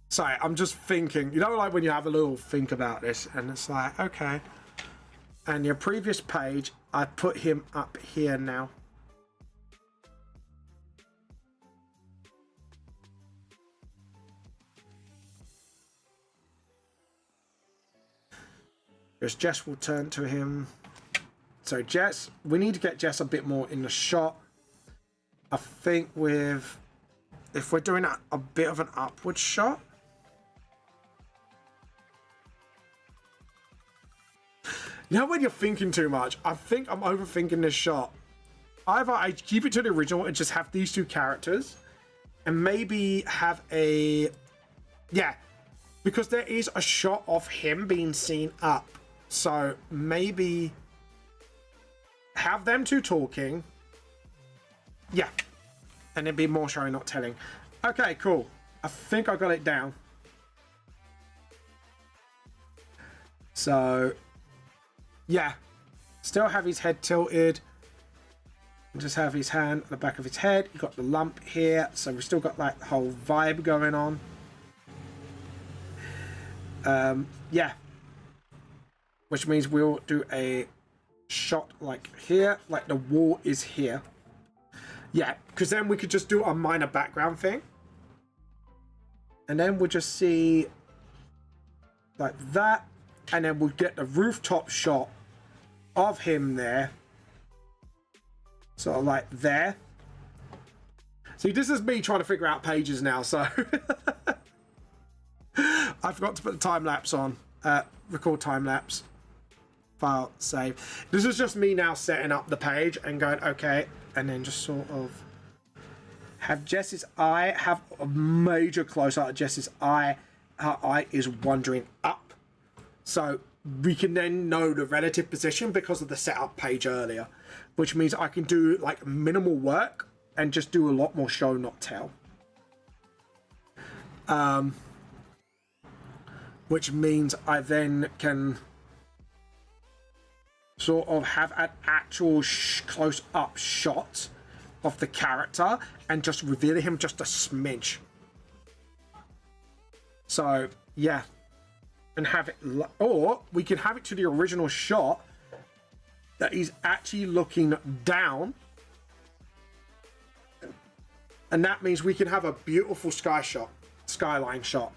Sorry, I'm just thinking. You know, like when you have a little think about this and it's like, okay. And your previous page, I put him up here now. Because Jess will turn to him. So Jess, we need to get Jess a bit more in the shot. I think with, if we're doing a bit of an upward shot. You know when you're thinking too much? I think I'm overthinking this shot. Either I keep it to the original and just have these two characters. And maybe have a... Yeah. Because there is a shot of him being seen up. So maybe have them two talking. Yeah. And it'd be more showing, not telling. Okay, cool. I think I got it down. So, yeah. Still have his head tilted. Just have his hand at the back of his head. You've got the lump here. So we've still got like the whole vibe going on. Yeah. Which means we'll do a shot like here. Like the wall is here. Yeah, because then we could just do a minor background thing. And then we'll just see like that. And then we'll get the rooftop shot of him there. Sort of like there. See, this is me trying to figure out pages now, so. I forgot to put the time lapse on. Record time lapse. File, save. This is just me now setting up the page and going, okay. And then just sort of have Jess's eye, have a major close-up of Jess's eye. Her eye is wandering up. So we can then know the relative position because of the setup page earlier. Which means I can do like minimal work and just do a lot more show, not tell. Which means I then can sort of have an actual close-up shot of the character and just reveal him just a smidge. So, yeah. And have it, or we can have it to the original shot that he's actually looking down. And that means we can have a beautiful skyline shot.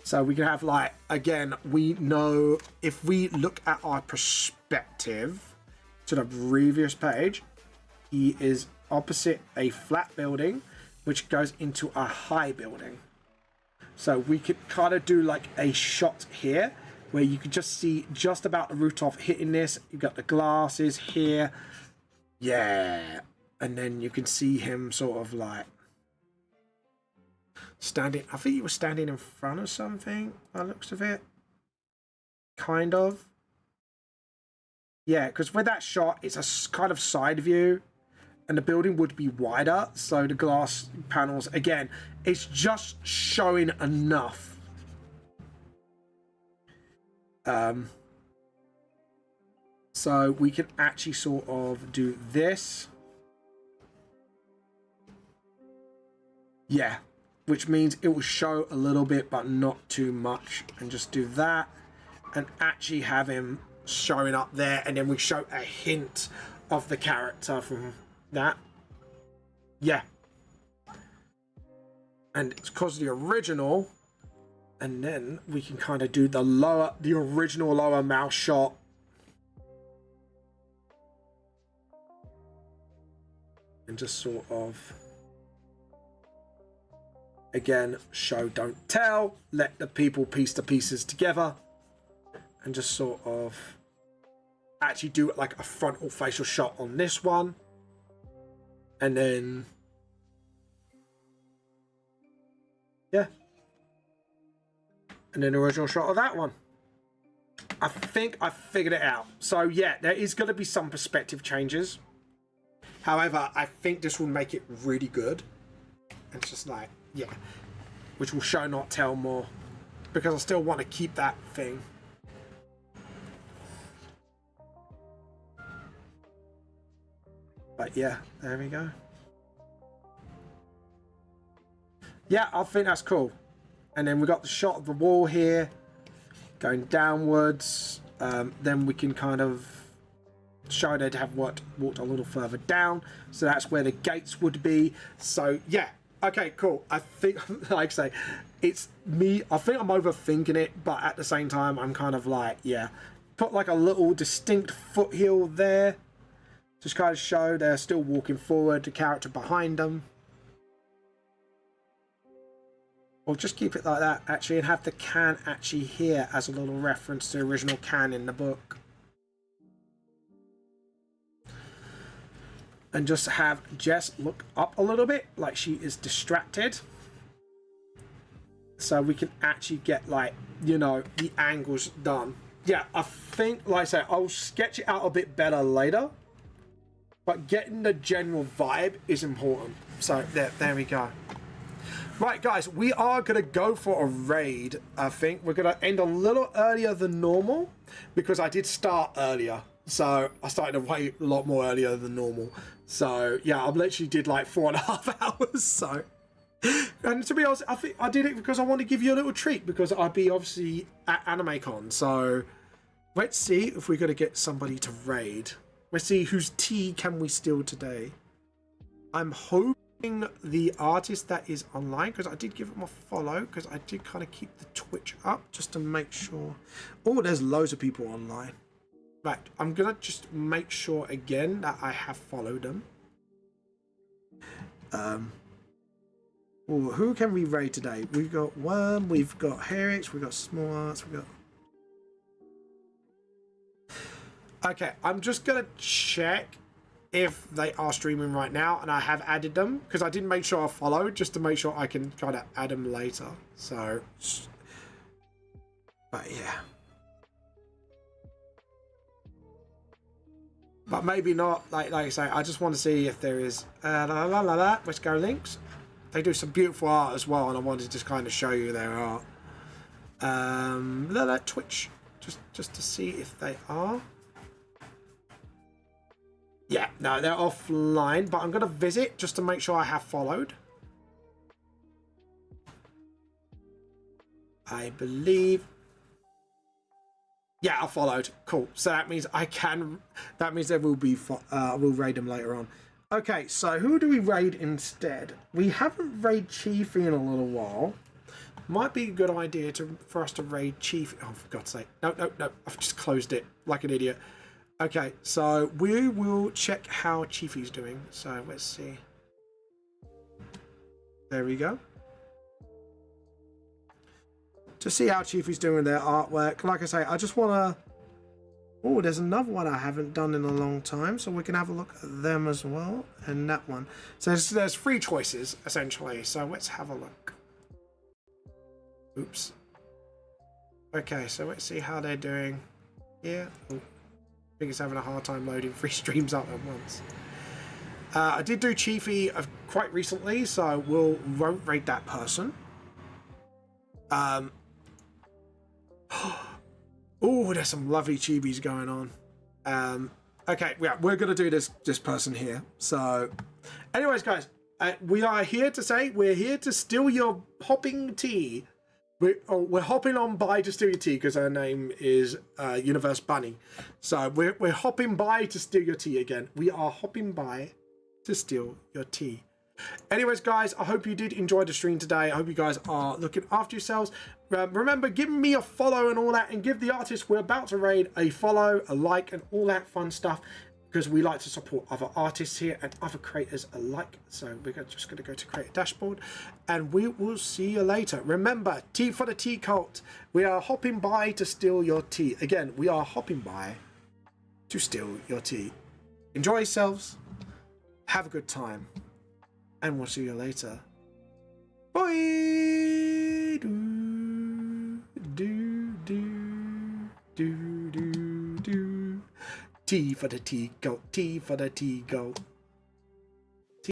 So we can have like, again, we know if we look at our perspective to the previous page, he is opposite a flat building, which goes into a high building. So we could kind of do like a shot here where you can just see just about the rooftop hitting this. You've got the glasses here. Yeah. And then you can see him sort of like standing. I think he was standing in front of something by the looks of it. Kind of. Yeah, because with that shot, it's a kind of side view. And the building would be wider. So the glass panels, again, it's just showing enough. So we can actually sort of do this. Yeah, which means it will show a little bit, but not too much. And just do that and actually have him showing up there. And then we show a hint of the character from that. Yeah. And it's because of the original. And then we can kind of do the original lower mouse shot. And just sort of, again, show, don't tell. Let the people piece the pieces together. And just sort of actually do like a frontal facial shot on this one. And then, yeah. And then the original shot of that one. I think I figured it out. So yeah, there is going to be some perspective changes. However, I think this will make it really good. It's just like, yeah. Which will show, not tell more. Because I still want to keep that thing. But yeah, there we go. Yeah, I think that's cool. And then we got the shot of the wall here. Going downwards. Then we can kind of show they'd have walked a little further down. So that's where the gates would be. So yeah. Okay, cool. I think, like I say, it's me. I think I'm overthinking it. But at the same time, I'm kind of like, yeah. Put like a little distinct foothill there. Just kind of show they're still walking forward, the character behind them. Or just keep it like that, actually, and have the can actually here as a little reference to the original can in the book. And just have Jess look up a little bit, like she is distracted. So we can actually get, like, you know, the angles done. yeah, I think, like I say, I'll sketch it out a bit better later. But getting the general vibe is important. So there we go. Right, guys, we are going to go for a raid, I think. We're going to end a little earlier than normal because I did start earlier. So I started way a lot more earlier than normal. So, yeah, I literally did like 4.5 hours. So, and to be honest, I think I did it because I want to give you a little treat because I'd be obviously at AnimeCon. So, let's see if we're going to get somebody to raid. Let's see whose tea can we steal today. I'm hoping the artist that is online, because I did give him a follow, because I did kind of keep the Twitch up just to make sure. Oh, there's loads of people online. Right, I'm going to just make sure again that I have followed them. Ooh, who can we raid today? We've got Worm, we've got Herix, we've got Small Arts, we've got... Okay, I'm just going to check if they are streaming right now, and I have added them, because I didn't make sure I followed, just to make sure I can try to add them later. So, but yeah. But maybe not, like I say, I just want to see if there is, let's go links. They do some beautiful art as well, and I wanted to just kind of show you their art. Twitch, just to see if they are. Yeah, no, they're offline, but I'm going to visit just to make sure I have followed. I believe... Yeah, I followed. Cool. So that means I can... That means there will be... we'll raid them later on. Okay, so who do we raid instead? We haven't raid Chiefy in a little while. Might be a good idea for us to raid Chiefy. Oh, for God's sake. No. I've just closed it like an idiot. Okay, so we will check how Chiefy's doing. So let's see. There we go. To see how Chiefy's doing their artwork. Like I say, I just want to... Oh, there's another one I haven't done in a long time, so we can have a look at them as well. And that one. So there's 3 choices, essentially. So let's have a look. Oops. Okay, so let's see how they're doing here. Oh. I think it's having a hard time loading 3 streams up at once. I did do Chiefy quite recently, so won't rate that person. Oh, there's some lovely chibis going on. Okay, yeah, we're gonna do this person here. So, anyways, guys, we are here to say we're here to steal your hopping tea. We're hopping on by to steal your tea because her name is Universe Bunny. So we're hopping by to steal your tea again. We are hopping by to steal your tea. Anyways, guys, I hope you did enjoy the stream today. I hope you guys are looking after yourselves. Remember, give me a follow and all that, and give the artist we're about to raid a follow, a like, and all that fun stuff, because we like to support other artists here and other creators alike. So we're just going to go to create a dashboard, and we will see you later. Remember, tea for the tea cult. We are hopping by to steal your tea. Again, we are hopping by to steal your tea. Enjoy yourselves. Have a good time. And we'll see you later. Bye. Do. Tea for the tea goat, tea for the tea goat.